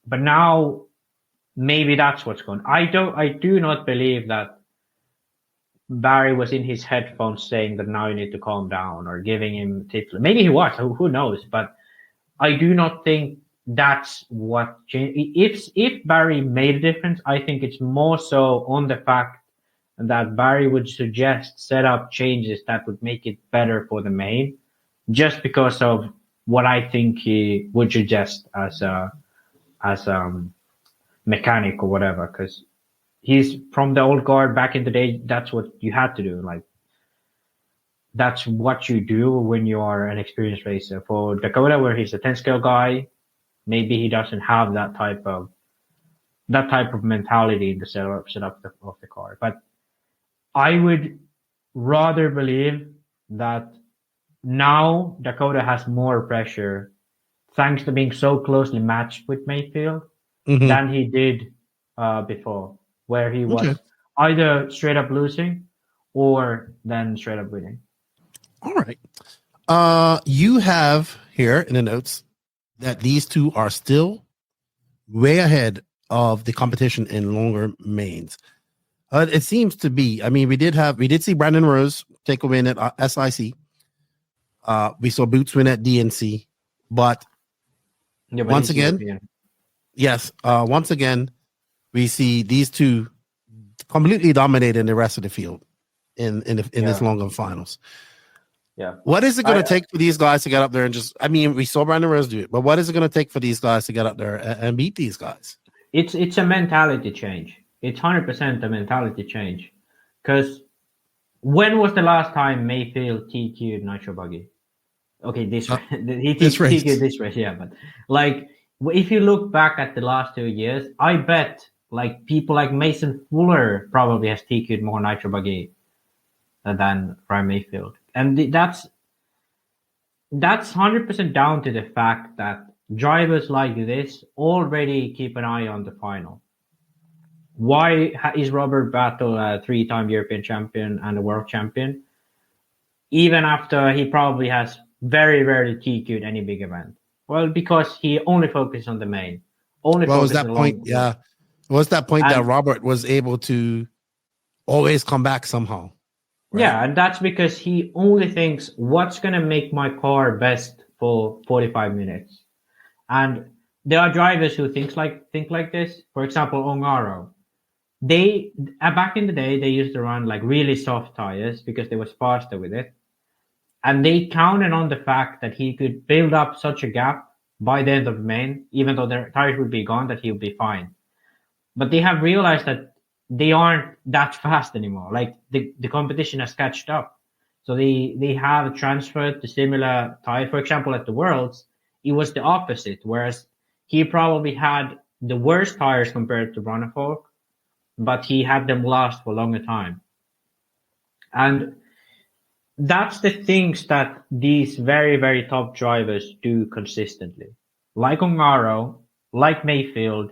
But now maybe that's what's going on. I do not believe that Barry was in his headphones saying that now you need to calm down or giving him tips. Maybe he was, who knows? But I do not think that's what changed. If Barry made a difference, I think it's more so on the fact that Barry would suggest setup changes that would make it better for the main, just because of what I think he would suggest as a mechanic or whatever, because he's from the old guard back in the day. That's what you had to do. Like, that's what you do when you are an experienced racer. For Dakota, where he's a 10 scale guy, maybe he doesn't have that type of mentality in the setup of the car. But I would rather believe that now Dakota has more pressure thanks to being so closely matched with Maifield than he did before, where he was either straight up losing or then straight up winning. All right. You have here in the notes that these two are still way ahead of the competition in longer mains. It seems to be. I mean, we did see Brandon Rose take a win at SIC. We saw Boots win at DNC, but once again, once again, we see these two completely dominating the rest of the field in this longer finals. Yeah. What is it going to take for these guys to get up there and just? I mean, we saw Brandon Rose do it, but what is it going to take for these guys to get up there and beat these guys? It's a mentality change. It's 100% a mentality change. Because when was the last time Maifield TQ'd Nitro Buggy? Okay, this race. He TQ'd this race, yeah. But like, if you look back at the last 2 years, I bet like people like Mason Fuller probably has TQ'd more Nitro Buggy than Ryan Maifield. And that's 100% down to the fact that drivers like this already keep an eye on the final. Why is Robert Battle a 3-time European champion and a world champion, even after he probably has very rarely TQ'd any big event? Well, because he only focuses on the main. What was that point? Yeah. What was that point that Robert was able to always come back somehow? Right? Yeah, and that's because he only thinks, what's going to make my car best for 45 minutes? And there are drivers who think like this. For example, Ongaro. They back in the day, they used to run like really soft tires because they was faster with it. And they counted on the fact that he could build up such a gap by the end of the main, even though their tires would be gone, that he would be fine. But they have realized that they aren't that fast anymore. Like the competition has catched up. So they have transferred to similar tires. For example, at the Worlds, it was the opposite, whereas he probably had the worst tires compared to Ronnefalk, but he had them last for a longer time. And that's the things that these very, very top drivers do consistently. Like Ongaro, like Maifield,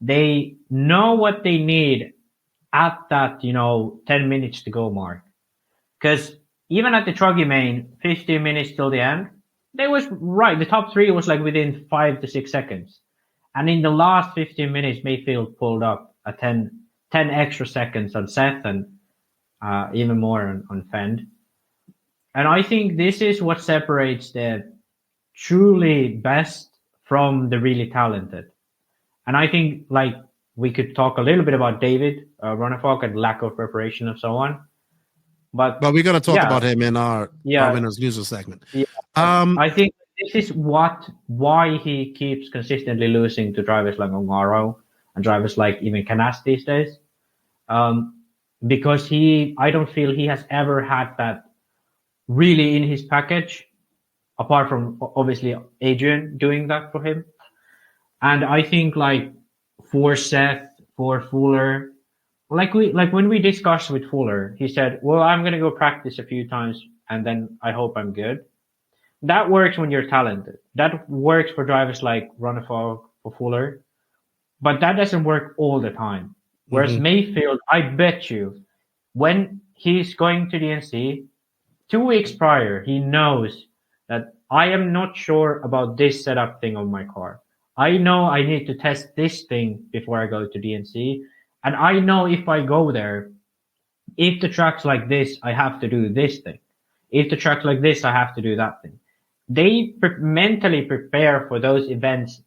they know what they need at that, 10 minutes to go mark. Because even at the Truggy main, 15 minutes till the end, they was right. The top three was like within 5 to 6 seconds. And in the last 15 minutes, Maifield pulled up a 10 extra seconds on Seth and even more on Phend. And I think this is what separates the truly best from the really talented. And I think like we could talk a little bit about David Ronnefalk and lack of preparation and so on. But we're going to talk about him in our winners loser segment. Yeah. I think this is why he keeps consistently losing to drivers like Ongaro and drivers like even Canas these days. Because I don't feel he has ever had that really in his package, apart from obviously Adrian doing that for him. And I think like for Seth, for Fuller, like when we discussed with Fuller, he said, well, I'm going to go practice a few times and then I hope I'm good. That works when you're talented. That works for drivers like Ronnefalk or Fuller, but that doesn't work all the time. Whereas Maifield, I bet you, when he's going to DNC, 2 weeks prior, he knows that I am not sure about this setup thing on my car. I know I need to test this thing before I go to DNC. And I know if I go there, if the track's like this, I have to do this thing. If the track's like this, I have to do that thing. They mentally prepare for those events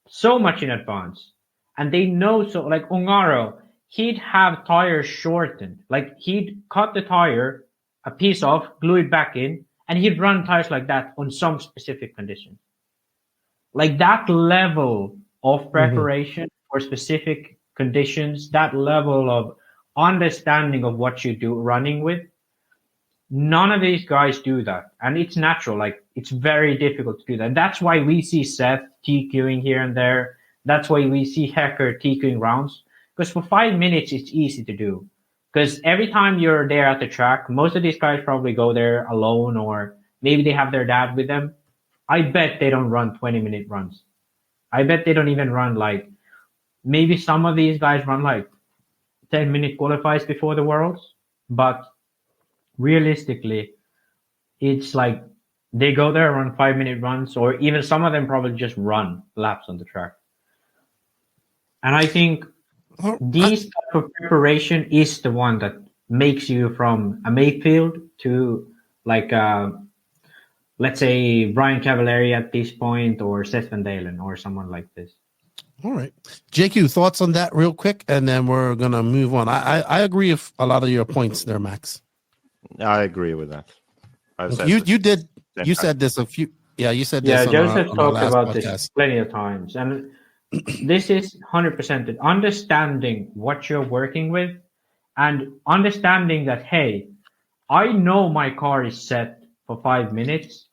so much in advance. And they know, so like Ongaro, he'd have tires shortened. Like he'd cut the tire a piece off, glue it back in, and he'd run tires like that on some specific conditions. Like that level of preparation for specific conditions, that level of understanding of what you do running with, none of these guys do that. And it's natural. Like it's very difficult to do that. That's why we see Seth TQing here and there. That's why we see Hecker TQing rounds. Because for 5 minutes, it's easy to do. Because every time you're there at the track, most of these guys probably go there alone or maybe they have their dad with them. I bet they don't run 20-minute runs. I bet they don't even run like, maybe some of these guys run like 10-minute qualifiers before the Worlds. But realistically, it's like they go there, run 5-minute runs, or even some of them probably just run laps on the track. And I think These type of preparation is the one that makes you from a Maifield to like let's say Brian Cavalieri at this point, or Seth Van Dalen, or someone like this. All right, JQ, thoughts on that real quick, and then we're gonna move on. I agree with a lot of your points there, Max. I agree with that. You said this a few. Yeah, you said this. Yeah, on Joseph our talked last about podcast. this plenty of times, and this is 100% it. Understanding what you're working with, and understanding that, hey, I know my car is set for 5 minutes,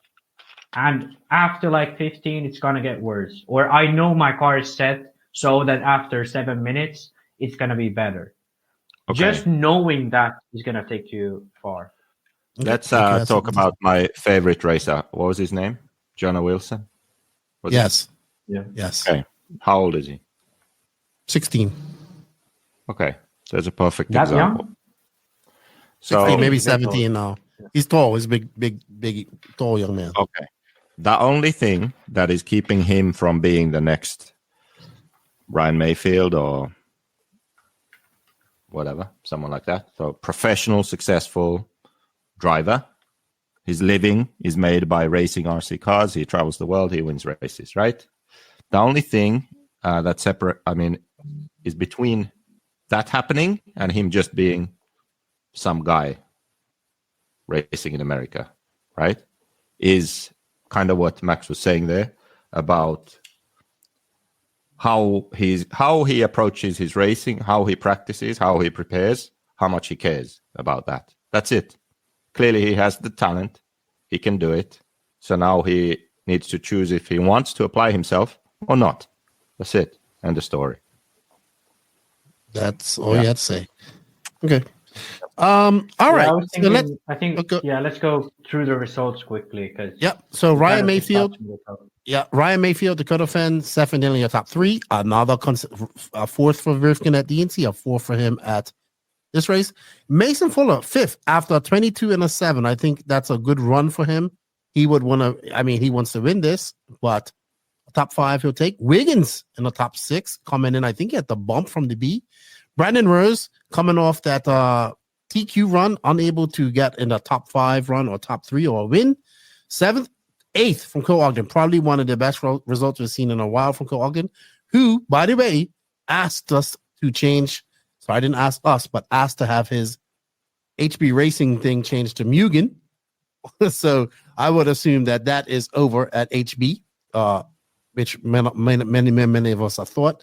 and after like 15, it's gonna get worse. Or I know my car is set so that after 7 minutes, it's gonna be better. Okay. Just knowing that is gonna take you far. Let's talk about my favorite racer. What was his name? Jonah Wilson? Yes. Yeah. Yes. Okay. How old is he? 16. Okay. So there's a perfect example. Young? 16, maybe 17 now. He's tall. He's a big, tall young man. Okay. The only thing that is keeping him from being the next Ryan Maifield or whatever, someone like that. So professional, successful driver. His living is made by racing RC cars. He travels the world. He wins races, right? The only thing that is between that happening and him just being some guy racing in America, right? Is kind of what Max was saying there about how he approaches his racing, how he practices, how he prepares, how much he cares about that. That's it. Clearly, he has the talent. He can do it. So now he needs to choose if he wants to apply himself or not. That's it. End of story. That's all you had to say. Okay. All right. Let's go through the results quickly. So Ryan Maifield. Ryan Maifield, Dakota Phend, Seth Van Dalen, your top three. Another fourth for Rivkin at DNC, a fourth for him at this race. Mason Fuller, fifth after a 22 and a 7. I think that's a good run for him. He would want to, he wants to win this, but top 5 he'll take. Wiggins in the top 6, coming in, I think, at the bump from the B. Brandon Rose coming off that TQ run, unable to get in the top 5 run or top 3 or a win. 7th, 8th from Cole Ogden, probably one of the best results we've seen in a while from Cole Ogden, who, by the way, asked us to change. So I didn't ask us, but asked to have his HB Racing thing changed to Mugen. So I would assume that is over at HB, which many of us have thought.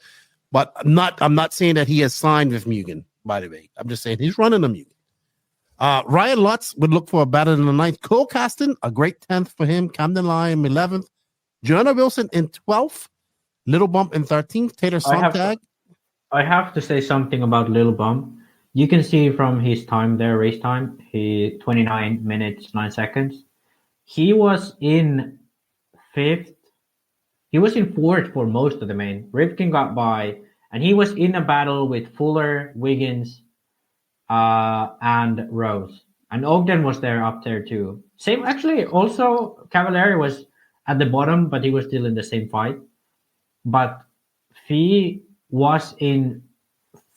But I'm not saying that he has signed with Mugen, by the way. I'm just saying he's running a Mugen. Ryan Lutz would look for a better than the 9th. Cole Caston, a great 10th for him. Camden Lyon, 11th. Jonah Wilson in 12th. Little Bump in 13th. Taylor Sontag. I have to say something about Little Bump. You can see from his time there, race time, 29 minutes, 9 seconds. He was in 5th. He was in 4th for most of the main. Rivkin got by, and he was in a battle with Fuller, Wiggins, and Rose. And Ogden was up there too. Same, actually, also Cavalieri was at the bottom, but he was still in the same fight. But Fee was in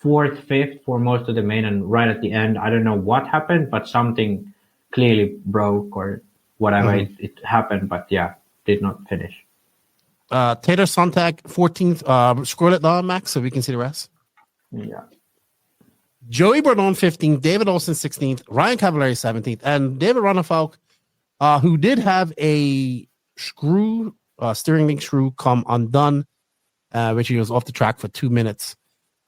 4th, 5th for most of the main, and right at the end, I don't know what happened, but something clearly broke or whatever it happened, but did not finish. Taylor Sontag, 14th. Scroll it down, Max, so we can see the rest. Yeah. Joey Bernon, 15th. David Olsen, 16th. Ryan Cavalieri, 17th. And David Ronafalk, who did have a steering link screw come undone, which he was off the track for 2 minutes.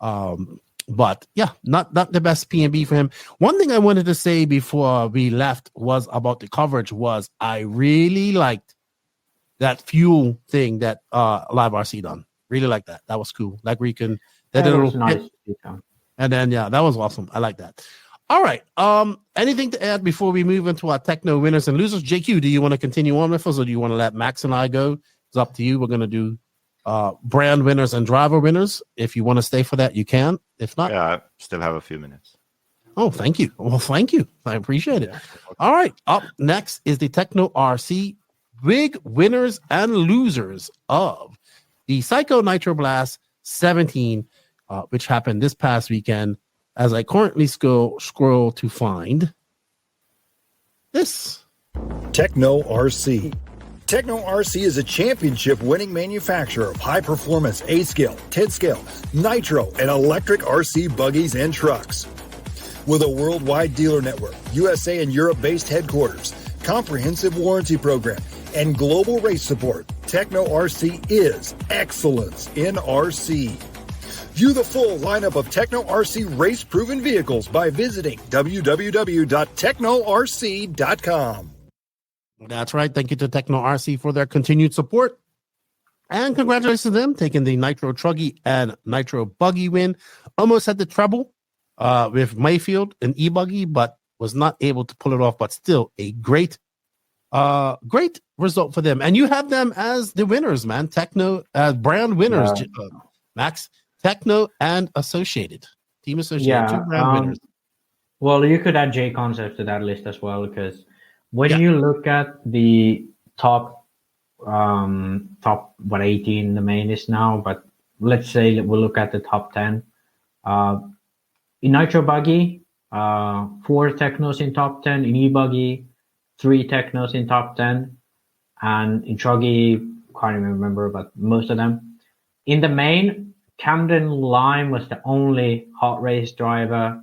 But not the best PNB for him. One thing I wanted to say before we left was about the coverage was I really liked that fuel thing that Live RC done. Really like that. That was cool. Like where you can that was nice. And then that was awesome. I like that. All right. Anything to add before we move into our Tekno winners and losers? JQ, do you want to continue on with us, or do you want to let Max and I go? It's up to you. We're gonna do brand winners and driver winners. If you want to stay for that, you can. If not, I still have a few minutes. Oh, thank you. Well, thank you. I appreciate it. All right. Up next is the Tekno RC big winners and losers of the Psycho Nitro Blast 17 which happened this past weekend, as I currently scroll to find this. Tekno RC. Tekno RC is a championship-winning manufacturer of high-performance A-scale, 10-scale, nitro, and electric RC buggies and trucks. With a worldwide dealer network, USA and Europe-based headquarters, comprehensive warranty program, and global race support, Tekno RC is excellence in RC. View the full lineup of Tekno RC race-proven vehicles by visiting www.teknorc.com. That's right. Thank you to Tekno RC for their continued support. And congratulations to them taking the Nitro Truggy and Nitro Buggy win. Almost had the treble with Maifield and e-buggy, but was not able to pull it off. But still a great result for them. And you have them as the winners, man. Tekno brand winners, Max. Tekno and Associated. Team Associated, 2 brand winners. Well, you could add J Concepts to that list as well, because when you look at the top 18 the main is now, but let's say we'll look at the top 10. In Nitro Buggy, 4 Teknos in top 10. In e-buggy, 3 Teknos in top 10. And in Truggy, can't even remember, but most of them. In the main, Camden Lime was the only HotRace driver.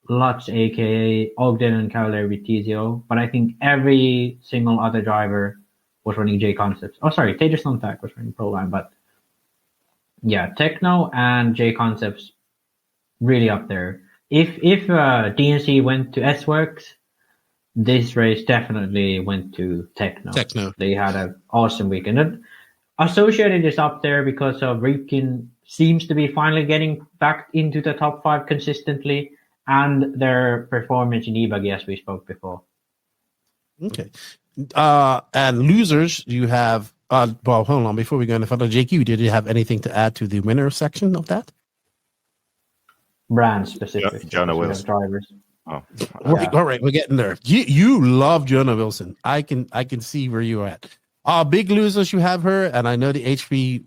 Lutz, aka Ogden and Cavalier with TZO, but I think every single other driver was running J Concepts. Oh, sorry, Taterstone Tech was running Pro Line, but yeah, Tekno and J Concepts really up there. If DNC went to S-Works, this race definitely went to Tekno. They had an awesome weekend. And Associated is up there because of Ripken seems to be finally getting back into the top 5 consistently, and their performance in e-buggy, as we spoke before. Okay. And losers, you have, well, hold on, before we go into further, JQ, did you have anything to add to the winner section of that? Brand specific. Jonah Wilson. Drivers. Oh. All right, we're getting there. You love Jonah Wilson. I can see where you're at. Big losers, you have her, and I know the HP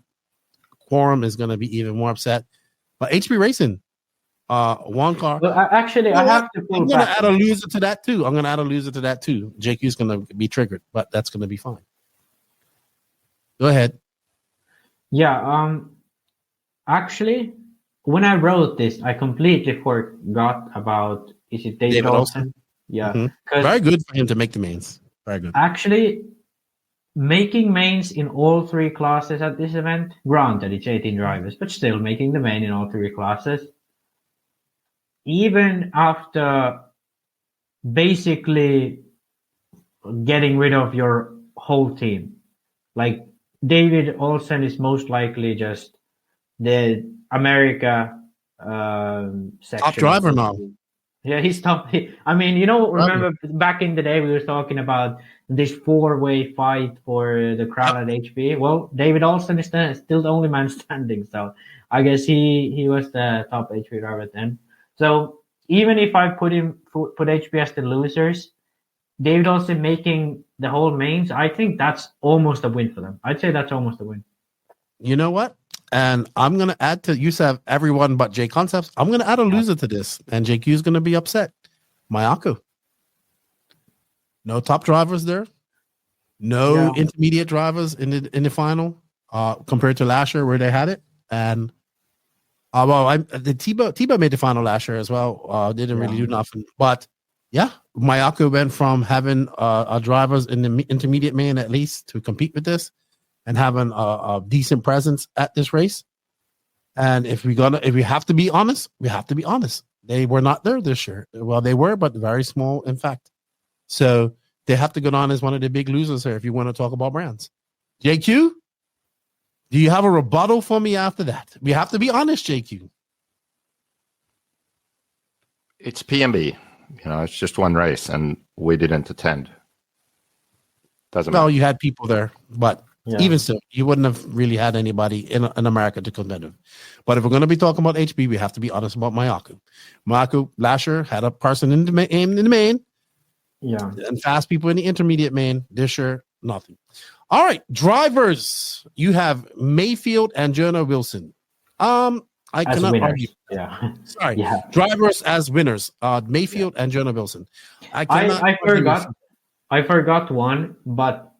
quorum is going to be even more upset. But HP Racing, one car. Well, actually, I have to pull I'm going to back. add a loser to that too. JQ's going to be triggered, but that's going to be fine. Go ahead. Yeah. Actually, when I wrote this, I completely forgot about. Is it David Olsen? Yeah. Mm-hmm. Very good for him to make the mains. Very good. Actually, making mains in all 3 classes at this event, granted it's 18 drivers, but still making the main in all 3 classes. Even after basically getting rid of your whole team, like David Olsen is most likely just the America section. Top driver now. Yeah, he's top. Remember back in the day we were talking about this 4-way fight for the crown at HP. Well, David Olsen is still the only man standing, so I guess he was the top HP driver then. So even if I put HP as the losers, David Olsen making the whole mains, I think that's almost a win for them. I'd say that's almost a win. You know what? And I'm going to add to, you have everyone but J Concepts. I'm going to add a loser to this, and JQ is going to be upset. Mayako. No top drivers there. No intermediate drivers in the final compared to last year where they had it. And Tebow made the final last year as well. Didn't really do nothing. But yeah, Mayako went from having drivers in the intermediate main at least to compete with this, and having a decent presence at this race. And if we have to be honest, we have to be honest. They were not there this year. Well, they were, but very small, in fact. So they have to go on as one of the big losers here if you want to talk about brands. JQ, do you have a rebuttal for me after that? We have to be honest, JQ. It's PNB. It's just one race, and we didn't attend. Doesn't matter. Well, you had people there, but even so, you wouldn't have really had anybody in America to compete with. But if we're going to be talking about HB, we have to be honest about Mayako. Mayako last year had a person in the main. Yeah. And fast people in the intermediate main. This year, nothing. All right, drivers. You have Maifield and Jonah Wilson. I as cannot winners. argue. Yeah. Sorry. Yeah. Drivers as winners. Mayfield and Jonah Wilson. I forgot one, but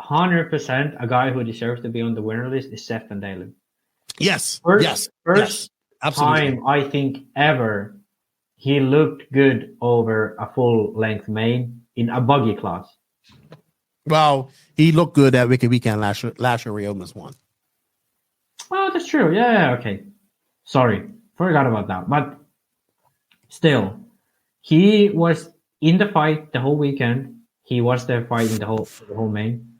100% a guy who deserves to be on the winner list is Seth Van Dalen. Yes. First time I think ever he looked good over a full length main in a buggy class. Well, he looked good at Wicked Weekend last year. We almost won. Oh, that's true. Yeah, okay. Sorry, forgot about that. But still, he was in the fight the whole weekend. He was there fighting the whole main.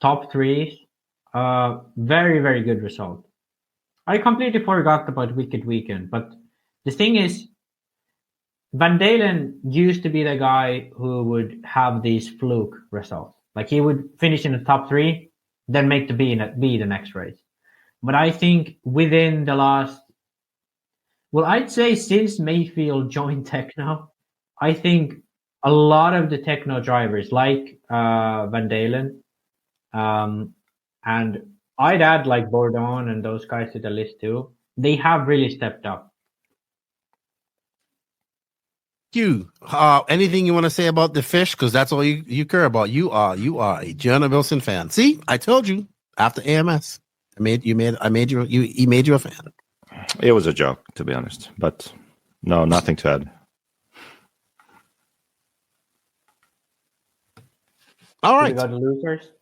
Top 3, very, very good result. I completely forgot about Wicked Weekend, but the thing is, Van Dalen used to be the guy who would have these fluke results. Like he would finish in the top 3, then make the B the next race. But I think within the last, I'd say since Maifield joined Tekno, I think a lot of the Tekno drivers like Van Dalen, and I'd add like Bourdon and those guys to the list too. They have really stepped up. You, anything you want to say about the fish? Because that's all you care about. You are a Jonah Wilson fan. See, I told you after AMS, he made you a fan. It was a joke, to be honest, but no, nothing to add. All right, got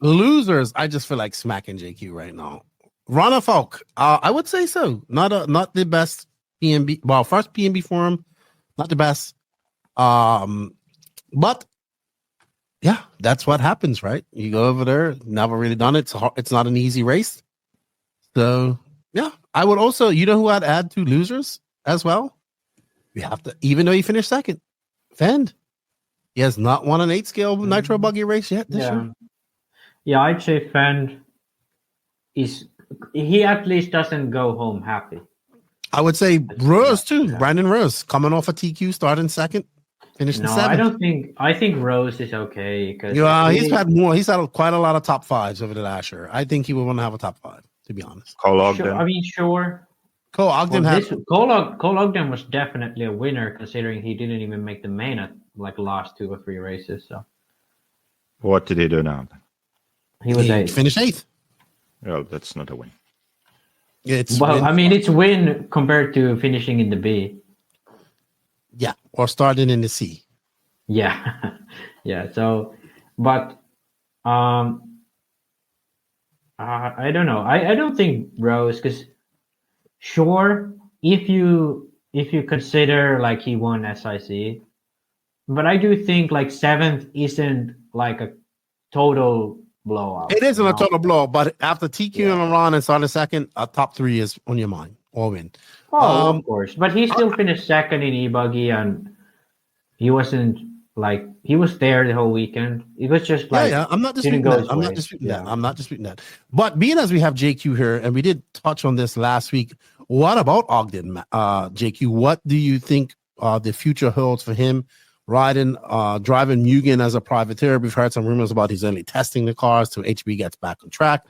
losers. I just feel like smacking JQ right now. Rana Falk, I would say so. Not the best PNB. Well, first PNB forum, not the best. But yeah, that's what happens, right? You go over there, never really done it. It's not an easy race. So yeah, I would also, you know who I'd add to losers as well? We have to, even though he finished second, Phend. He has not won an 8-scale Nitro Buggy race yet this year. Yeah, I'd say Phend he at least doesn't go home happy. I would say Rose too. Yeah. Brandon Rose coming off a TQ, starting second, finishing seventh. I think Rose is okay because he's had more. He's had quite a lot of top 5s over the last year. I think he would want to have a top 5, to be honest. Cole Ogden. Sure. Cole Ogden Cole Ogden was definitely a winner considering he didn't even make the main at like last 2 or 3 races. So what did he do now? He finished 8th. Well, that's not a win. It's win compared to finishing in the B. Yeah, or starting in the C. Yeah, yeah. So, but I don't know. I don't think Rose, because sure, if you consider like he won SIC, but I do think like 7th isn't like a total blowout. It isn't a total blowout, but after TQ and Iran and starting second, a top 3 is on your mind. All win. Oh, of course. But he still finished second in e-buggy, and he wasn't like he was there the whole weekend. It was just like I'm not disputing that. I'm not disputing that. But being as we have JQ here, and we did touch on this last week, what about Ogden, JQ? What do you think the future holds for him? Driving Mugen as a privateer. We've heard some rumors about he's only testing the cars till HB gets back on track.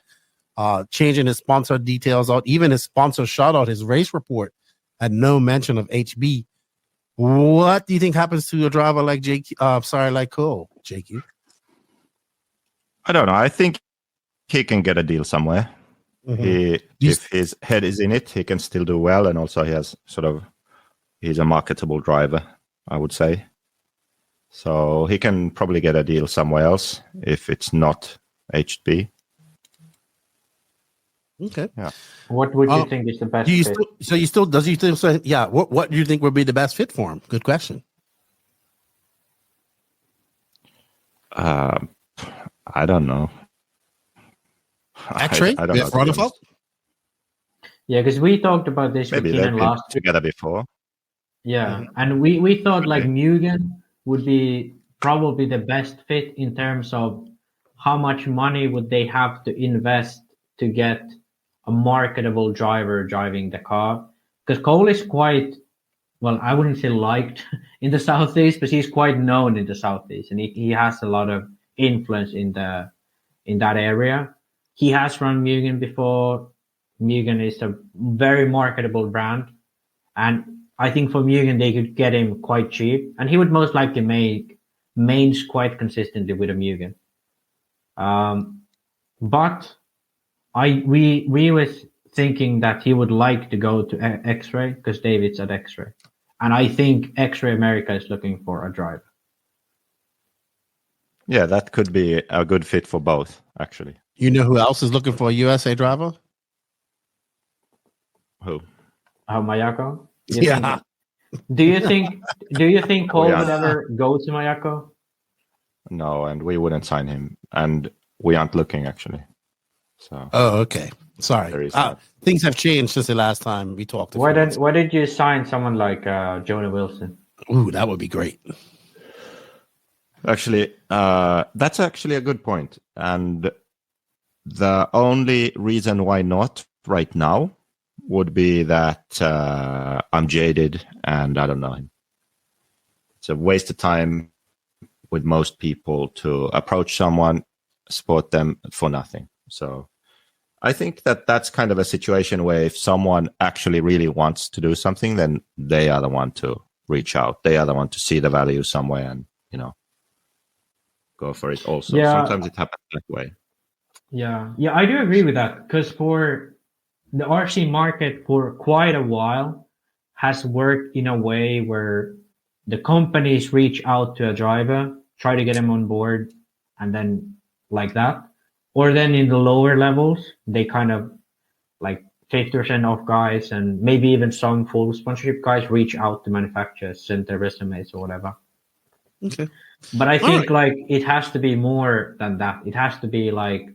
Changing his sponsor details out. Even his sponsor shout out his race report had no mention of HB. What do you think happens to a driver like like Cole, JQ? I don't know. I think he can get a deal somewhere. Mm-hmm. If his head is in it, he can still do well, and also he has he's a marketable driver, I would say. So he can probably get a deal somewhere else if it's not HB. Okay. Yeah. What would you think is the best fit? What do you think would be the best fit for him? Good question. I don't know. Actually, I don't know. Yeah, because we talked about this maybe with Keenan last together before. Yeah, and we thought like Mugen would be probably the best fit in terms of how much money would they have to invest to get a marketable driver driving the car. Because Cole is quite, well, I wouldn't say liked in the Southeast, but he's quite known in the Southeast, and he has a lot of influence in that area. He has run Mugen before. Mugen is a very marketable brand, and I think for Mugen they could get him quite cheap, and he would most likely make mains quite consistently with a Mugen. But we was thinking that he would like to go to X-Ray because David's at X-Ray, and I think X-Ray America is looking for a driver. Yeah, that could be a good fit for both, actually. You know who else is looking for a USA driver? Who? Mayako? Yeah. Do you think Cole would ever go to Mayako? No, and we wouldn't sign him, and we aren't looking actually. So. Oh, okay. Sorry. Things have changed since the last time we talked. Why did you sign someone like Jonah Wilson? Ooh, that would be great. Actually, that's actually a good point. And the only reason why not right now would be that I'm jaded and I don't know him. It's a waste of time with most people to approach someone, support them for nothing. So I think that that's kind of a situation where if someone actually really wants to do something, then they are the one to reach out. They are the one to see the value somewhere and, go for it also. Yeah. Sometimes it happens that way. Yeah, I do agree with that because for the RC market for quite a while has worked in a way where the companies reach out to a driver, try to get him on board, and then like that. Or then in the lower levels, they kind of like 50% off guys and maybe even some full sponsorship guys reach out to manufacturers, send their resumes or whatever. Okay. But I think like it has to be more than that. It has to be like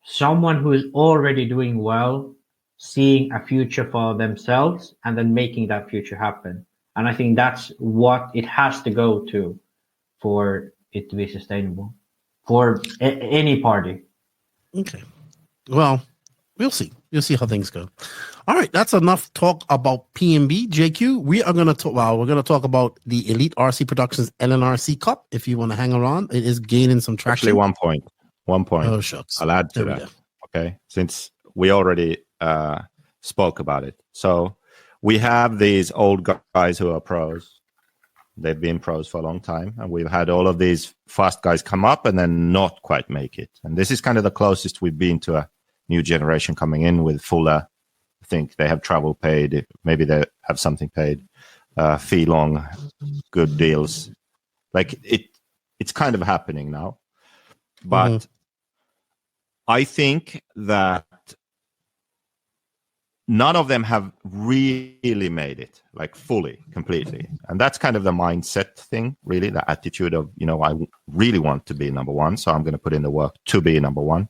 someone who is already doing well, seeing a future for themselves and then making that future happen. And I think that's what it has to go to for it to be sustainable for any party. Okay. Well, we'll see. We'll see how things go. All right, that's enough talk about PNB. JQ, we are going to talk. Well, we're going to talk about the Elite RC Productions NNRC Cup. If you want to hang around, it is gaining some traction. Actually, 1 point. 1 point. Oh, shucks. I'll add to that. Okay, since we already spoke about it. So we have these old guys who are pros. They've been pros for a long time, and we've had all of these fast guys come up and then not quite make it. And this is kind of the closest we've been to a new generation coming in with fuller. I think they have travel paid. Maybe they have something paid. Fee long, good deals. Like it's kind of happening now. But I think that none of them have really made it, like fully, completely. And that's kind of the mindset thing, really, the attitude of, I really want to be number one, so I'm going to put in the work to be number one.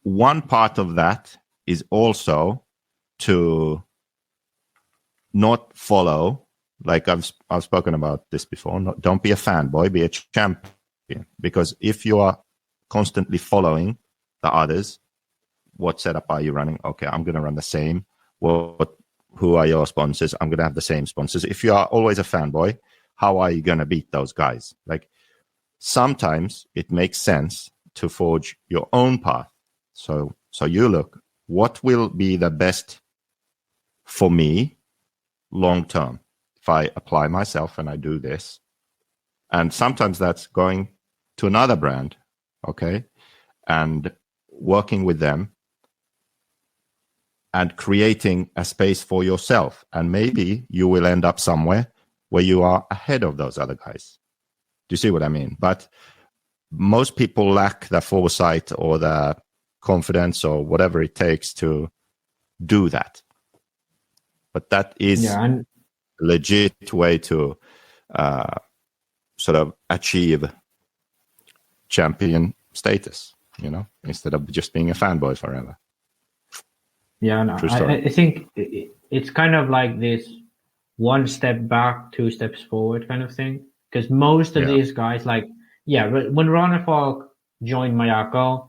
One part of that is also to not follow, like I've spoken about this before, don't be a fanboy, be a champion. Because if you are constantly following the others, what setup are you running? Okay, I'm going to run the same. Who are your sponsors? I'm going to have the same sponsors. If you are always a fanboy, how are you going to beat those guys? Like sometimes it makes sense to forge your own path. So you look, what will be the best for me long term if I apply myself and I do this? And sometimes that's going to another brand, okay, and working with them and creating a space for yourself. And maybe you will end up somewhere where you are ahead of those other guys. Do you see what I mean? But most people lack the foresight or the confidence or whatever it takes to do that. But that is a legit way to sort of achieve champion status, instead of just being a fanboy forever. Yeah, no, I think it's kind of like this 1 step back, 2 steps forward kind of thing. Because most of these guys, when Ronald Falk joined Mayako,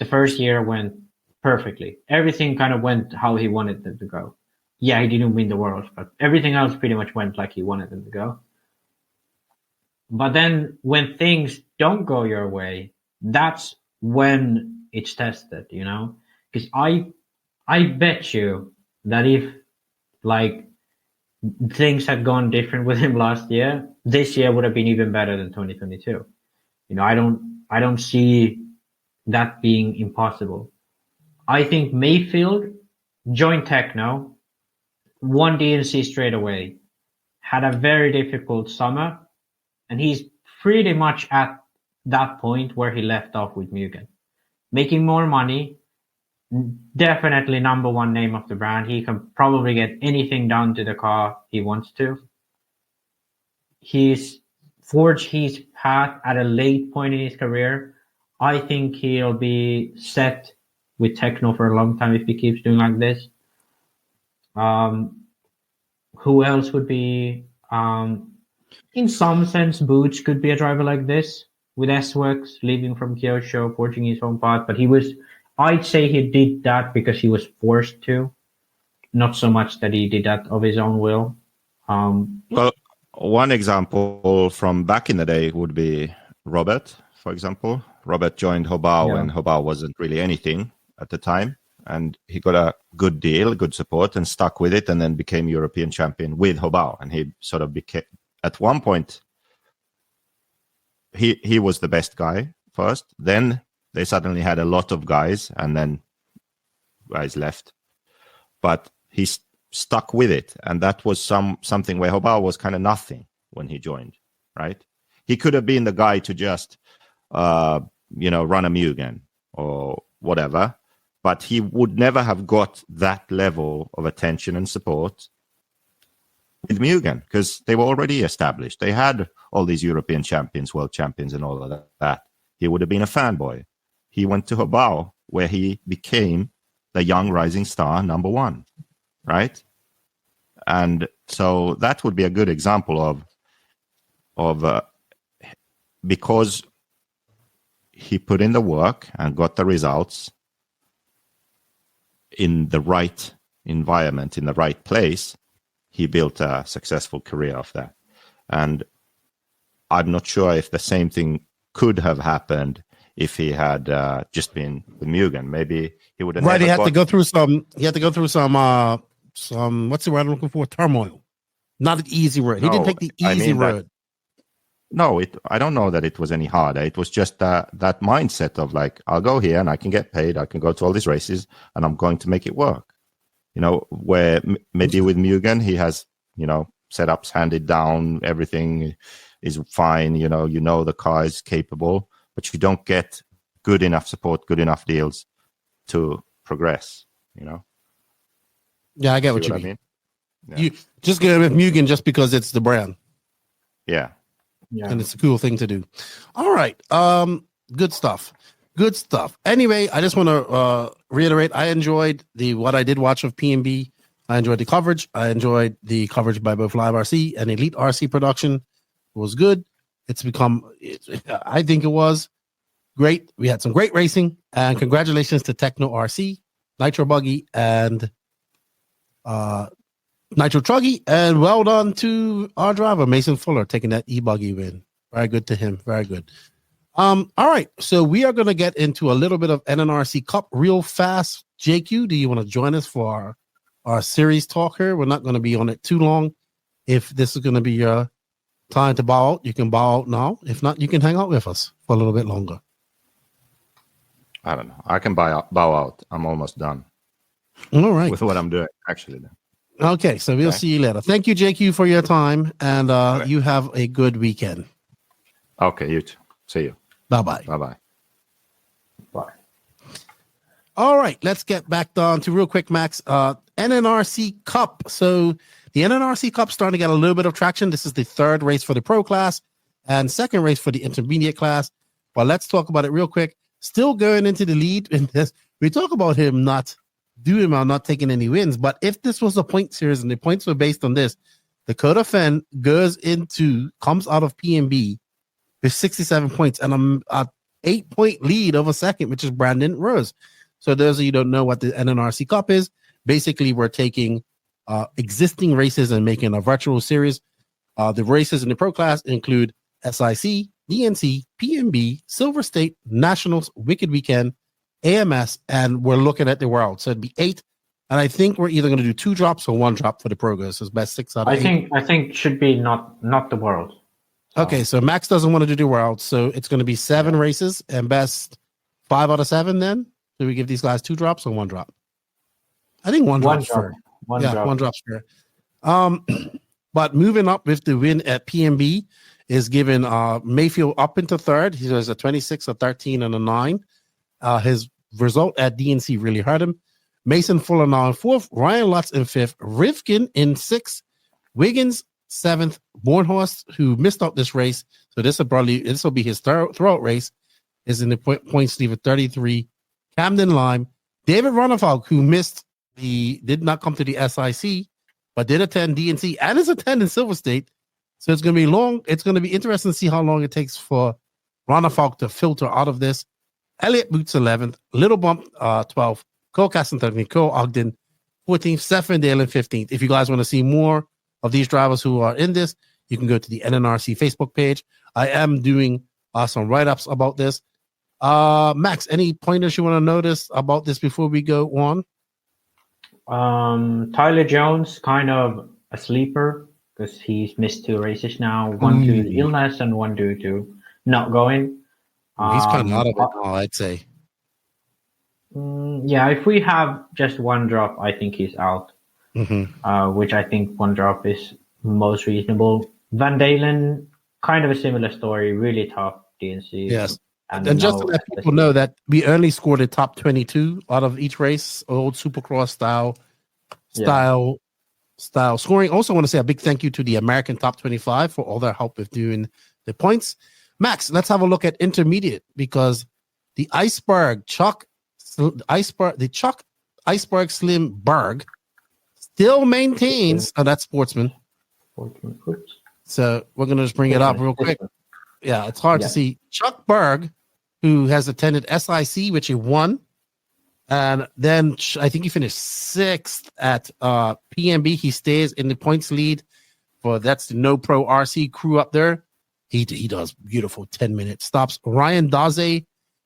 the first year went perfectly. Everything kind of went how he wanted it to go. Yeah, he didn't win the world, but everything else pretty much went like he wanted them to go. But then when things don't go your way, that's when it's tested, Because I bet you that if like things had gone different with him last year, this year would have been even better than 2022. You know, I don't see that being impossible. I think Maifield joined Tekno, won DNC straight away, had a very difficult summer, and he's pretty much at that point where he left off with Mugen. Making more money, definitely number one name of the brand. He can probably get anything done to the car he wants to. He's forged his path at a late point in his career. I think he'll be set with Tekno for a long time if he keeps doing like this. Who else would be? In some sense, Booch could be a driver like this with S-Works leaving from Kyosho, forging his own path. But I'd say he did that because he was forced to, not so much that he did that of his own will. Well, one example from back in the day would be Robert, for example. Robert joined Hobao when Hobao wasn't really anything at the time. And he got a good deal, good support, and stuck with it, and then became European champion with Hobao. And he sort of became, at one point, he was the best guy first. Then they suddenly had a lot of guys, and then guys left. But he stuck with it, and that was something where Hobao was kind of nothing when he joined, right? He could have been the guy to just, run a Mugen or whatever, but he would never have got that level of attention and support with Mugen because they were already established. They had all these European champions, world champions, and all of that. He would have been a fanboy. He went to Hobao, where he became the young rising star number one, right? And so that would be a good example of because he put in the work and got the results in the right environment, in the right place, he built a successful career off that. And I'm not sure if the same thing could have happened if he had just been with Mugen. Maybe he would have. Right, he had to go through some. He had to go through some. What's the word I'm looking for? Turmoil. Not an easy road. He didn't take the easy road. I don't know that it was any harder. It was just that mindset of like, I'll go here and I can get paid. I can go to all these races and I'm going to make it work. Where maybe with Mugen, he has, setups handed down. Everything is fine. The car is capable, but you don't get good enough support, good enough deals to progress, Yeah, I get what you mean. Yeah. You just get with Mugen just because it's the brand. Yeah. Yeah. And it's a cool thing to do. All right. Good stuff. Good stuff. Anyway, I just want to reiterate, I enjoyed what I did watch of PNB. I enjoyed the coverage. I enjoyed the coverage by both Live RC and Elite RC production. It was good. I think it was great. We had some great racing, and congratulations to Tekno RC, Nitro Buggy, and Nitro Truggy, and well done to our driver, Mason Fuller, taking that e-buggy win. Very good to him. Very good. All right. So we are going to get into a little bit of NNRC Cup real fast. JQ, do you want to join us for our series talk here? We're not going to be on it too long. If this is going to be your time to bow out, you can bow out now. If not, you can hang out with us for a little bit longer. I don't know. I can bow out. I'm almost done. All right. With what I'm doing, actually. Then. Okay, so we'll see you later. Thank you, JQ, for your time, and you have a good weekend. Okay, you too. See you. Bye-bye. Bye-bye. Bye. All right, let's get back down to real quick, Max. NNRC Cup. So the NNRC Cup starting to get a little bit of traction. This is the third race for the pro class and second race for the intermediate class. But let's talk about it real quick. Still going into the lead in this. We talk about him not taking any wins, but if this was a point series and the points were based on this, Dakota Phend comes out of PNB with 67 points and an 8-point lead over second, which is Brandon Rose. So those of you who don't know what the NNRC Cup is, basically we're taking existing races and making a virtual series. The races in the pro class include SIC, DNC, PNB, Silver State, Nationals, Wicked Weekend, AMS, and we're looking at the world. So it'd be 8 And I think we're either going to do 2 drops or 1 drop for the progress. So it's best 6 out of 8. I think should be not the world. So. Okay, so Max doesn't want to do world, so it's going to be 7 races and best 5 out of 7. Then do we give these guys 2 drops or 1 drop? I think 1 drop. One drop. 1 drop's fair. But moving up with the win at PNB is given Maifield up into 3rd. He has a 26, a 13, and a 9. His result at DNC really hurt him. Mason Fuller now in 4th, Ryan Lutz in 5th, Rivkin in 6th, Wiggins 7th, Bornhorst, who missed out this race, so this will be his throwout race, is in the points lead at 33. Camden Lime, David Ronafalk, who did not come to the SIC, but did attend DNC and is attending Silver State. So it's going to be long. It's going to be interesting to see how long it takes for Ronafalk to filter out of this. Elliot Boots 11th, Little Bump 12th, Cole Caston 13th, Cole Ogden 14th, Stephen Dalen 15th. If you guys want to see more of these drivers who are in this, you can go to the NNRC Facebook page. I am doing some write-ups about this. Max, any pointers you want to notice about this before we go on? Tyler Jones, kind of a sleeper because he's missed 2 races now, 1 due to illness and 1 due to not going. He's kind of out of it now, I'd say. Yeah, if we have just 1 drop, I think he's out. Which I think 1 drop is most reasonable. Van Dalen, kind of a similar story, really tough DNC. Yes. And just to let people know that we only scored a top 22 out of each race, old Supercross style scoring. Also want to say a big thank you to the American Top 25 for all their help with doing the points. Max, let's have a look at intermediate because the Chuck Iceberg Slim Berg still maintains. Oh, that's Sportsman. So we're going to just bring it up real quick. Yeah, it's hard to see. Chuck Berg, who has attended SIC, which he won. And then I think he finished 6th at PNB. He stays in the points lead that's the No Pro RC crew up there. He does beautiful 10-minute stops. Ryan Daze,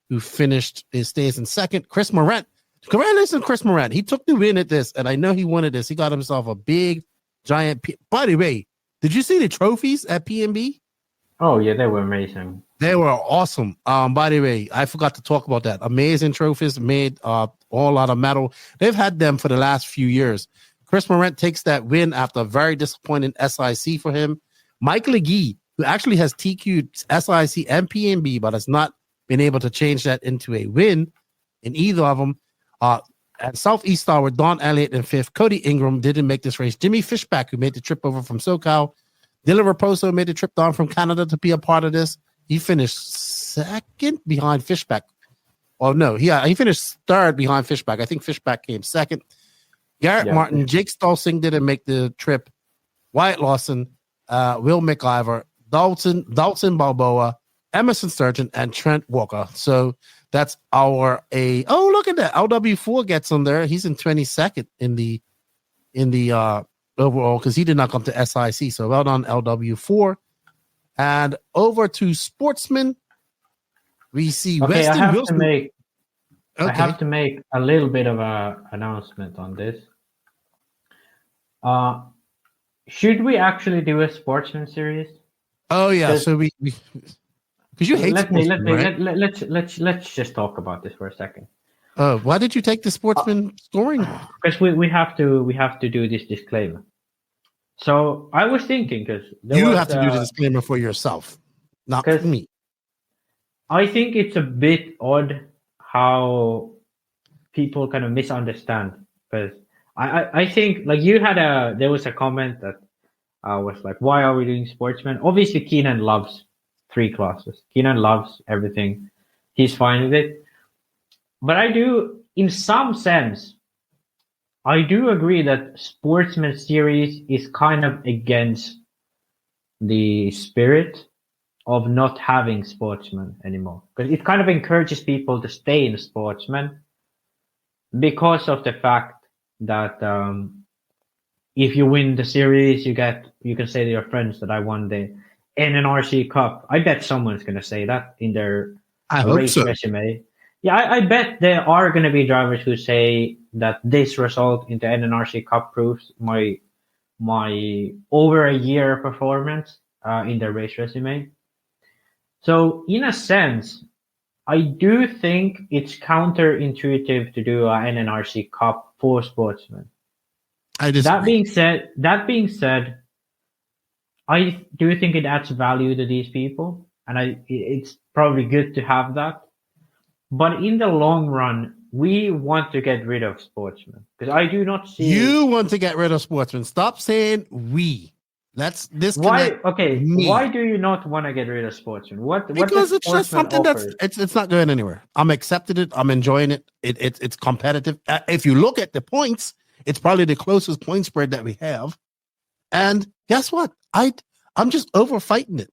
who stays in 2nd. Chris Morant. Congratulations, Chris Morant. He took the win at this, and I know he wanted this. He got himself a big, giant. By the way, did you see the trophies at PNB? Oh, yeah, they were amazing. They were awesome. By the way, I forgot to talk about that. Amazing trophies made all out of metal. They've had them for the last few years. Chris Morant takes that win after a very disappointing SIC for him. Mike Legee, who actually has TQ'd SIC and PNB, but has not been able to change that into a win in either of them. At Southeast Star with Don Elliott in 5th. Cody Ingram didn't make this race. Jimmy Fishback, who made the trip over from SoCal. Dylan Raposo made the trip down from Canada to be a part of this. He finished 2nd behind Fishback. Oh, no. He finished 3rd behind Fishback. I think Fishback came 2nd. Garrett Martin, Jake Stolsing didn't make the trip. Wyatt Lawson, Will McIver, Dalton Balboa, Emerson Sturgeon, and Trent Walker. So that's look at that. LW4 gets on there. He's in 22nd in the overall because he did not come to SIC. So well done, LW4. And over to Sportsman, we see Weston Wilson. I have to make a little bit of an announcement on this. Should we actually do a Sportsman series? Oh yeah, so we because you hate. Let's just talk about this for a second. Why did you take the Sportsman scoring? Because we have to do this disclaimer. So I was thinking because you have to do the disclaimer for yourself, not for me. I think it's a bit odd how people kind of misunderstand because I think like there was a comment that was like, why are we doing Sportsman? Obviously Keenan loves 3 classes. Keenan loves everything. He's fine with it. But I do, in some sense, I do agree that Sportsman series is kind of against the spirit of not having Sportsman anymore. Because it kind of encourages people to stay in Sportsman because of the fact that if you win the series, you can say to your friends that I won the NNRC Cup. I bet someone's going to say that in their race resume. Yeah, I bet there are going to be drivers who say that this result in the NNRC Cup proves my over a year performance in the race resume. So in a sense, I do think it's counterintuitive to do an NNRC Cup for Sportsman. That being said, I do think it adds value to these people, and it's probably good to have that. But in the long run, we want to get rid of Sportsman because I do not see. You want to get rid of Sportsman. Stop saying we. Let's disconnect. Why? Okay. Me. Why do you not want to get rid of Sportsman? Because it's just something it's not going anywhere. I'm accepting it. I'm enjoying it. It's competitive. If you look at the points, it's probably the closest point spread that we have. And guess what? I'm just over fighting it.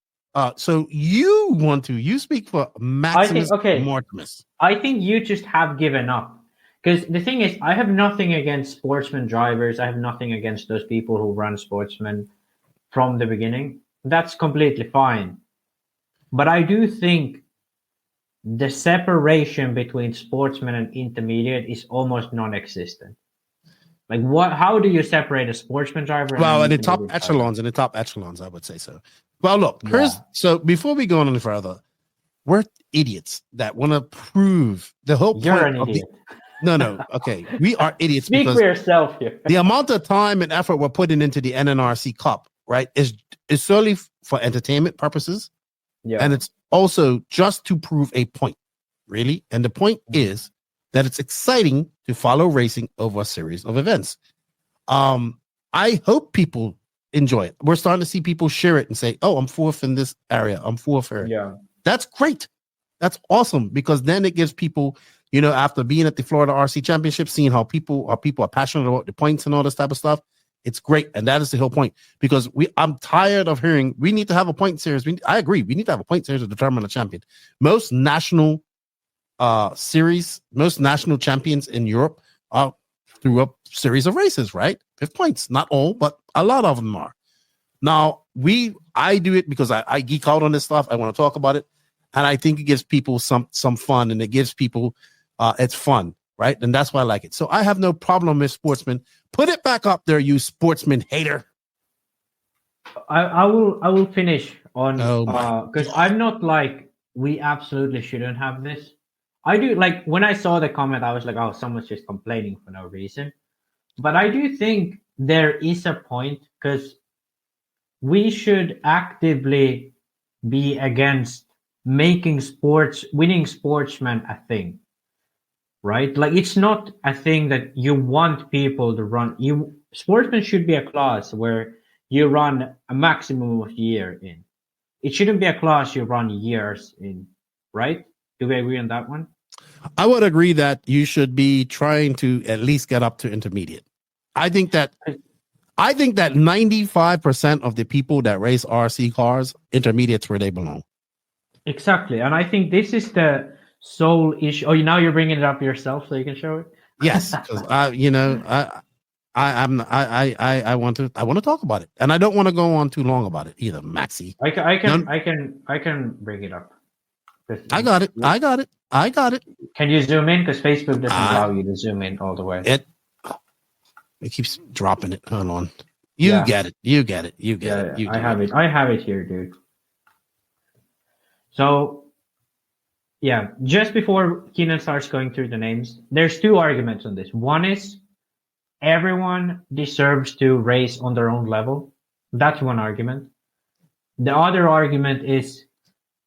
So you speak for Maximus Mortimus. I think you just have given up. Because the thing is, I have nothing against Sportsman drivers. I have nothing against those people who run Sportsman from the beginning. That's completely fine. But I do think the separation between Sportsman and intermediate is almost non-existent. Like how do you separate a Sportsman driver? Well, in the top echelons, I would say so. Well, look, so before we go on any further, we're idiots that want to prove the whole point. You're an idiot. No. Okay. We are idiots. Speak for yourself here. The amount of time and effort we're putting into the NNRC Cup, right, is solely for entertainment purposes. Yeah. And it's also just to prove a point, really. And the point is that it's exciting to follow racing over a series of events. I hope people enjoy it. We're starting to see people share it and say, oh, I'm fourth in this area. I'm fourth here. Yeah. That's great. That's awesome because then it gives people, after being at the Florida RC Championship, seeing how people are passionate about the points and all this type of stuff. It's great. And that is the whole point because I'm tired of hearing we need to have a point series. I agree. We need to have a point series to determine a champion. Most national most national champions in Europe are through a series of races, right? 5 points. Not all, but a lot of them are. Now, I do it because I geek out on this stuff. I want to talk about it. And I think it gives people some fun and it gives people it's fun, right? And that's why I like it. So I have no problem with Sportsman. Put it back up there, you Sportsman hater. I will finish on because I'm not like we absolutely shouldn't have this. I do like when I saw the comment, I was like, oh, someone's just complaining for no reason. But I do think there is a point because we should actively be against making winning Sportsman a thing, right? Like it's not a thing that you want people to run. Sportsman should be a class where you run a maximum of year in. It shouldn't be a class you run years in, right? Do we agree on that one? I would agree that you should be trying to at least get up to intermediate. I think that 95% of the people that race RC cars, intermediate's where they belong. Exactly. And I think this is the sole issue. Oh, now you're bringing it up yourself so you can show it? Yes, because I want to talk about it. And I don't want to go on too long about it either, Maxie. I can bring it up. I got it. Can you zoom in? Because Facebook doesn't allow you to zoom in all the way. It keeps dropping it. Hold on. You get it. I have it here, dude. So, yeah, just before Keenan starts going through the names, there's two arguments on this. One is everyone deserves to race on their own level. That's one argument. The other argument is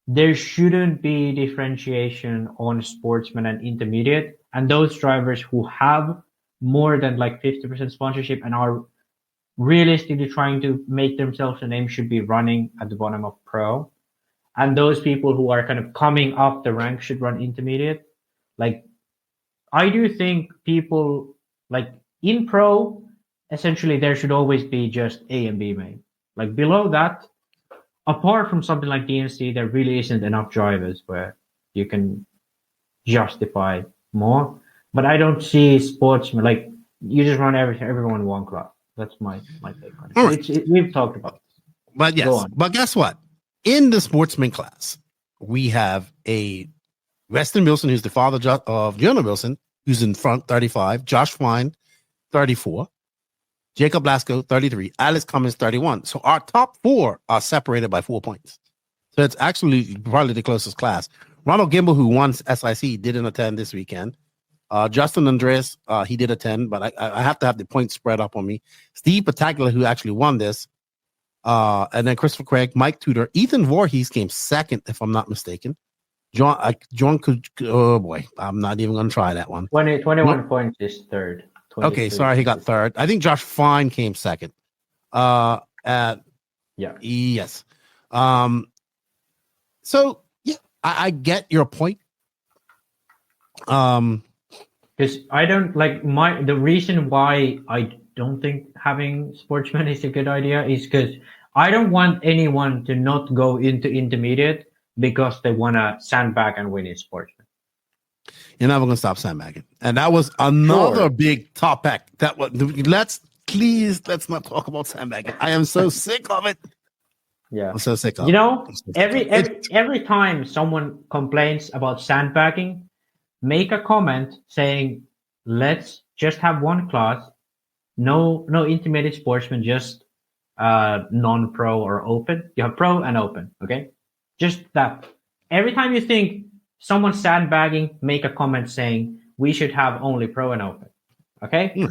there shouldn't be differentiation on Sportsman and intermediate, and those drivers who have more than like 50% sponsorship and are realistically trying to make themselves a name should be running at the bottom of pro. And those people who are kind of coming up the rank should run intermediate. Like, I do think people like in pro, essentially there should always be just A and B main. Like below that, apart from something like DNC, there really isn't enough drivers where you can justify more. But I don't see Sportsman, like you just run everyone in one class. That's my take on it. Right. We've talked about this. But yes, but guess what? In the Sportsman class, we have a Weston Wilson, who's the father of Jonah Wilson, who's in front, 35. Josh Fine, 34. Jacob Blasco, 33. Alex Cummins, 31. So our top 4 are separated by 4 points. So it's actually probably the closest class. Ronald Gimble, who won SIC, didn't attend this weekend. Justin Andres, he did attend, but I have to have the points spread up on me. Steve Pataglia, who actually won this. And then Christopher Craig, Mike Tudor. Ethan Voorhees came second, if I'm not mistaken. John could, oh boy, I'm not even going to try that one. 21 points is third. Okay, sorry, he got third. I think Josh Fine came second. Yes. So yeah, I get your point. Because I don't like the reason why I don't think having Sportsman is a good idea is because I don't want anyone to not go into intermediate because they want to sandbag and win in Sportsman. You're never going to stop sandbagging. And that was another big topic. Let's not talk about sandbagging. I am so sick of it. Yeah. I'm so sick of it. You know, every time someone complains about sandbagging, make a comment saying, let's just have one class, no intermediate Sportsman, just non-pro or open. You have pro and open, okay? Just that. Every time you think someone's sandbagging, make a comment saying we should have only pro and open. Okay?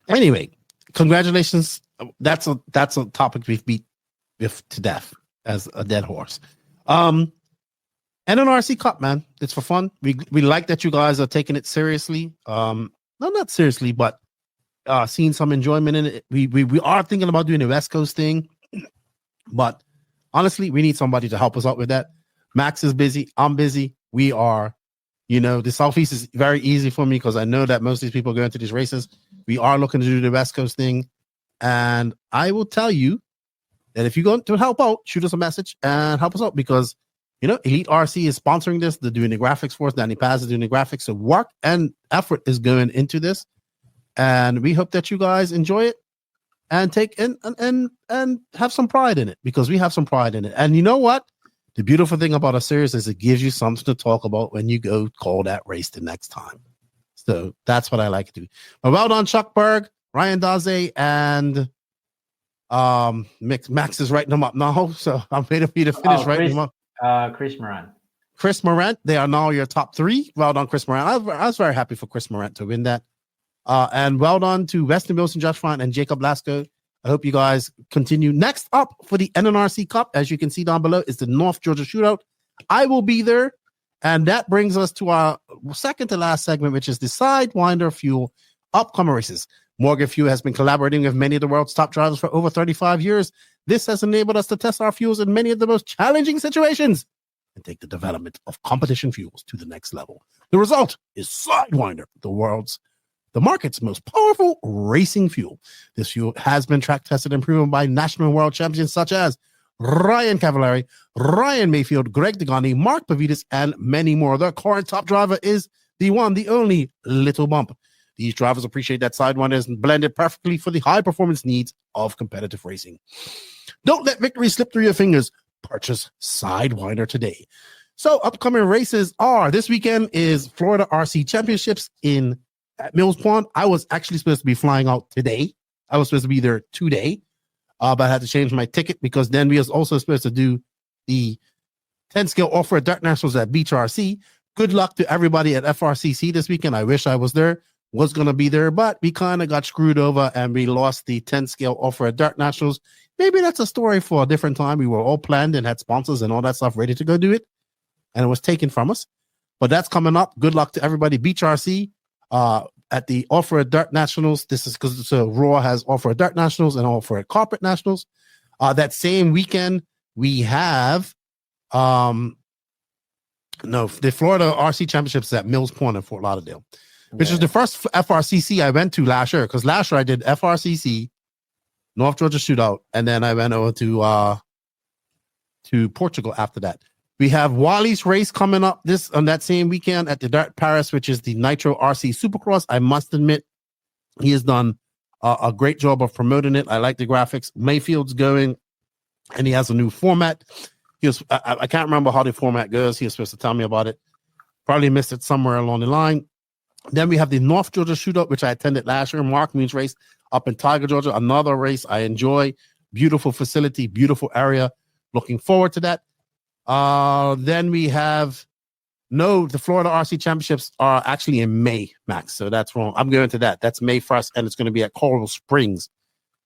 Anyway, congratulations. That's a topic we've beat to death as a dead horse. NNRC Cup, man. It's for fun. We like that you guys are taking it seriously. Not seriously, but seeing some enjoyment in it. We are thinking about doing the West Coast thing, but honestly, we need somebody to help us out with that. Max is busy. I'm busy. We are, the Southeast is very easy for me because I know that most of these people go into these races. We are looking to do the West Coast thing. And I will tell you that if you're going to help out, shoot us a message and help us out because, Elite RC is sponsoring this. They're doing the graphics for us. Danny Paz is doing the graphics. So work and effort is going into this. And we hope that you guys enjoy it and take and have some pride in it because we have some pride in it. And you know what? The beautiful thing about a series is it gives you something to talk about when you go call that race the next time. So that's what I like to do. But well done, Chuck Berg, Ryan Daze, and Max is writing them up now. So I'm waiting for you to finish writing them up. Chris Moran. Chris Morant, they are now your top 3. Well done, Chris Morant. I was very happy for Chris Morant to win that. And well done to Weston Wilson, Josh Fine, and Jacob Lasco. I hope you guys continue. Next up for the NNRC Cup, as you can see down below, is the North Georgia Shootout. I will be there. And that brings us to our second to last segment, which is the SideWinder Fuel upcoming races. Morgan Fuel has been collaborating with many of the world's top drivers for over 35 years. This has enabled us to test our fuels in many of the most challenging situations and take the development of competition fuels to the next level. The result is SideWinder, the market's most powerful racing fuel. This fuel has been track tested and proven by national and world champions such as Ryan Cavallari, Ryan Maifield, Greg Degani, Mark Pavidis, and many more. Their current top driver is the one, the only Little Bump. These drivers appreciate that SideWinder is blended perfectly for the high performance needs of competitive racing. Don't let victory slip through your fingers. Purchase SideWinder today. So upcoming races are this weekend is Florida RC Championships at Mills Pond. I was actually supposed to be flying out today. I was supposed to be there today, but I had to change my ticket because then we was also supposed to do the 10 scale off-road dirt nationals at Beach RC. Good luck to everybody at FRCC this weekend. I wish I was there. Was going to be there, but we kind of got screwed over and we lost the 10 scale off-road dirt nationals. Maybe that's a story for a different time. We were all planned and had sponsors and all that stuff ready to go do it, and it was taken from us. But that's coming up. Good luck to everybody. Beach RC at the off-road dirt nationals. This is because Raw has off-road dirt nationals and off-road carpet nationals. That same weekend we have the Florida RC Championships at Mills Point in Fort Lauderdale. Which is the first FRCC I went to last year, because last year I did FRCC, North Georgia Shootout, and then I went over to Portugal after that. We have Wally's race coming up on that same weekend at the Dirt Paris, which is the Nitro RC Supercross. I must admit, he has done a great job of promoting it. I like the graphics. Mayfield's going, and he has a new format. He was. I can't remember how the format goes. He was supposed to tell me about it. Probably missed it somewhere along the line. Then we have the North Georgia Shootout, which I attended last year. Mark Means race up in Tiger, Georgia. Another race I enjoy. Beautiful facility, beautiful area. Looking forward to that. Then we have the Florida RC Championships are actually in May, Max. So that's wrong. I'm going to that. That's May 1st, and it's going to be at Coral Springs.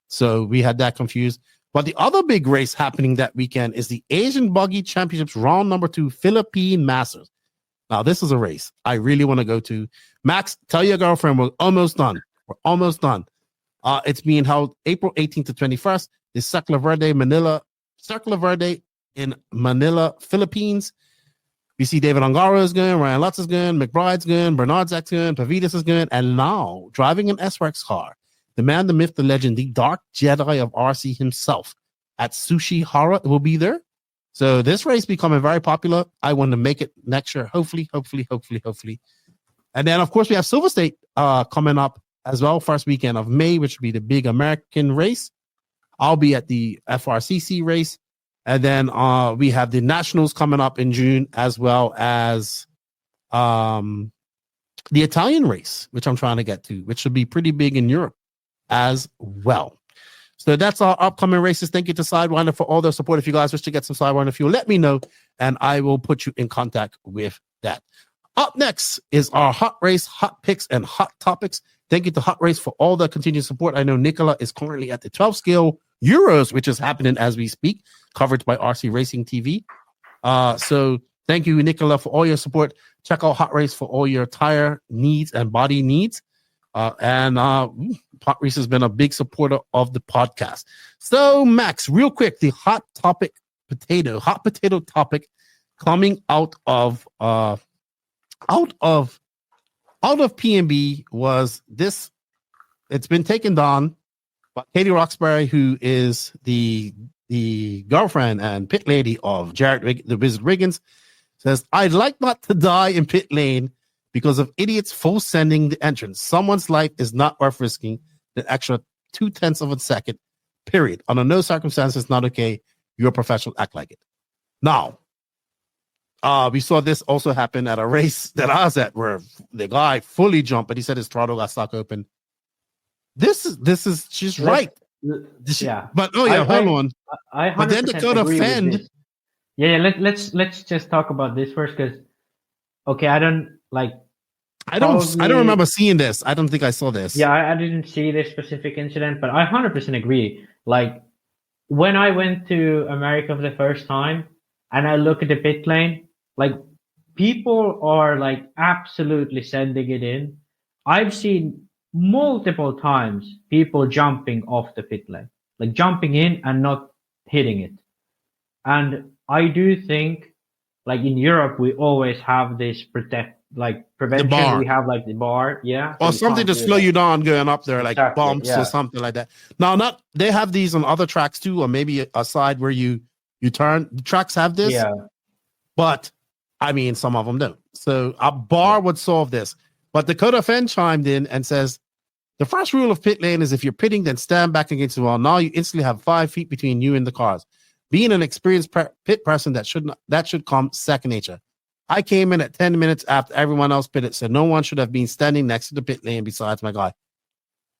So we had that confused. But the other big race happening that weekend is the Asian Buggy Championships round number 2 Philippine Masters. Now, this is a race I really want to go to. Max, tell your girlfriend we're almost done. We're almost done. It's being held April 18th to 21st. It's Circular Verde in Manila, Philippines. We see David Ongaro is going, Ryan Lutz is going, McBride's going, Bernard Zach's going, Pavitas is going, and now driving an S-Rex car, the man, the myth, the legend, the Dark Jedi of RC himself, Atsushi Hara will be there. So this race becoming very popular. I want to make it next year, hopefully. And then, of course, we have Silver State coming up as well, first weekend of May, which will be the big American race. I'll be at the FRCC race. And then we have the Nationals coming up in June, as well as the Italian race, which I'm trying to get to, which should be pretty big in Europe as well. So that's our upcoming races. Thank you to SideWinder for all their support. If you guys wish to get some SideWinder fuel, let me know, and I will put you in contact with that. Up next is our HotRace, Hot Picks, and Hot Topics. Thank you to HotRace for all the continued support. I know Nicola is currently at the 12 scale Euros, which is happening as we speak, covered by RC Racing TV. So thank you, Nicola, for all your support. Check out HotRace for all your tire needs and body needs. HotRace has been a big supporter of the podcast. So, Max, real quick, the hot potato topic coming out of PNB was this. It's been taken down by Katie Roxbury, who is the girlfriend and pit lady of Jared the Wizard Riggins, says, "I'd like not to die in pit lane because of idiots full sending the entrance. Someone's life is not worth risking the extra 0.2 of a second, period. Under no circumstances, not okay. You're a professional, act like it." Now, we saw this also happen at a race that I was at where the guy fully jumped, but he said his throttle got stuck open. She's right. Yeah. But hold on. But then Dakota Phend. Yeah, let's just talk about this first, because I don't remember seeing this. I don't think I saw this. Yeah, I didn't see this specific incident, but I 100% agree. Like, when I went to America for the first time and I look at the pit lane, like, people are like absolutely sending it in. I've seen multiple times people jumping off the pit lane, like jumping in and not hitting it. And I do think, like, in Europe, we always have this prevention. We have like the bar, or something to slow you down going up there, like bumps or something like that. Now, they have these on other tracks too, or maybe a side where you turn. The tracks have this, but I mean, some of them don't. So a bar would solve this. But Dakota Phend chimed in and says, "The first rule of pit lane is if you're pitting, then stand back against the wall. Now you instantly have 5 feet between you and the cars. Being an experienced pit person, that should come second nature. I came in at 10 minutes after everyone else pitted, so no one should have been standing next to the pit lane besides my guy."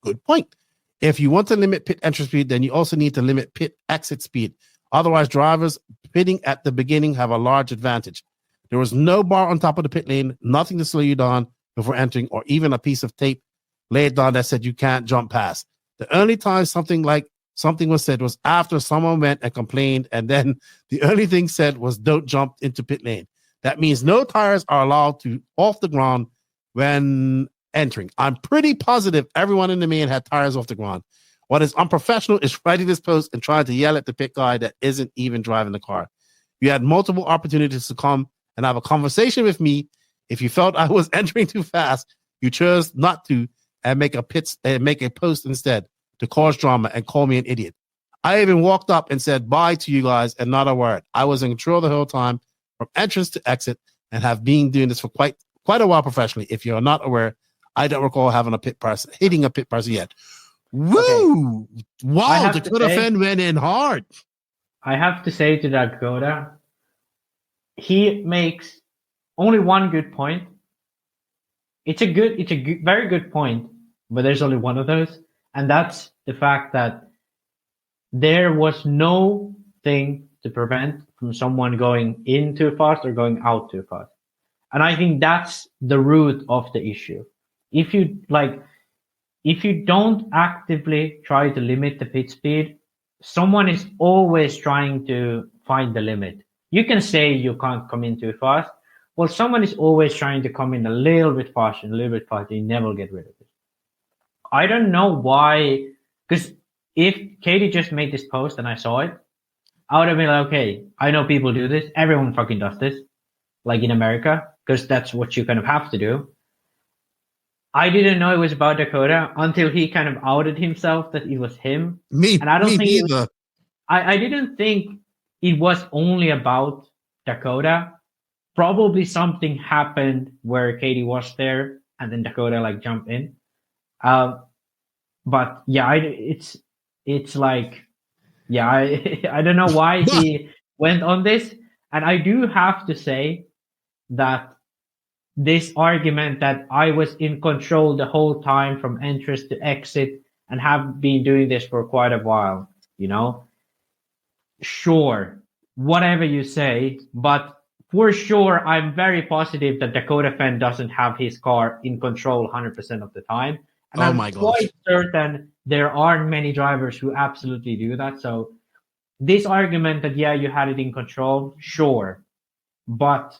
Good point. If you want to limit pit entry speed, then you also need to limit pit exit speed. Otherwise, drivers pitting at the beginning have a large advantage. There was no bar on top of the pit lane, nothing to slow you down before entering, or even a piece of tape laid down that said you can't jump past. The only time something was said was after someone went and complained, and then the only thing said was don't jump into pit lane. That means no tires are allowed to off the ground when entering. I'm pretty positive everyone in the main had tires off the ground. What is unprofessional is writing this post and trying to yell at the pit guy that isn't even driving the car. You had multiple opportunities to come and have a conversation with me. If you felt I was entering too fast, you chose not to and make a post instead to cause drama and call me an idiot. I even walked up and said bye to you guys and not a word. I was in control the whole time from entrance to exit and have been doing this for quite a while professionally. If you're not aware, I don't recall hitting a pit person yet. Woo! Okay. Wow, Dakota Phend went in hard. I have to say to Dakota, he makes only one good point. It's a very good point, but there's only one of those, and that's the fact that there was no thing to prevent from someone going in too fast or going out too fast. And I think that's the root of the issue. If you don't actively try to limit the pit speed, someone is always trying to find the limit. You can say you can't come in too fast. Well, someone is always trying to come in a little bit faster, you never get rid of it. I don't know why, because if Katie just made this post and I saw it, I would have been like, okay, I know people do this. Everyone fucking does this, like in America, because that's what you kind of have to do. I didn't know it was about Dakota until he kind of outed himself that it was him. And I don't think either. I didn't think it was only about Dakota. Probably something happened where Katie was there and then Dakota like jumped in. But yeah, it's like, yeah, I don't know why he went on this. And I do have to say that this argument that I was in control the whole time from entrance to exit and have been doing this for quite a while, you know, sure, whatever you say, but for sure, I'm very positive that Dakota Phend doesn't have his car in control 100% of the time. And I'm quite certain there aren't many drivers who absolutely do that. So this argument that, yeah, you had it in control, sure. But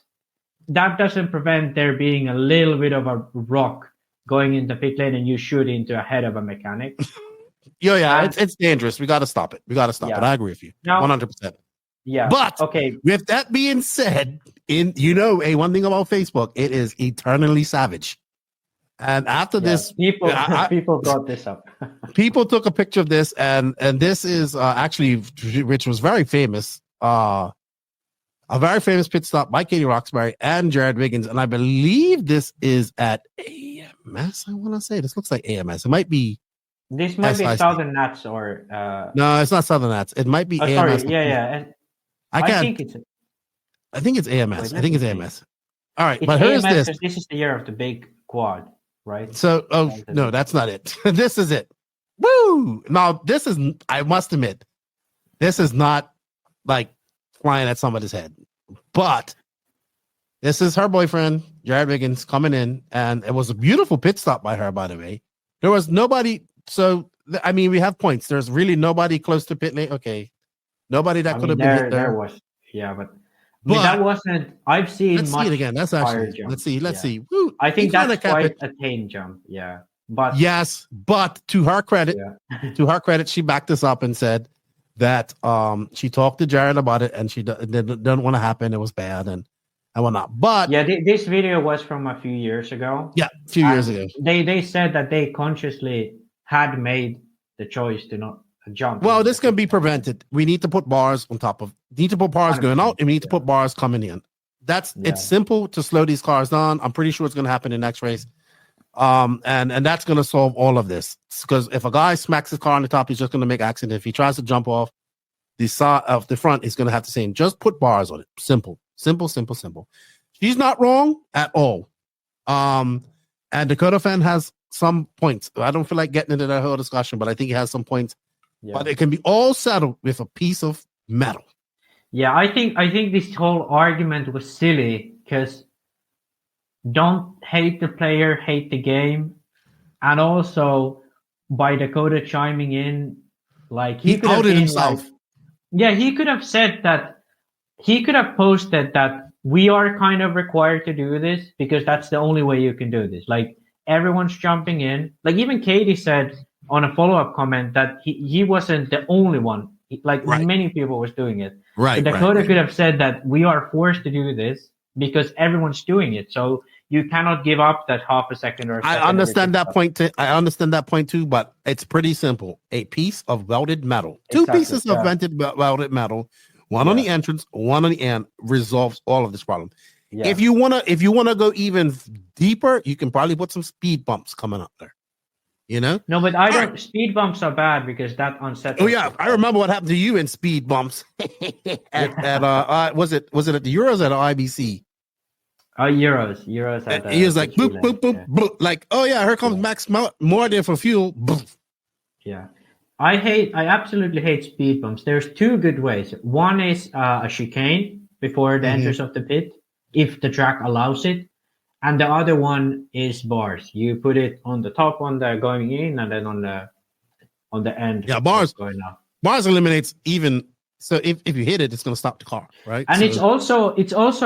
that doesn't prevent there being a little bit of a rock going into pit lane and you shoot into a head of a mechanic. It's dangerous. We got to stop it. But I agree with you 100%. Yeah. But okay. With that being said, one thing about Facebook, it is eternally savage. And after this, people brought this up. People took a picture of this, and this is actually, which was very famous, a very famous pit stop by Katie Roxbury and Jared Wiggins, and I believe this is at AMS. I want to say this looks like AMS. It might be. This might be Southern Nats or. No, it's not Southern Nats. It might be AMS. Sorry, yeah. I think it's AMS. I think it's AMS. All right, it's but here's AMS, this. This is the year of the big quad, right? So, no, that's not it. This is it. Woo! Now, this is, I must admit, this is not like flying at somebody's head, but this is her boyfriend, Jared Wiggins, coming in, and it was a beautiful pit stop by her, by the way. There was nobody. So, I mean, we have points. There's really nobody close to pit lane. Okay. Nobody that could have been hit there. There was, but that wasn't. I've seen. Let's see it again. That's actually. Jump. Let's see. Woo, I think that's quite a tame jump. Yeah, but yes, but to her credit, she backed this up and said that she talked to Jared about it and she didn't want to happen. It was bad and whatnot. But yeah, this video was from a few years ago. Yeah, a few years ago. They said that they consciously had made the choice to not jump. Well, this can be prevented. We need to put bars on top of. Need to put bars going out, and we need to put bars coming in. It's simple to slow these cars down. I'm pretty sure it's going to happen in next race, and that's going to solve all of this. Because if a guy smacks his car on the top, he's just going to make accident. If he tries to jump off the side of the front, he's going to have to say, just put bars on it. Simple. She's not wrong at all. And Dakota Phend has some points. I don't feel like getting into that whole discussion, but I think he has some points. Yeah. But it can be all settled with a piece of metal. Yeah, I think this whole argument was silly because don't hate the player, hate the game. And also by Dakota chiming in, like he could have outed himself. He could have said that he could have posted that we are kind of required to do this because that's the only way you can do this. Like everyone's jumping in. Like even Katie said on a follow-up comment that he wasn't the only one. Many people was doing it. Right. But Dakota could have said that we are forced to do this because everyone's doing it. So you cannot give up that half a second or a second. I understand that point too, but it's pretty simple. A piece of welded metal. Two pieces of welded metal, one on the entrance, one on the end, resolves all of this problem. Yeah. If you wanna go even deeper, you can probably put some speed bumps coming up there. No, but I don't. Speed bumps are bad because that unsettles. Oh yeah, I remember what happened to you in speed bumps. Was it at the Euros at IBC? Euros. He was like boop, boop, boop, boop. Like, oh yeah, here comes Max more there for fuel. Boop. Yeah. I absolutely hate speed bumps. There's two good ways. One is a chicane before the entrance of the pit, if the track allows it. And the other one is bars. You put it on the top on the going in, and then on the end. Yeah, bars going out. Bars eliminates even. So if you hit it, it's going to stop the car, right? And it's also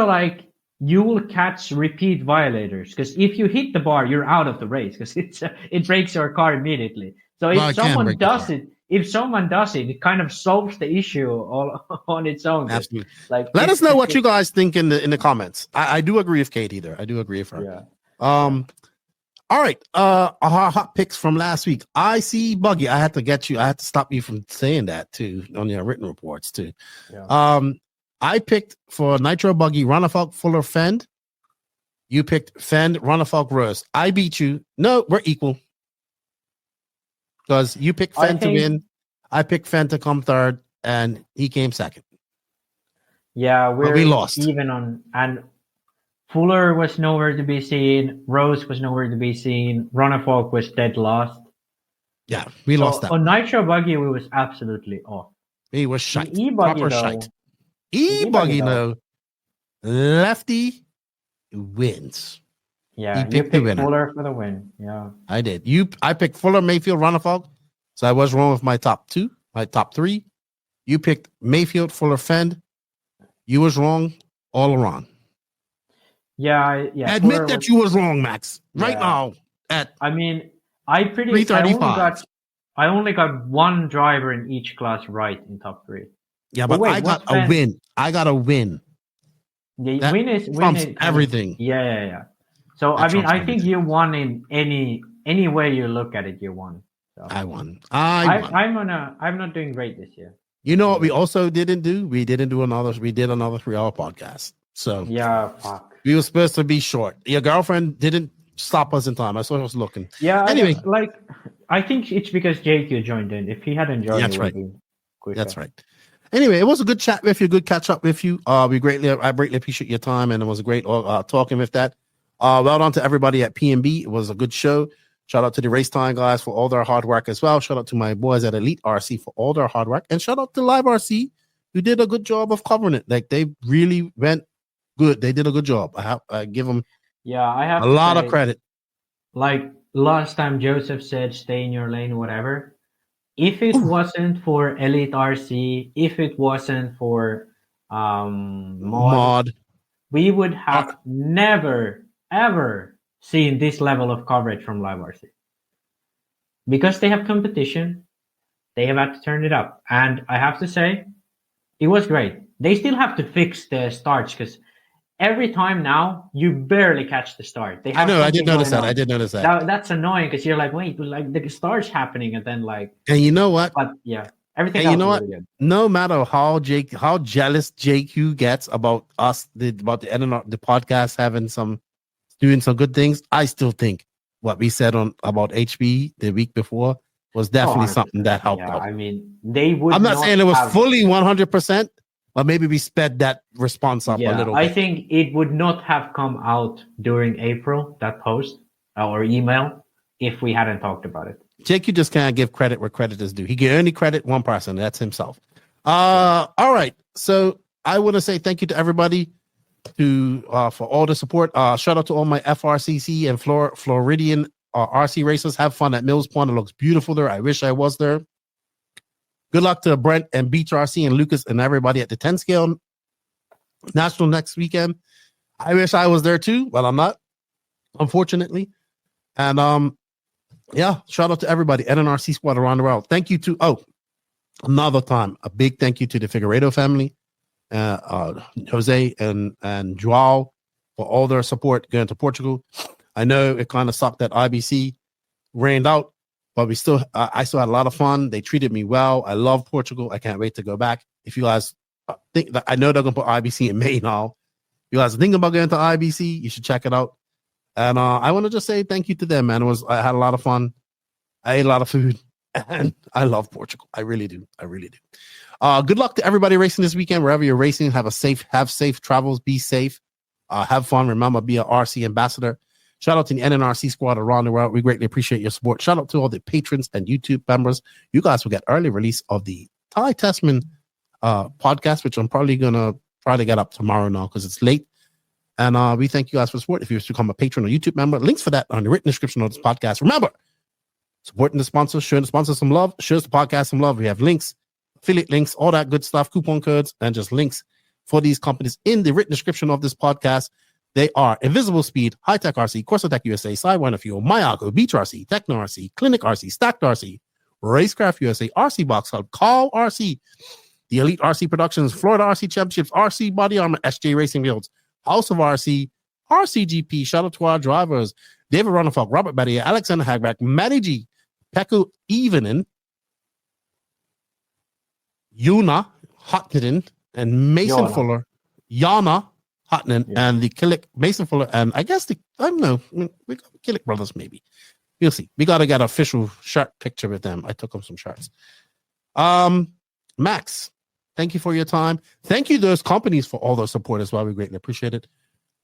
like you will catch repeat violators, because if you hit the bar, you're out of the race because it breaks your car immediately. So if someone does it, it kind of solves the issue all on its own. Absolutely. Like, let us know what you guys think in the comments. I do agree with Katie there. I do agree with her. Yeah. All right. Our hot picks from last week. I see Buggy. I had to stop you from saying that too on your written reports too. Yeah. I picked for Nitro Buggy Runafalk Fuller Phend. You picked Phend Runafalk Rose. I beat you. No, we're equal. Because you picked Phend to win, I picked Phend to come third, and he came second. Yeah, we lost even on, and Fuller was nowhere to be seen. Rose was nowhere to be seen. Runafalk was dead last. Yeah, we lost that. On Nitro Buggy, we was absolutely off. He was shite. E-Buggy, shite. E-Buggy, though. Lefty wins. Yeah, you picked Fuller for the win. Yeah, I did. I picked Fuller, Maifield, Runafalk. So I was wrong with my top three. You picked Maifield, Fuller, Phend. You was wrong all around. Yeah. Admit Fuller that you was wrong, Max. Right now. I only got one driver in each class right in top three. Yeah, but I got a win. I got a win. Yeah, win is everything. Yeah. So I think you won in any way you look at it. You won. So. I won. I'm not doing great this year. You know what we also didn't do? We did another 3-hour podcast. So yeah, fuck. We were supposed to be short. Your girlfriend didn't stop us in time. I saw her was looking. Yeah. Anyway, I think it's because JQ joined in. If he hadn't joined, that's right. That's right. Anyway, it was a good chat with you, good catch up with you. I greatly appreciate your time, and it was a great talking with that. Well done to everybody at PNB. It was a good show. Shout out to the Race Time guys for all their hard work as well. Shout out to my boys at Elite RC for all their hard work. And shout out to Live RC, who did a good job of covering it. Like, they really went good. They did a good job. I give them I have a lot of credit. Like last time Joseph said, stay in your lane, whatever. If it wasn't for Elite RC, if it wasn't for Mod, we would have never, ever seen this level of coverage from Live RC. Because they have competition, they have had to turn it up. And I have to say, it was great. They still have to fix the starts, because every time now, you barely catch the start. I know, I did notice that. I did notice that. That's annoying, because you're like, wait, like the start's happening, and then like... And you know what? But yeah, everything and you know what? Really good. No matter how jealous JQ gets about us, about the podcast doing some good things, I still think what we said about HB the week before was definitely something that helped out. I mean, they would. I'm not saying it was fully 100%, but maybe we sped that response up a little bit. I think it would not have come out during April, that post or email, if we hadn't talked about it. JQ just can't give credit where credit is due. He can only credit one person, that's himself. All right. So I want to say thank you to everybody for all the support. Shout out to all my FRCC and Floridian RC racers. Have fun at Mills Pond. It looks beautiful there. I wish I was there. Good luck to Brent and Beach RC and Lucas and everybody at the 10 scale national next weekend. I wish I was there too. Well, I'm not, unfortunately. And shout out to everybody, NNRC squad around the world. Thank you to another time, a big thank you to the Figueiredo family. Jose and Joao for all their support going to Portugal. I know it kind of sucked that IBC rained out, but I still had a lot of fun. They treated me well. I love Portugal. I can't wait to go back. If you guys think that, I know they're gonna put IBC in May now. If you guys are thinking about going to IBC, you should check it out. And I want to just say thank you to them, man. I had a lot of fun. I ate a lot of food, and I love Portugal. I really do. I really do. Good luck to everybody racing this weekend. Wherever you're racing, have safe travels. Be safe. Have fun. Remember, be an RC ambassador. Shout out to the NNRC squad around the world. We greatly appreciate your support. Shout out to all the patrons and YouTube members. You guys will get early release of the Ty Testman podcast, which I'm probably going to try to get up tomorrow now because it's late. And we thank you guys for support. If you wish to become a patron or YouTube member, links for that on the written description of this podcast. Remember, supporting the sponsors, showing the sponsors some love, shows the podcast some love. We have links, affiliate links, all that good stuff, coupon codes, and just links for these companies in the written description of this podcast. They are Invisible Speed, Hitec RC, CorsaTec USA, SideWinder Fuel, Mayago, Beach RC, Tekno RC, Clinic RC, Stacked RC, Racecraft USA, RC Box Hub, Call RC, the Elite RC Productions, Florida RC Championships, RC Body Armor, SJ Racing Fields, House of RC, RCGP, shout out to our drivers, David Ronafalk, Robert Battier, Alexander Hagback, Matty G, Pekko Evenin, Yuna Hotniden, and Mason Fuller, Yana Hotnan, and the Killick, Mason Fuller, and I guess I don't know, we got Killick brothers maybe. We'll see. We got to get an official shirt picture with them. I took them some shirts. Max, thank you for your time. Thank you to those companies for all their support as well. We greatly appreciate it.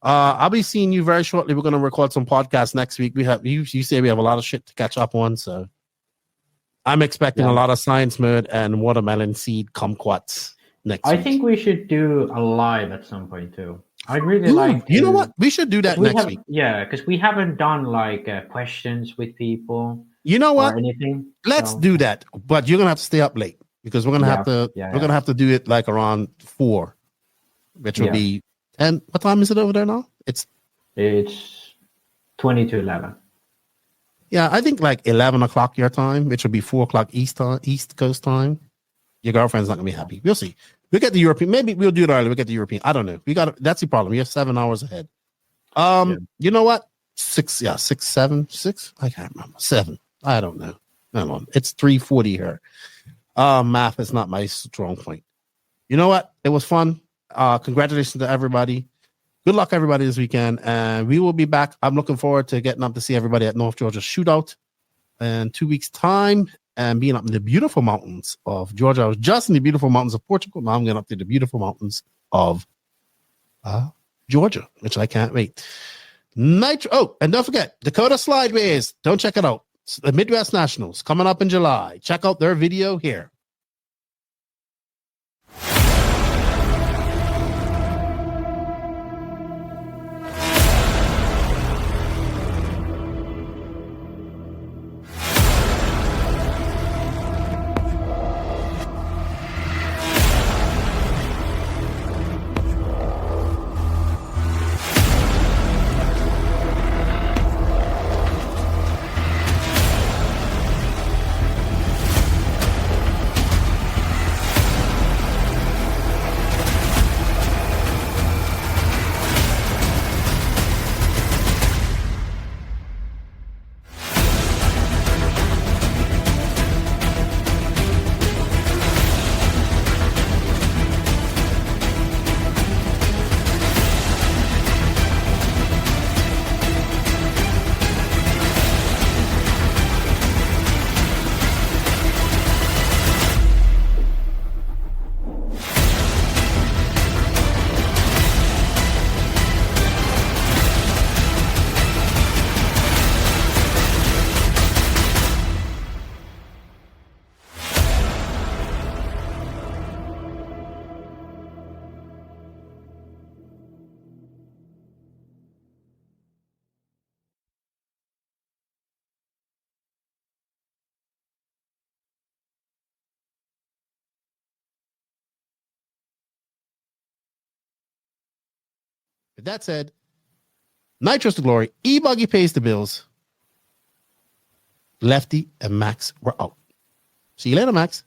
I'll be seeing you very shortly. We're going to record some podcasts next week. We have you say we have a lot of shit to catch up on, so I'm expecting a lot of science mode and watermelon seed kumquats next week. I think we should do a live at some point too. I'd really like to, you know what? We should do that next week. Yeah, because we haven't done like questions with people. You know what? Or anything. Let's do that. But you're gonna have to stay up late because we're gonna have to we're gonna have to do it like around 4, which will be. And what time is it over there now? It's 20 to 11. Yeah, I think like 11 o'clock your time, which will be 4 o'clock East Coast time. Your girlfriend's not gonna be happy. We'll see. We'll get the European. Maybe we'll do it early. We'll get the European. I don't know. That's the problem. You're 7 hours ahead. You know what? 6. Yeah, 6, 7, 6. I can't remember. 7. I don't know. Hang on. It's 3:40 here. Math is not my strong point. You know what? It was fun. Congratulations to everybody. Good luck, everybody, this weekend. And we will be back. I'm looking forward to getting up to see everybody at North Georgia Shootout in 2 weeks' time and being up in the beautiful mountains of Georgia. I was just in the beautiful mountains of Portugal. Now I'm going up to the beautiful mountains of Georgia, which I can't wait. Nitro. Oh, and don't forget, Dakota Slideways. Don't check it out. It's the Midwest Nationals coming up in July. Check out their video here. With that said, Nitro's the glory. E-Buggy pays the bills. Lefty and Max were out. See you later, Max.